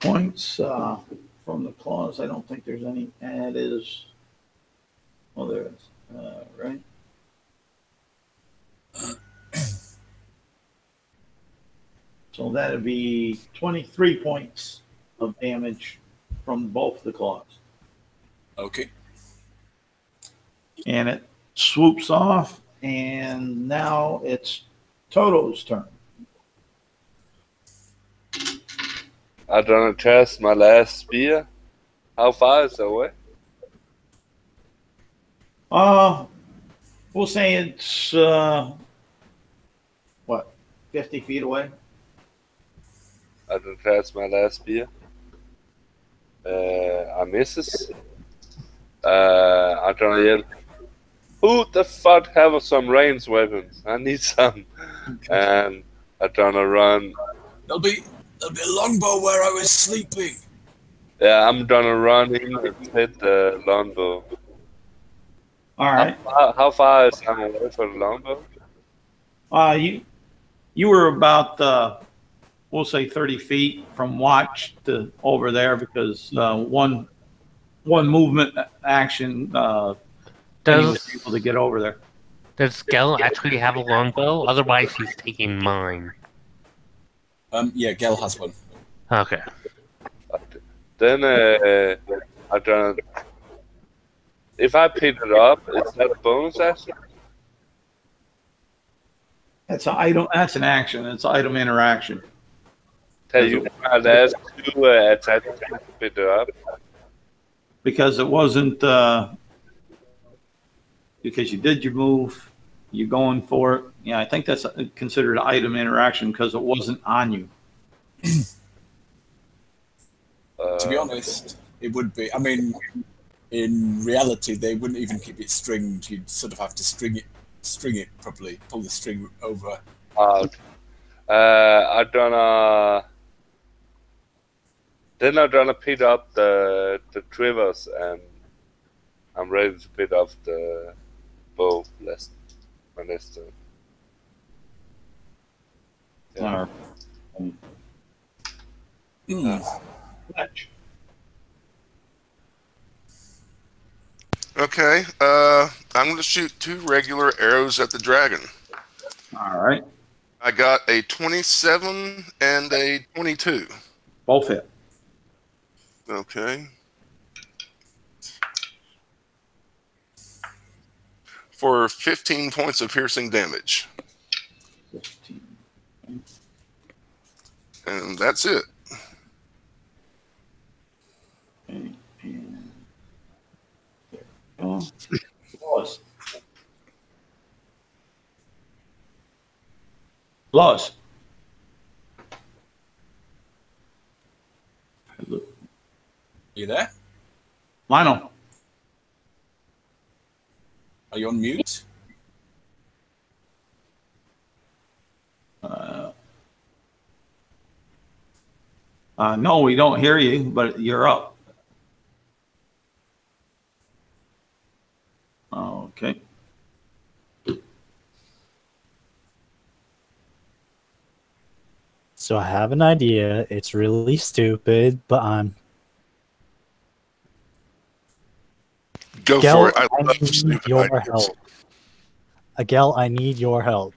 points from the claws. I don't think there's any. That is, well, there is. Right. So that'd be 23 points of damage from both the claws. Okay. And it swoops off, and now it's Toto's turn. I'm gonna cast my last spear. How far is it away? We'll say it's what, 50 feet away. I'm gonna cast my last spear. I misses. I'm gonna yell, "Who the fuck have some ranged weapons? I need some." And I'm gonna run. There'll be a longbow where I was sleeping. Yeah, I'm gonna run in and hit the longbow. All right. How far is I'm away from the longbow? You were about we'll say 30 feet from watch to over there, because one movement action he was able to get over there. Does Gel actually have a longbow? Otherwise, he's taking mine. Yeah, Gel has one. Okay. Then I'm gonna. If I pick it up, is that a bonus action? That's an item. That's an action. It's item interaction. Tell you my last 2 attacks to pick it up. Because it wasn't because you did your move, you're going for it. Yeah, I think that's considered item interaction because it wasn't on you. To be honest, it would be. I mean, in reality, they wouldn't even keep it stringed. You'd sort of have to string it properly, pull the string over. I'm gonna. Then I'm gonna pick up the trivers, and I'm ready to pick up the bow my next turn. Yeah. Okay. I'm going to shoot 2 regular arrows at the dragon. All right. I got a 27 and a 22. Both hit. Okay. For 15 points of piercing damage. 15. And that's it. Okay. And there we go. Wallace. Lois. You there? Lionel. Are you on mute? No, we don't hear you, but you're up. Okay. So I have an idea. It's really stupid, but I'm Go Gel, for it. I I love need stupid your ideas. help. Agel, I need your help.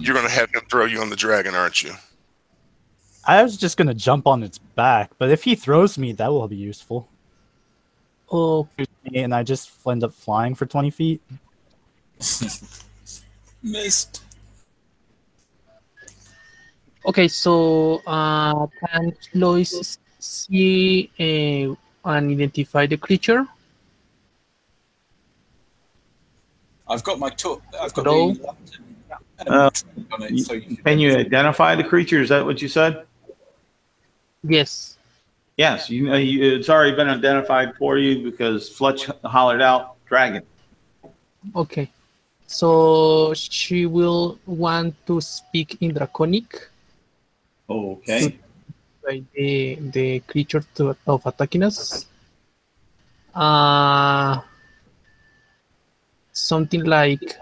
You're going to have him throw you on the dragon, aren't you? I was just gonna jump on its back, but if he throws me, that will be useful. Oh, And I just end up flying for 20 feet. Missed. okay. So, can Lois see and identify the creature? I've got my I've got Hello? the lantern on it, so Can you identify the creature? Is that what you said? Yes. Yes, it's already been identified for you because Fletch hollered out dragon. Okay. So she will want to speak in Draconic Okay. by the creature of attacking us. Something like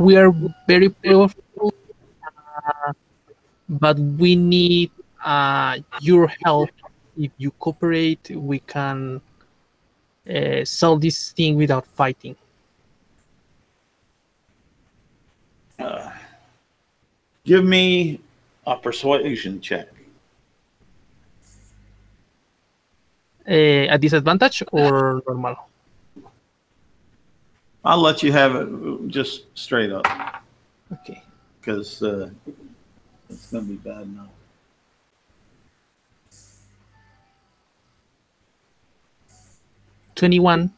we are very powerful, but we need your help. If you cooperate, we can solve this thing without fighting. Give me a persuasion check. A disadvantage or normal? I'll let you have it just straight up Okay. because it's going to be bad now. $21.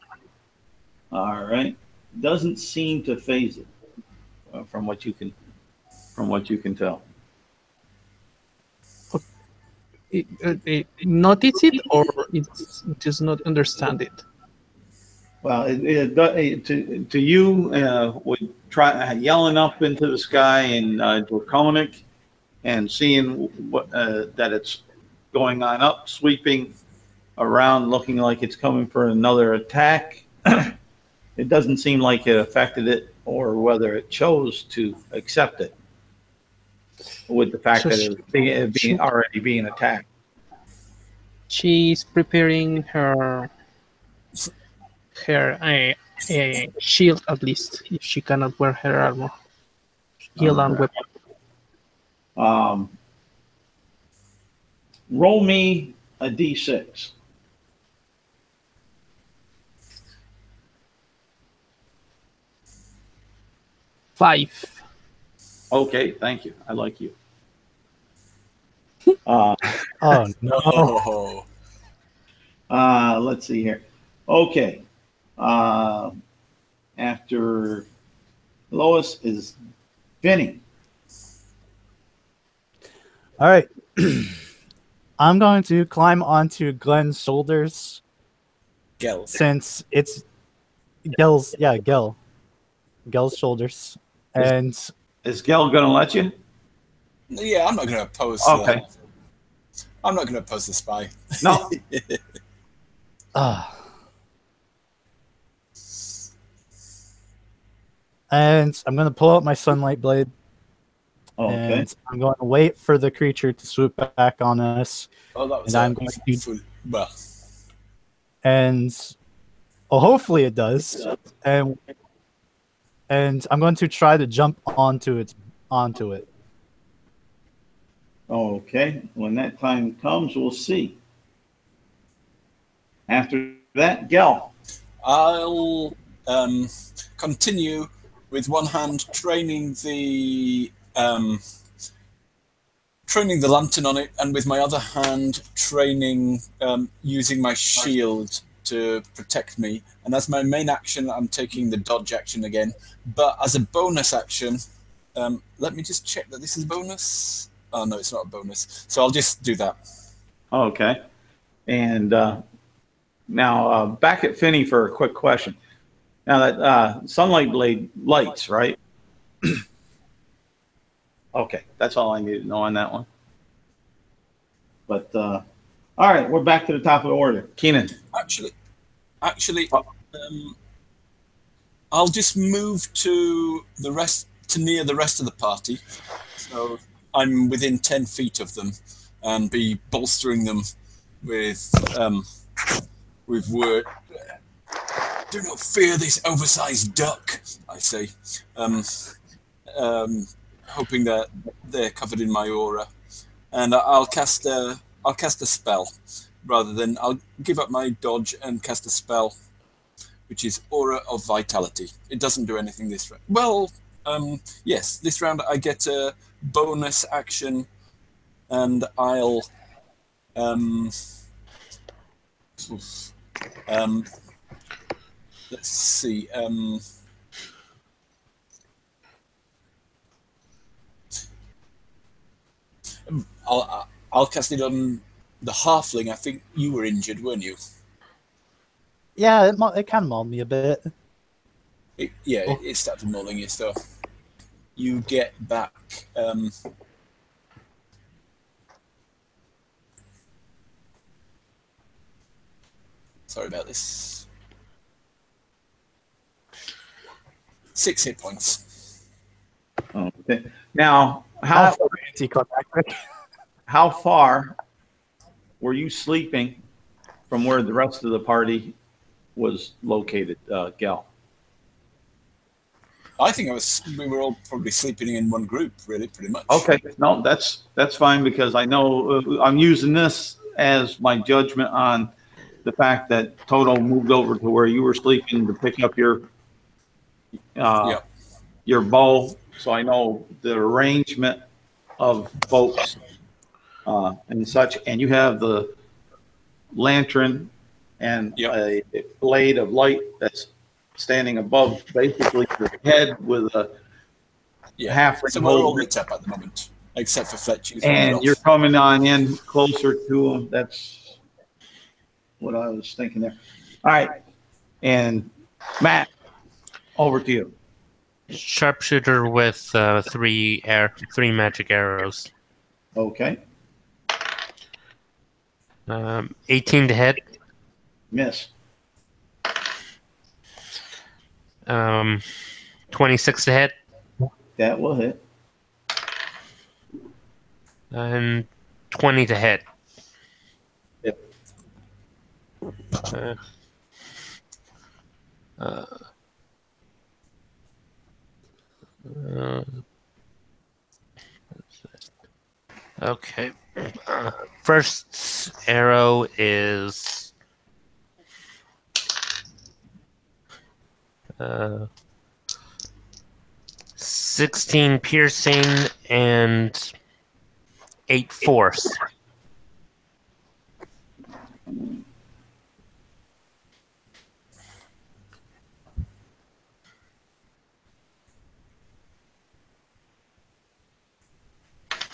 All right. Doesn't seem to phase it from what you can tell. It notice it, or it does not understand it? Well, to you, would try yelling up into the sky in Draconic and seeing what that it's going on up, sweeping around, looking like it's coming for another attack. It doesn't seem like it affected it, or whether it chose to accept it, with the fact So that it being already being attacked. She's preparing her shield, at least, if she cannot wear her armor. Shield and weapon. Roll me a d6. 5. Okay, thank you. I like you. Oh no. Oh, Let's see here. Okay. After Lois is Vinny. All right. I'm going to climb onto Glenn's shoulders Gel. since it's Gel's shoulders. And Is Gel going to let you? Yeah, I'm not going to oppose. Okay. I'm not going to oppose the spy. No. And I'm going to pull out my sunlight blade. Okay. And I'm going to wait for the creature to swoop back on us. Oh, that was And I'm going to full. Well, and hopefully it does. And I'm going to try to jump onto it. Okay. When that time comes, we'll see. After that, Gel. I'll continue with one hand training the training the lantern on it, and with my other hand training using my shield to protect me. And as my main action, I'm taking the dodge action again. But as a bonus action, let me just check that this is a bonus. Oh no, it's not a bonus. So I'll just do that. Okay. And now back at Finney for a quick question. Now that sunlight blade lights, right? Okay, that's all I need to know on that one. But all right, we're back to the top of the order. Keenan. Actually, I'll just move to near the rest of the party, so I'm within 10 feet of them, and be bolstering them with word. Do not fear this oversized duck, I say, hoping that they're covered in my aura, and I'll cast a spell. Rather than, I'll give up my dodge and cast a spell, which is Aura of Vitality. It doesn't do anything this round. Well, yes, this round I get a bonus action, and I'll let's see. I'll cast it on the halfling. I think you were injured, weren't you? Yeah, it kind of mauled me a bit. It started mauling you, so you get back. Sorry about this. 6 hit points. Okay. Now, how far were you sleeping from where the rest of the party was located, Gal? I think we were all probably sleeping in one group, really, pretty much. Okay, no, that's fine, because I know I'm using this as my judgment on the fact that Toto moved over to where you were sleeping to pick up your bow, so I know the arrangement of folks and such. And you have the lantern and a blade of light that's standing above basically your head with a halfling. So we're all lit up at the moment, except for Fletch. And you're coming on in closer to him. That's what I was thinking there. All right. And Matt, over to you. Sharpshooter with three magic arrows. Okay. 18 to hit. Miss. 26 to hit. That will hit. And 20 to hit. Yep. Okay. First arrow is 16 piercing and 8 force.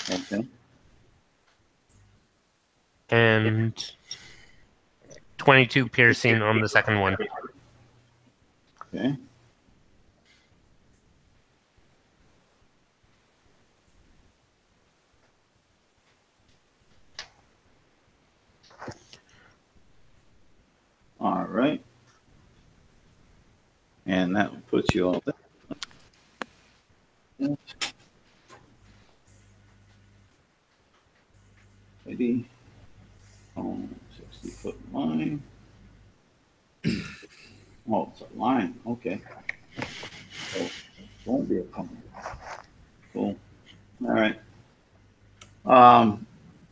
Okay. And 22 piercing on the second one. Okay. All right. And that puts you all there. Maybe 60-foot line. Oh, it's a line. Okay. So it won't be a coming. Cool. All right.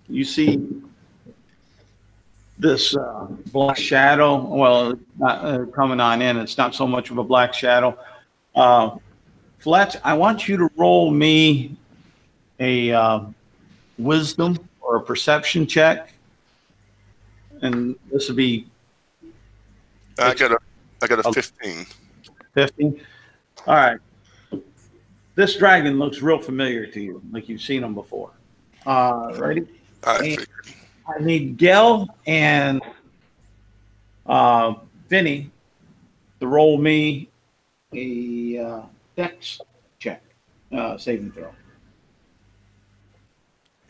You see this black shadow. Well, it's not coming on in. It's not so much of a black shadow. Fletch, I want you to roll me a wisdom or a perception check. And this would be I got a 15. 15. All right. This dragon looks real familiar to you, like you've seen him before. Ready? I And figured. I need Gel and Vinny to roll me a dex check, saving throw.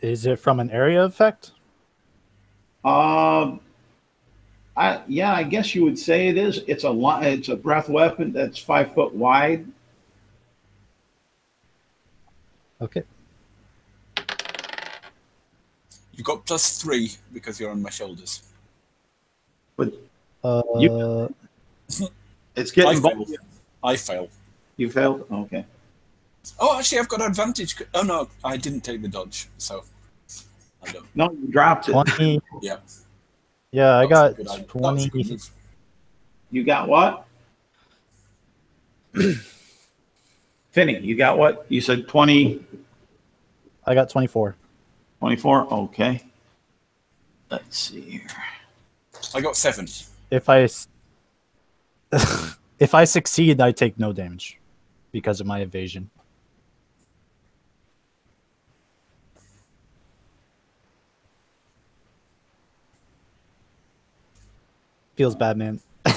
Is it from an area effect? I guess you would say it is. It's a breath weapon that's 5 foot wide. Okay. You've got +3 because you're on my shoulders. But Uh, it's getting fail. both. I fail. You failed? Okay. Oh, actually, I've got advantage. Oh, no, I didn't take the dodge, so I don't. No, you dropped it. 20. Yeah. Yeah, I got That was a 20. good move. You got what? Finny, you got what? You said 20, I got 24. 24? Okay. Let's see here. I got 7. If I if I succeed, I take no damage because of my evasion. Feels bad, man. 4,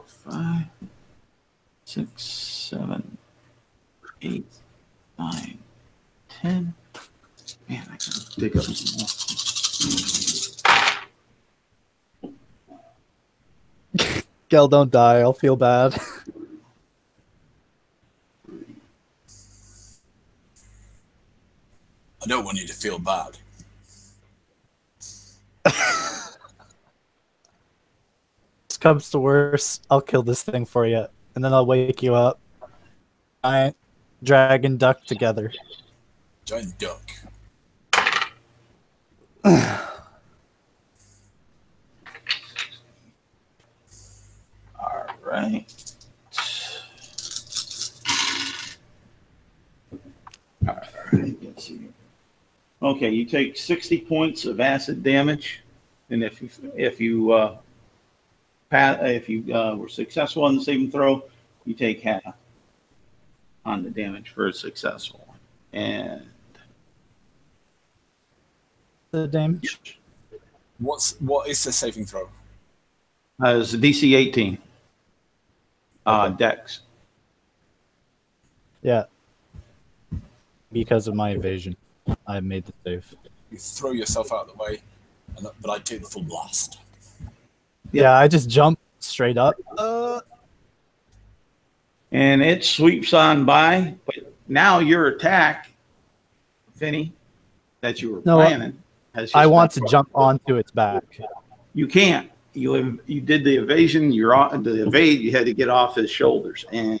5, 6, 7, 8, 9, 10. Man, I gotta dig up some more. Gel, don't die. I'll feel bad. I don't want you to feel bad. Comes to worse, I'll kill this thing for you, and then I'll wake you up. Giant dragon duck together. Giant duck. All right. All right. Let's see. Okay, you take 60 points of acid damage, and if you were successful on the saving throw, you take half on the damage for a successful one. And The damage. What is the saving throw? it's a DC 18. Dex. Yeah. Because of my evasion, I made the save. You throw yourself out of the way, but I take the full blast. Yeah, I just jump straight up. And it sweeps on by, but now your attack, Vinny, that you were planning, has just I want to been- jump onto its back. You can't. You did the evasion. You're on the evade. You had to get off his shoulders, and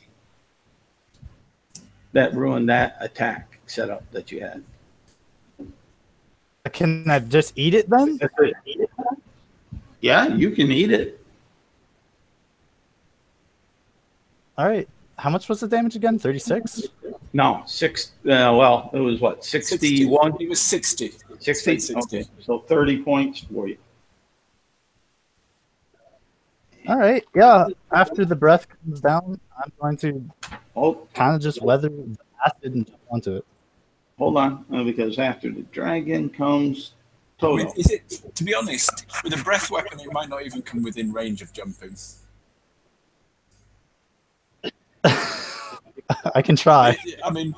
that ruined that attack setup that you had. Can I just eat it then? Yeah, you can eat it. All right. How much was the damage again? 36? No, well, it was what, 61? It was 60. 60? 60. Okay, so 30 points for you. All right. Yeah. After the breath comes down, I'm going to kind of just weather the acid and jump onto it. Hold on, because after the dragon comes I Toto. mean, is it, to be honest, with a breath weapon, it might not even come within range of jumping. I can try. I mean,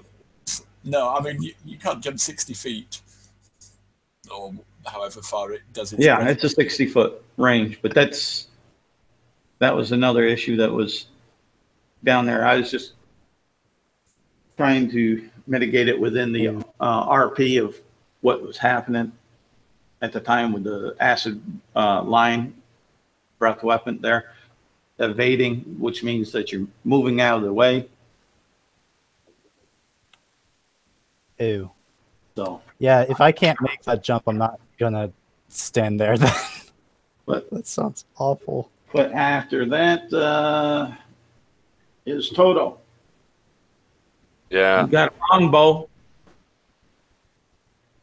no, I mean, you can't jump 60 feet. Or however far it does. Yeah, it's a 60-foot range, but that was another issue that was down there. I was just trying to mitigate it within the RP of what was happening at the time with the acid line breath weapon there, evading, which means that you're moving out of the way. Ew. So yeah, if I can't make that jump, I'm not gonna stand there then. But that sounds awful. But after that is Toto. Yeah. You got a longbow.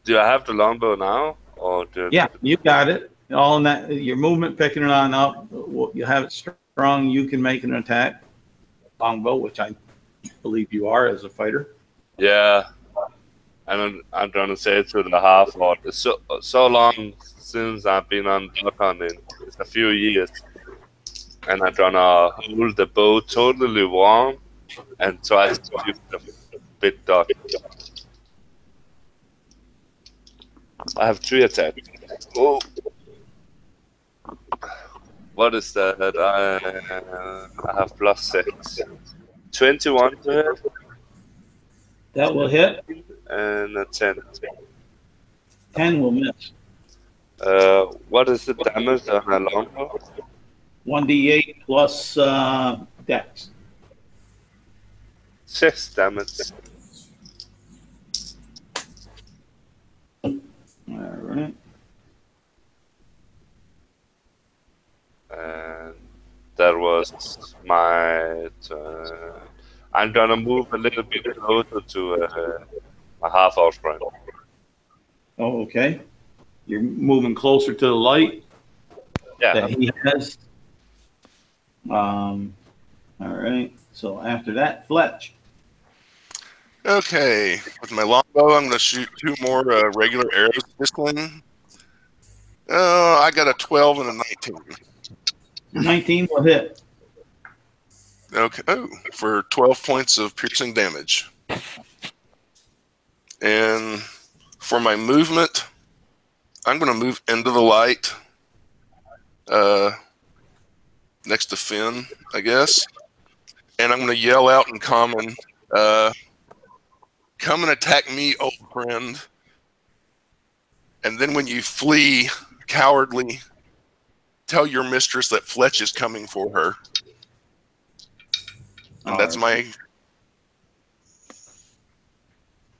Do I have the longbow now, or do? Yeah, you got it. All in that, your movement picking it on up. You have it strong. You can make an attack. Longbow, which I believe you are as a fighter. Yeah, and I'm trying to say to the half orc. It's so long since I've been on duck hunting. It's a few years, and I'm trying to hold the bow totally warm and try to shoot the big duck. I have 3 attacks. Oh, what is that? I have +6. 21 to hit That will hit. and a 10. 10 will miss. What is the damage on a longbow? 1d8 plus dex. 6 damage. All right. And that was my turn. I'm gonna move a little bit closer to my half-orc friend. Oh, okay. You're moving closer to the light Yeah, that he has. All right. So after that, Fletch. Okay, with my longbow, I'm going to shoot 2 more regular arrows at this thing. I got a 12 and a 19. 19 will hit. Okay, for 12 points of piercing damage. And for my movement, I'm going to move into the light next to Finn, I guess. And I'm going to yell out in common, come and attack me, old friend. And then when you flee cowardly, tell your mistress that Fletch is coming for her. And that's my...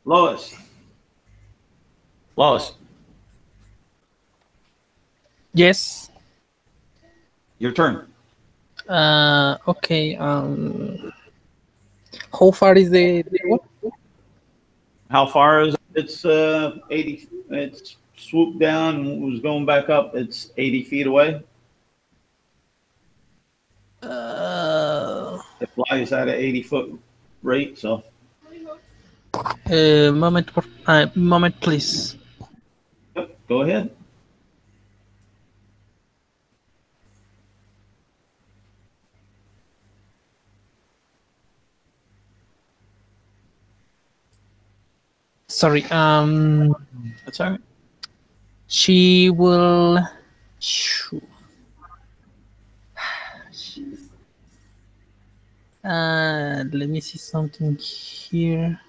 Lois. Lois, Yes. your turn. Okay. How far is the what? How far is it? It's 80. It's swooped down and was going back up. It's 80 feet away. It flies at an 80-foot rate. So Moment, please. yep, go ahead. Sorry. That's all right. She will. Shoo. Let me see something here.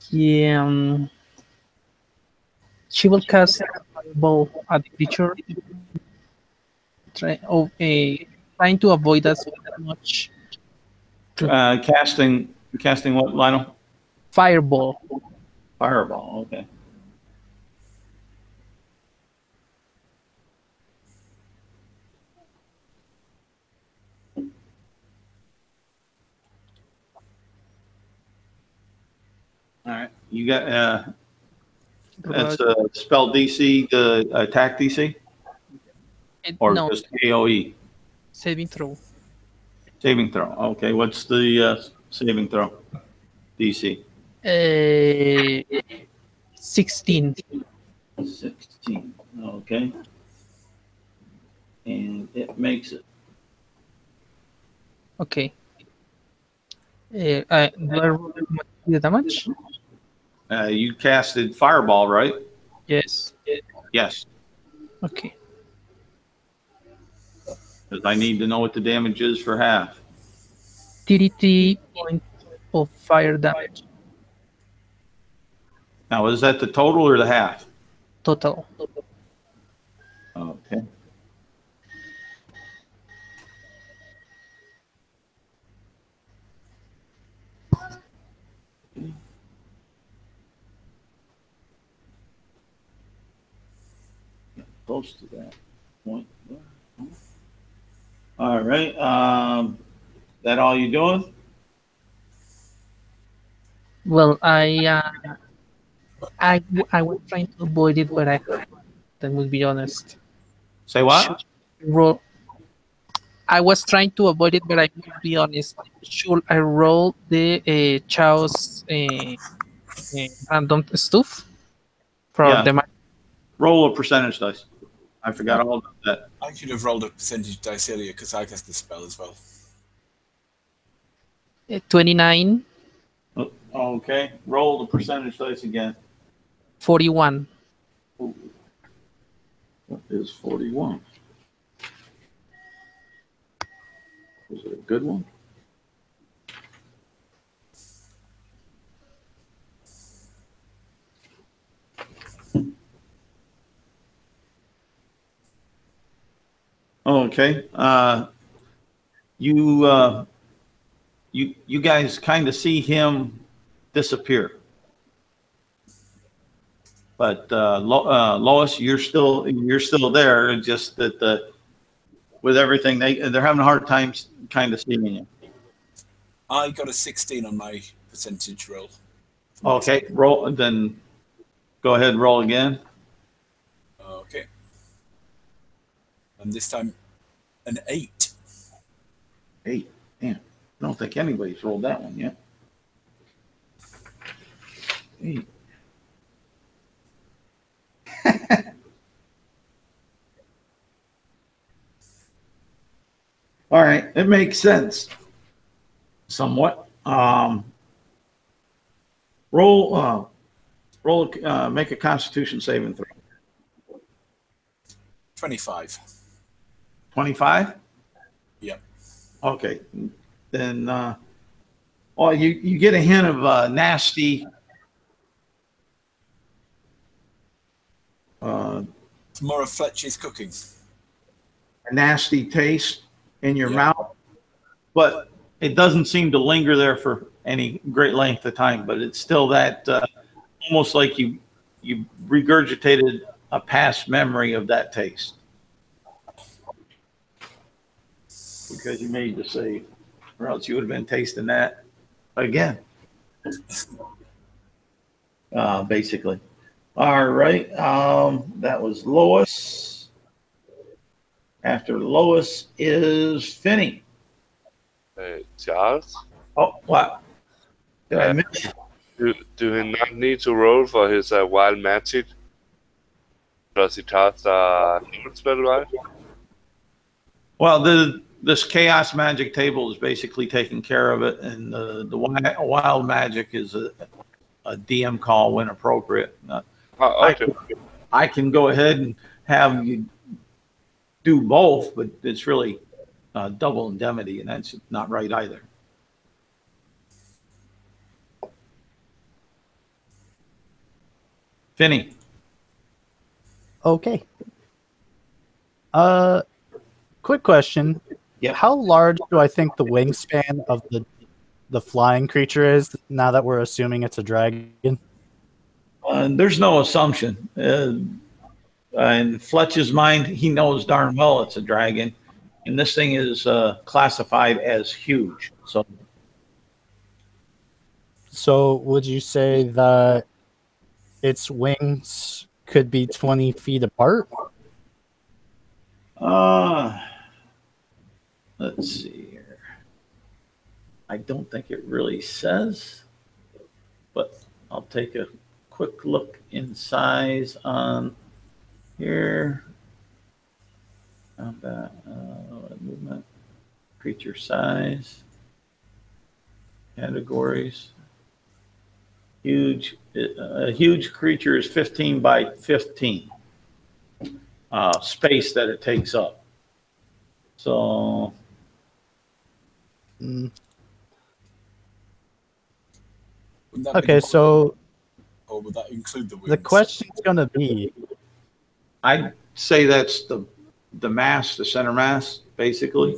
Yeah. She will cast a fireball at the creature, trying to avoid us as much. Casting what, Lionel? Fireball. Fireball. Okay. All right. You got that's a spell DC, the attack DC, or No, just AOE saving throw. saving throw. Okay. What's the saving throw DC? 16. 16. Okay. And it makes it. Okay. Do I roll the damage? You casted fireball, right? Yes. Yes. Okay. Because I need to know what the damage is for half. 33 points of fire damage Now, is that the total or the half? total. Okay. Close to that point. All right. That all you doing? Well, I was trying to avoid it, but I will be honest. Say Should what? roll? I was trying to avoid it, but I will be honest. Should I roll the Chow's random stuff for Yeah. the Roll a percentage dice. I forgot all about that. I should have rolled a percentage dice earlier because I cast the spell as well. 29, Okay. Roll the percentage dice again. 41. Ooh. What is 41? Was it a good one? Okay. You guys kind of see him disappear. But Lois, you're still there. It's just that with everything they're having a hard time kind of seeing you. I got a 16 on my percentage roll. Okay, roll. Then go ahead and roll again. Okay. And this time, an 8. 8. Damn. I don't think anybody's rolled that one yet. 8. All right, it makes sense somewhat. Make a Constitution saving throw. 25. 25? Yep. Okay. Then you get a hint of nasty It's more of Fletcher's cooking. a nasty taste in your Yeah. mouth, but it doesn't seem to linger there for any great length of time. But it's still that almost like you regurgitated a past memory of that taste because you made the save, or else you would have been tasting that again. Basically. All right. That was Lois. After Lois is Finney. Charles? Oh, what? Did I miss? Do he not need to roll for his wild magic? Does he cast a spell, right? Well, this chaos magic table is basically taking care of it, and the wild magic is a DM call when appropriate. Okay. I can go ahead and have you do both, but it's really double indemnity, and that's not right either. Finney. Okay. Quick question. Yeah. How large do I think the wingspan of the flying creature is now that we're assuming it's a dragon? There's no assumption. In Fletch's mind, he knows darn well it's a dragon, and this thing is classified as huge. So would you say that its wings could be 20 feet apart? Let's see here. I don't think it really says, but I'll take a quick look in size on here. Combat, movement, creature size, categories. A huge creature is 15 by 15 space that it takes up. So. Okay, so. Or would that include the wings? The question's going to be. I'd say that's the mass, the center mass, basically.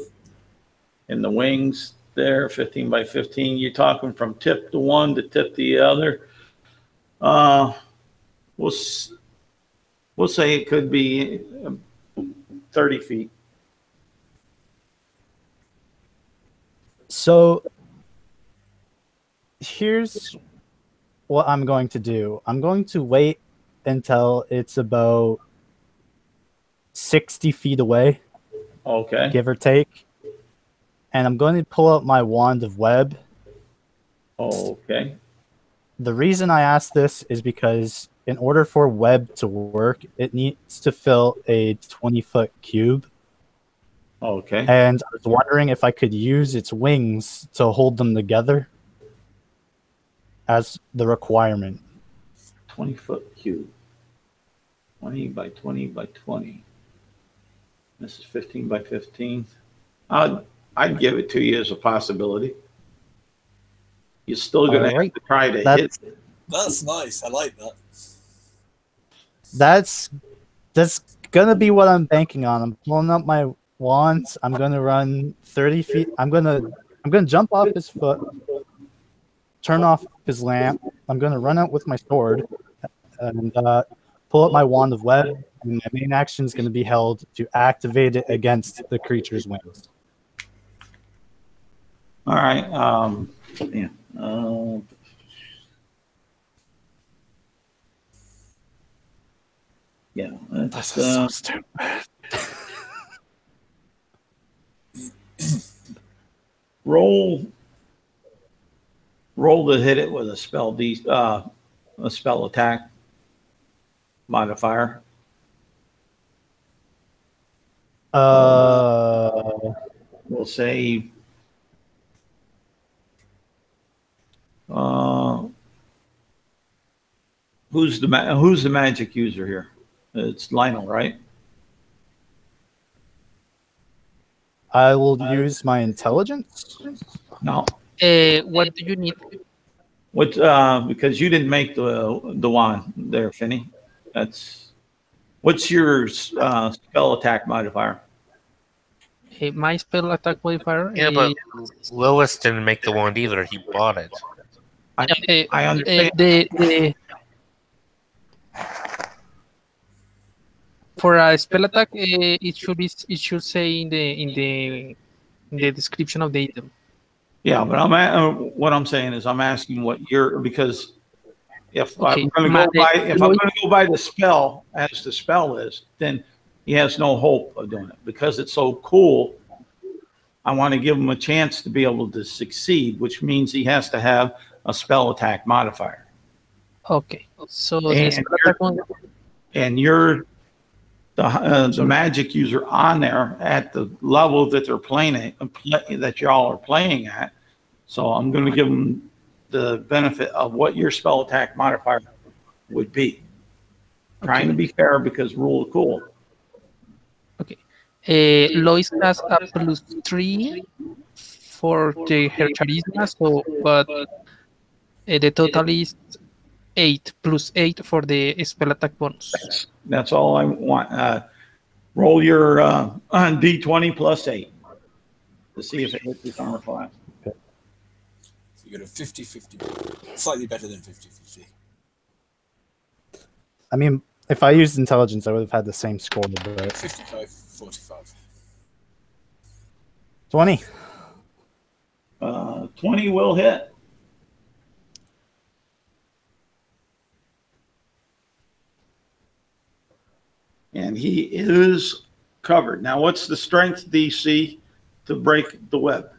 And the wings there, 15 by 15. You're talking from tip to one to tip to the other. We'll say it could be 30 feet. So here's what I'm going to do. I'm going to wait until it's about 60 feet away, Okay. give or take. And I'm going to pull out my wand of web. Okay. The reason I ask this is because in order for web to work, it needs to fill a 20-foot cube. Okay. And I was wondering if I could use its wings to hold them together as the requirement. 20-foot cube. 20 by 20 by 20. This is 15 by 15. I'd give it to you as a possibility. You're still going to have to try to hit. That's nice. I like that. That's gonna be what I'm banking on. I'm pulling up my wands. I'm gonna run 30 feet. I'm gonna jump off his foot, turn off his lamp. I'm gonna run out with my sword and pull up my wand of web. And my main action is gonna be held to activate it against the creature's wings. All right. Yeah. Yeah. This is so stupid. Roll to hit it with a spell attack modifier. We'll say who's the magic user here? It's Lionel, right? I will use my intelligence. No. What do you need? What? Because you didn't make the wand there, Finny. What's your spell attack modifier? My spell attack modifier. Yeah, but Lois didn't make the wand either. He bought it. I understand. For a spell attack, it should say in the description of the item. Yeah, but what I'm saying is I'm asking what because if I'm going to go by the spell as the spell is, then he has no hope of doing it because it's so cool. I want to give him a chance to be able to succeed, which means he has to have a spell attack modifier. Okay, so the spell attack one. And you're the magic user on there at the level that they're playing that y'all are playing at. So I'm going to give them the benefit of what your spell attack modifier would be. Trying to be fair because rule of cool. Okay. Lois has a +3 for her charisma, but the total is 8 +8 for the spell attack bonus. That's all I want. Roll your D20 +8 to see if it hits this armor class. So you got a 50-50. Slightly better than 50-50. I mean, if I used intelligence, I would have had the same score. But 55-45. 20. 20 will hit. And he is covered. Now, what's the strength DC to break the web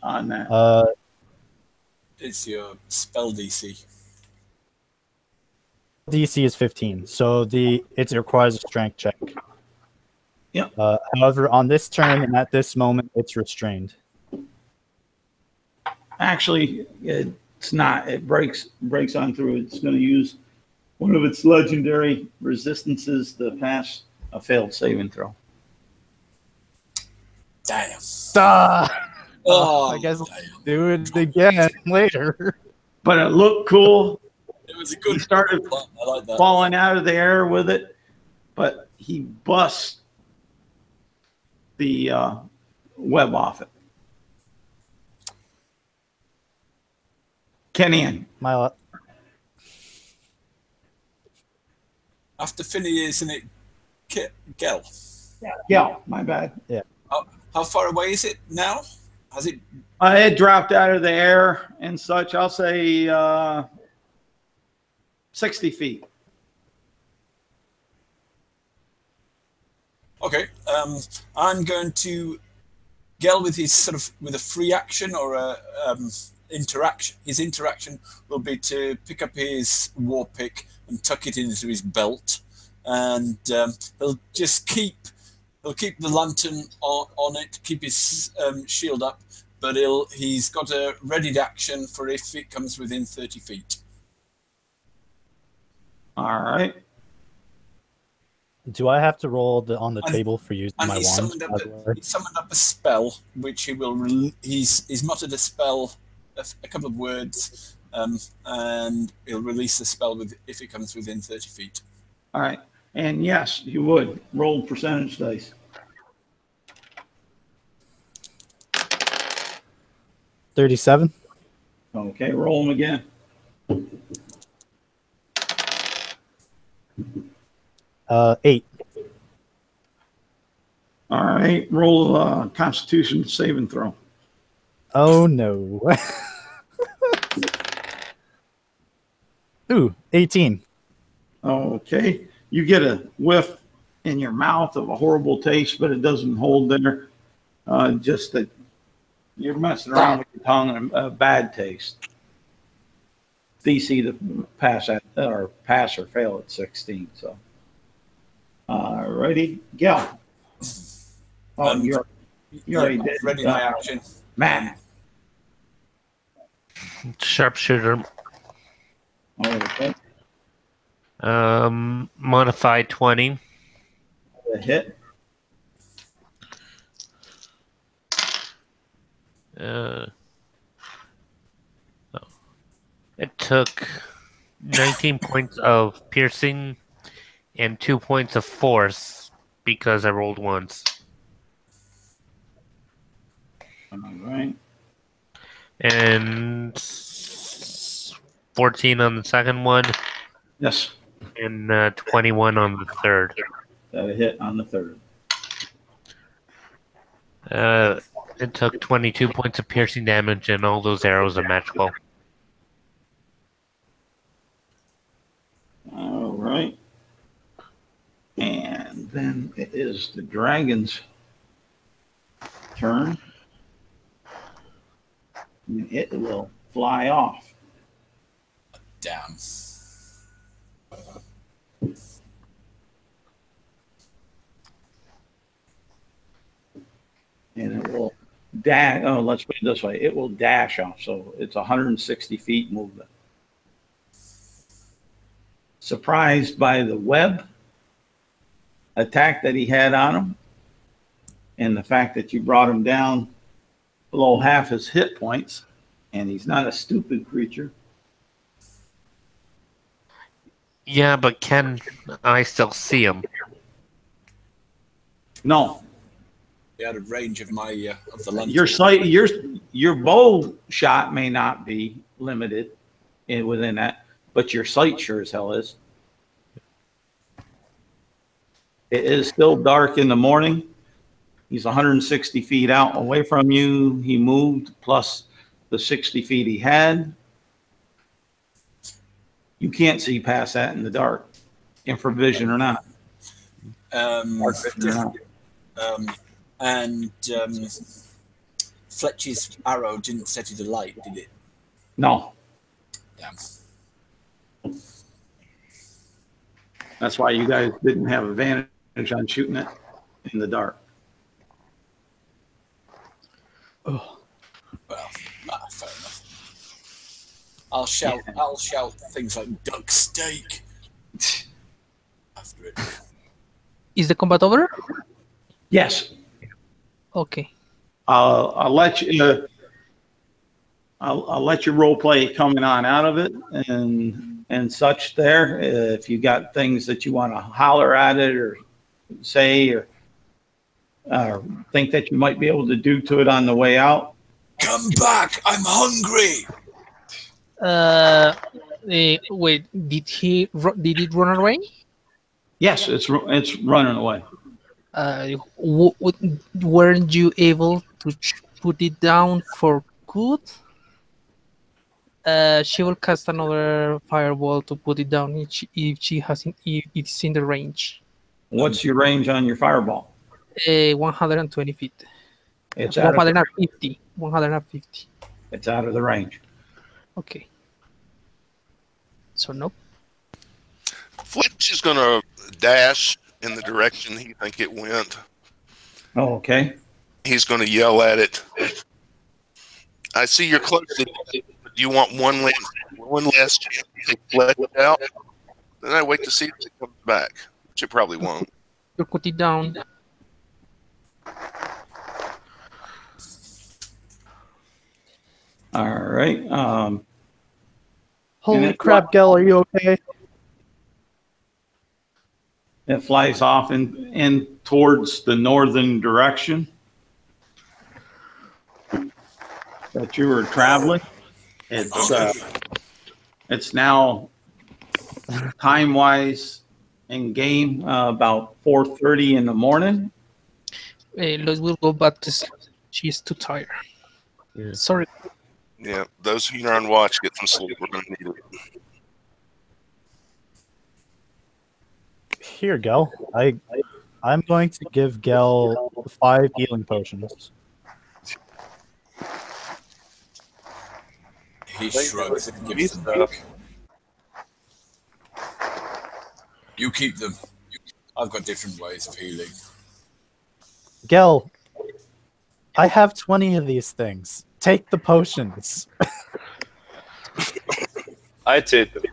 on that? It's your spell DC. DC is 15, so it requires a strength check. Yeah. However, on this turn and at this moment, it's restrained. Actually, it's not. It breaks on through. It's going to use one of its legendary resistances to pass a failed saving throw. Damn. I guess I'll do it again later. But it looked cool. It was a good. He started I like that. falling out of the air with it, but he busts the web off it. Kenny, My luck. After Finny, isn't it Gel? yeah, my bad. How far away is it now? Has it? It dropped out of the air and such. I'll say 60 feet. Okay. I'm going to Gel with his with a free action or a interaction. His interaction will be to pick up his war pick and tuck it into his belt, and he'll keep the lantern on it, keep his shield up, but he's got a readied action for if it comes within 30 feet. All right. Do I have to roll on the table for using my wand? He summoned up a spell, which he will. He's muttered a spell, a couple of words, and he'll release the spell if it comes within 30 feet. All right. And yes, you would roll percentage dice. 37. Okay, roll them again. 8. All right, roll a Constitution saving throw. Oh no. Ooh, 18. Okay, you get a whiff in your mouth of a horrible taste, but it doesn't hold there. Just that you're messing around with your tongue and a bad taste. DC to pass or fail at 16. So, ready, go. Oh, you already did. Ready my action. Matt. Sharpshooter. Okay. Modified 20. A hit. It took 19 points of piercing and 2 points of force because I rolled once. All right. And 14 on the second one. Yes. And 21 on the third. That a hit on the third. It took 22 points of piercing damage, and all those arrows are magical. All right. And then it is the dragon's turn. And it will fly off. Damn. And it will dash. Oh, let's put it this way. It will dash off. So it's 160 feet movement. Surprised by the web attack that he had on him and the fact that you brought him down below half his hit points, and he's not a stupid creature. Yeah, but can I still see him? No. Out of range of my of the lantern. Your sight, your bow shot may not be limited within that, but your sight sure as hell is. It is still dark in the morning. He's 160 feet out away from you. He moved plus the 60 feet he had. You can't see past that in the dark, infravision or not. And Fletcher's arrow didn't set it alight, did it? No. Damn. That's why you guys didn't have advantage on shooting it in the dark. Oh. Well, fair enough. I'll shout things like duck steak after it. Is the combat over? Yes. Okay. I'll let you. I'll let you role play coming on out of it and such. There, if you got things that you want to holler at it or say or think that you might be able to do to it on the way out. Come back! I'm hungry. Wait. Did it run away? Yes, it's running away. Weren't you able put it down for good, she will cast another fireball to put it down if it's in the range. What's your range on your fireball? 120 feet. It's out of 150. 150. it's out of the range. Okay. So nope. Fletch is going to dash in the direction he think it went. Oh, okay. He's going to yell at it. I see you're close to it. Do you want one last chance to take Fletch out? Then I wait to see if it comes back, which it probably won't. You put it down. All right. Holy crap, Gel, are you okay? It flies off in towards the northern direction that you were traveling. It's now time-wise in game about 4:30 in the morning. Lois will go back to sleep. She's too tired. Yeah. Sorry. Yeah, those who are on watch get some sleep. We're going to need it. Here, Gel. I'm going to give Gel 5 healing potions. He shrugs and gives them back. You keep them. I've got different ways of healing. Gel, I have 20 of these things. Take the potions. I take them.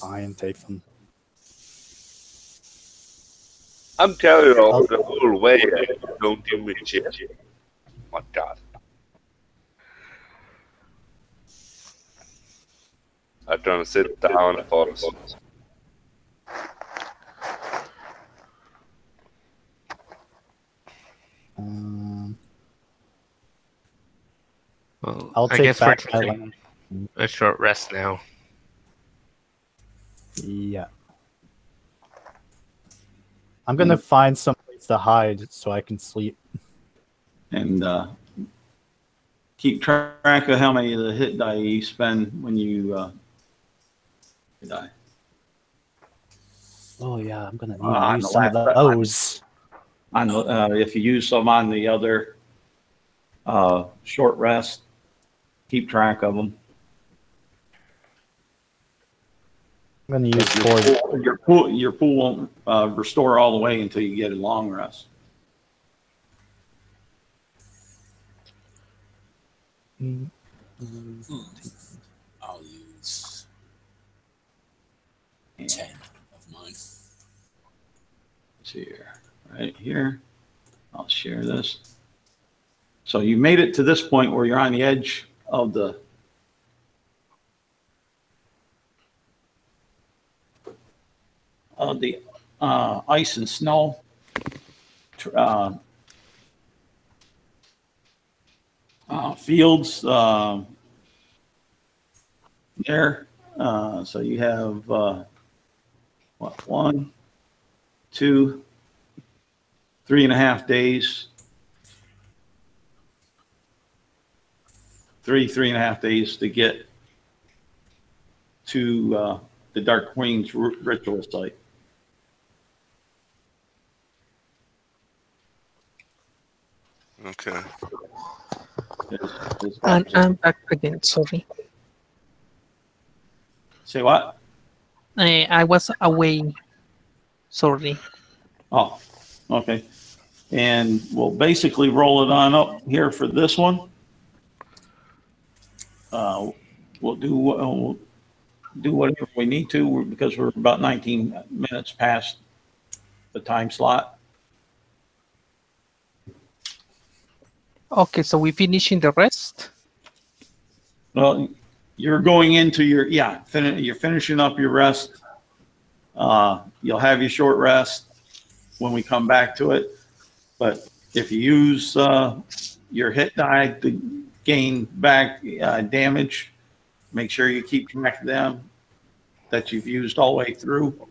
Fine, take them. I'm carrying on the whole way. Don't give me shit. My God. I'm trying to sit down for us. Well, I'll I take guess we're back my taking a short rest now. Yeah. I'm gonna find some place to hide so I can sleep. And keep track of how many of the hit die you spend when you die. Oh yeah, I'm gonna need On to the use some of last- those. On the, if you use some on the other short rest, keep track of them. I'm gonna use 4. Your pool won't restore all the way until you get a long rest. I'll use 10 of mine. Let's see here, right here. I'll share this. So you made it to this point where you're on the edge of the ice and snow fields there. So you have what, 1, 2, 3.5 days. 3.5 days to get to the Dark Queen's ritual site. Okay. And I'm back again. Sorry. Say what? I was away. Sorry. Oh, okay. And we'll basically roll it on up here for this one. We'll do whatever we need to because we're about 19 minutes past the time slot. Okay, so we finishing the rest. Well, you're going into your, you're finishing up your rest. You'll have your short rest when we come back to it. But if you use your hit die to gain back damage, Make sure you keep track of them that you've used all the way through.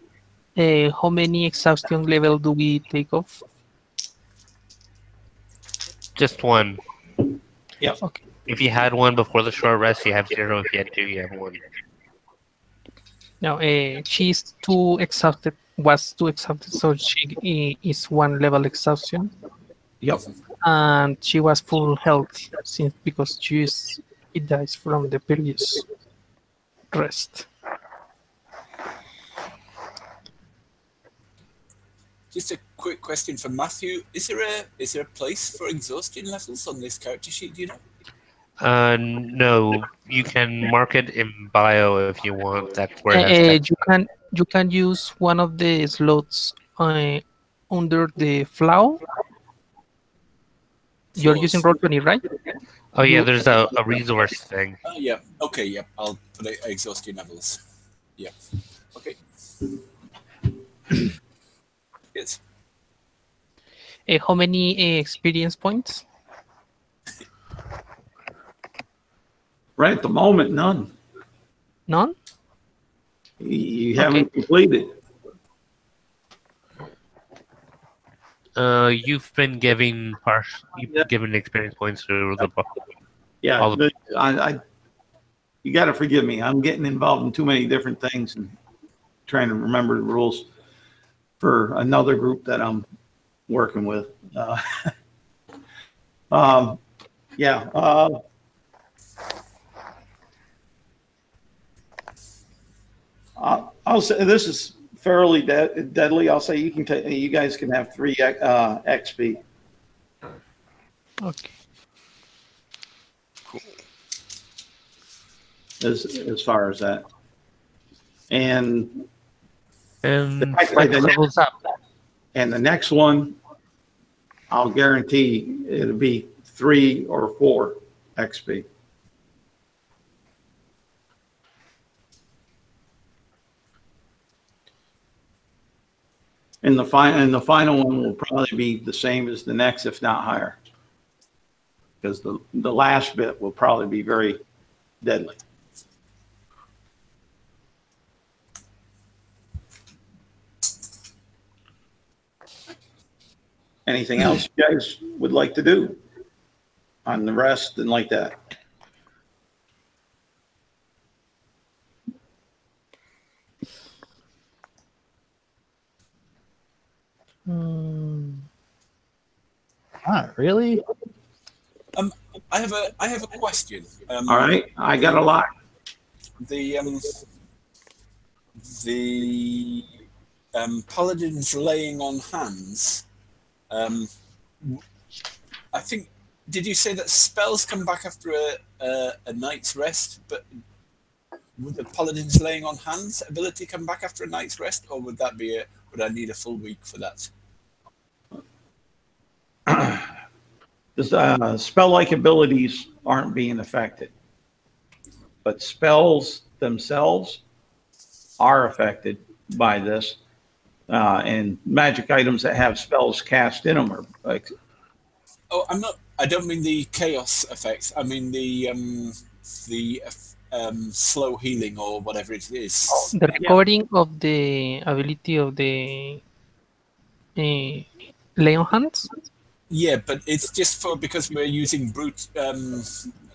How many exhaustion level do we take off? Just one. Yep. Okay. If you had one before the short rest, you have 0. If you had 2, you have 1. Now, she's too exhausted. Was too exhausted, so she is 1 level exhaustion, Yep. and she was full health since because it dies from the previous rest. Just a quick question for Matthew: Is there a place for exhaustion levels on this character sheet? Do you know? No, you can mark it in bio if you want. That's where it has text. You can use one of the slots under the flow. You're using Roll20, right? Oh yeah, there's a resource thing. Yeah. Okay. Yep. I'll put exhaustion levels. Yeah. Okay. Yes. How many experience points? Right at the moment, none. None? You haven't completed. You've been giving experience points through the book. Yeah, you got to forgive me. I'm getting involved in too many different things and trying to remember the rules for another group that I'm working with. I'll say this is fairly deadly. I'll say you guys can have 3 XP. Okay. Cool. As far as that, and levels up. And the next one, I'll guarantee it'll be 3 or 4 XP. And the final one will probably be the same as the next, if not higher, because the last bit will probably be very deadly. Anything else you guys would like to do on the rest and like that? Not really. I have a question. All right, I got a lot. The paladins laying on hands. I think. Did you say that spells come back after a night's rest? But would the paladins laying on hands ability come back after a night's rest, or would that be would I need a full week for that? Spell-like abilities aren't being affected, but spells themselves are affected by this, and magic items that have spells cast in them are like. Oh, I don't mean the chaos effects. I mean the slow healing or whatever it is. The recording of the ability of the Leon hands. Yeah, but it's just because we're using brute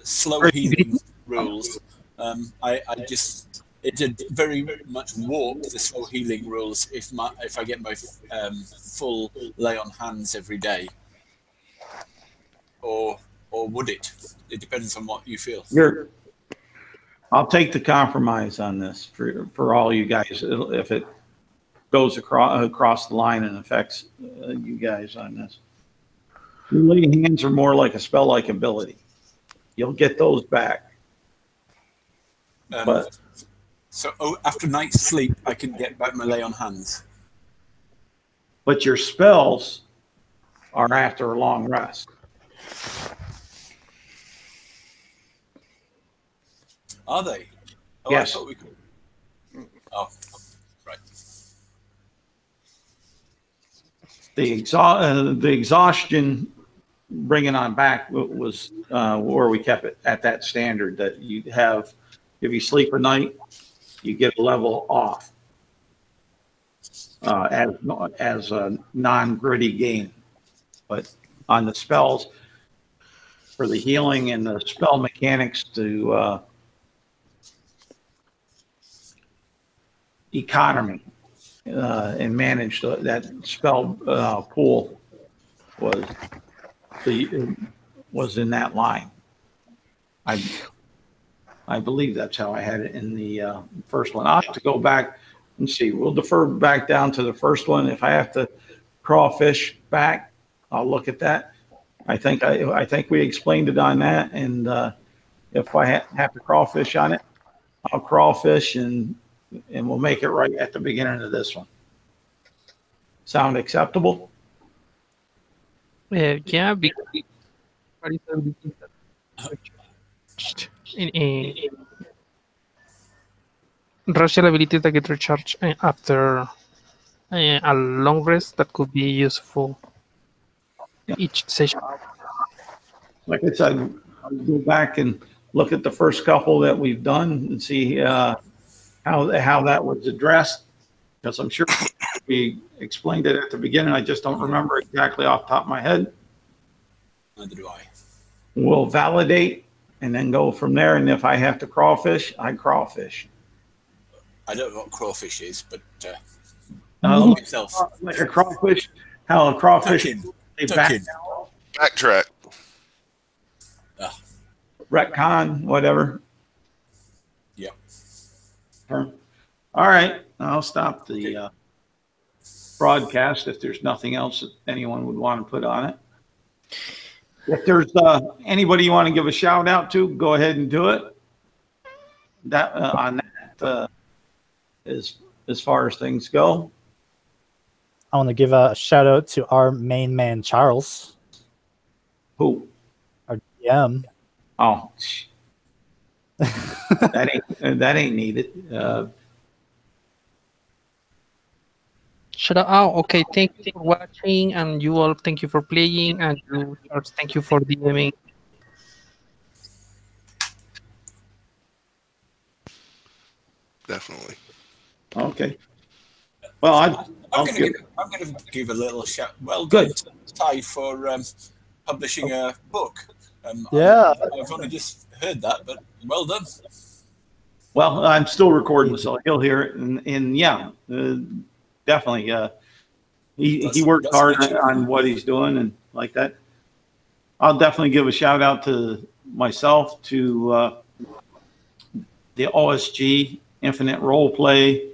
slow healing rules. It did very much warp the slow healing rules if I get my full lay on hands every day, or would it? It depends on what you feel. I'll take the compromise on this for all you guys. If it goes across the line and affects you guys on this. Lay hands are more like a spell-like ability. You'll get those back. So after night's sleep, I can get back my lay on hands. But your spells are after a long rest. Are they? Oh, yes. I thought we could. Oh, right. The exhaustion bringing on back was where we kept it at that standard that you have if you sleep a night, you get a level off as a non-gritty game. But on the spells, for the healing and the spell mechanics to economy and manage that spell pool was in that line. I believe that's how I had it in the first one. I'll have to go back and see. We'll defer back down to the first one. If I have to crawfish back, I'll look at that. I think we explained it on that, and if I have to crawfish on it, I'll crawfish and we'll make it right at the beginning of this one. Sound acceptable? Yeah, because racial abilities that get recharged after a long rest that could be useful each session. Like I said, I'll go back and look at the first couple that we've done and see how that was addressed, because I'm sure we explained it at the beginning. I just don't remember exactly off the top of my head. Neither do I. We'll validate and then go from there. And if I have to crawfish, I crawfish. I don't know what crawfish is, but itself. Like a crawfish, how a crawfish backtrack. Retcon, whatever. Yeah. All right. I'll stop the broadcast if there's nothing else that anyone would want to put on it. If there's anybody you want to give a shout out to, go ahead and do it. That on that as far as things go. I want to give a shout out to our main man, Charles. Who? Our DM. Oh, that ain't needed. Shout out. Oh, okay. Thank you for watching, and you all, thank you for playing, and you, Charles, thank you for DMing. Definitely. Okay. Well, I'm going to give a little shout. Well, good, Ty, for publishing a book. Yeah, I've only just heard that, but well done. Well, I'm still recording, so he'll hear it, and yeah, definitely. He worked hard on what he's doing and like that. I'll definitely give a shout out to myself, to the OSG Infinite Roleplay,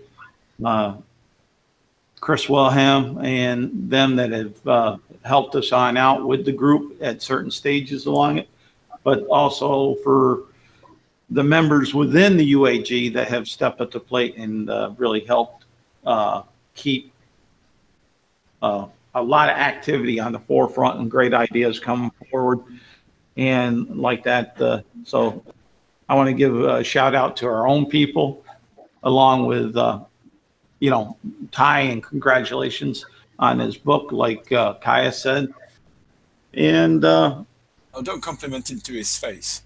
Chris Wilhelm, and them that have helped us on out with the group at certain stages along it, but also for the members within the UAG that have stepped up to the plate and really helped keep a lot of activity on the forefront and great ideas coming forward and like that. So I want to give a shout out to our own people, along with, Ty, and congratulations on his book, like Kaya said. And don't compliment him to his face.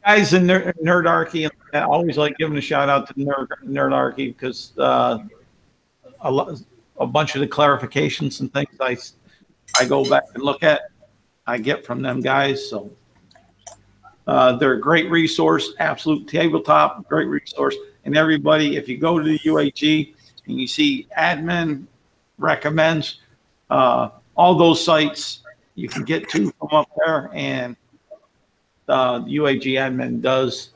Guys in Nerdarchy, I always like giving a shout out to Nerdarchy, because a bunch of the clarifications and things I go back and look at, I get from them guys. So they're a great resource, absolute tabletop, great resource. And everybody, if you go to the UAG and you see admin recommends, all those sites you can get to from up there, and the UAG admin does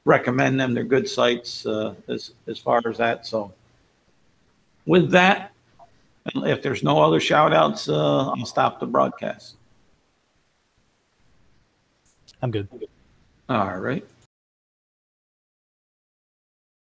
recommend them. They're good sites as far as that. So with that, if there's no other shout outs, I'll stop the broadcast. I'm good. All right.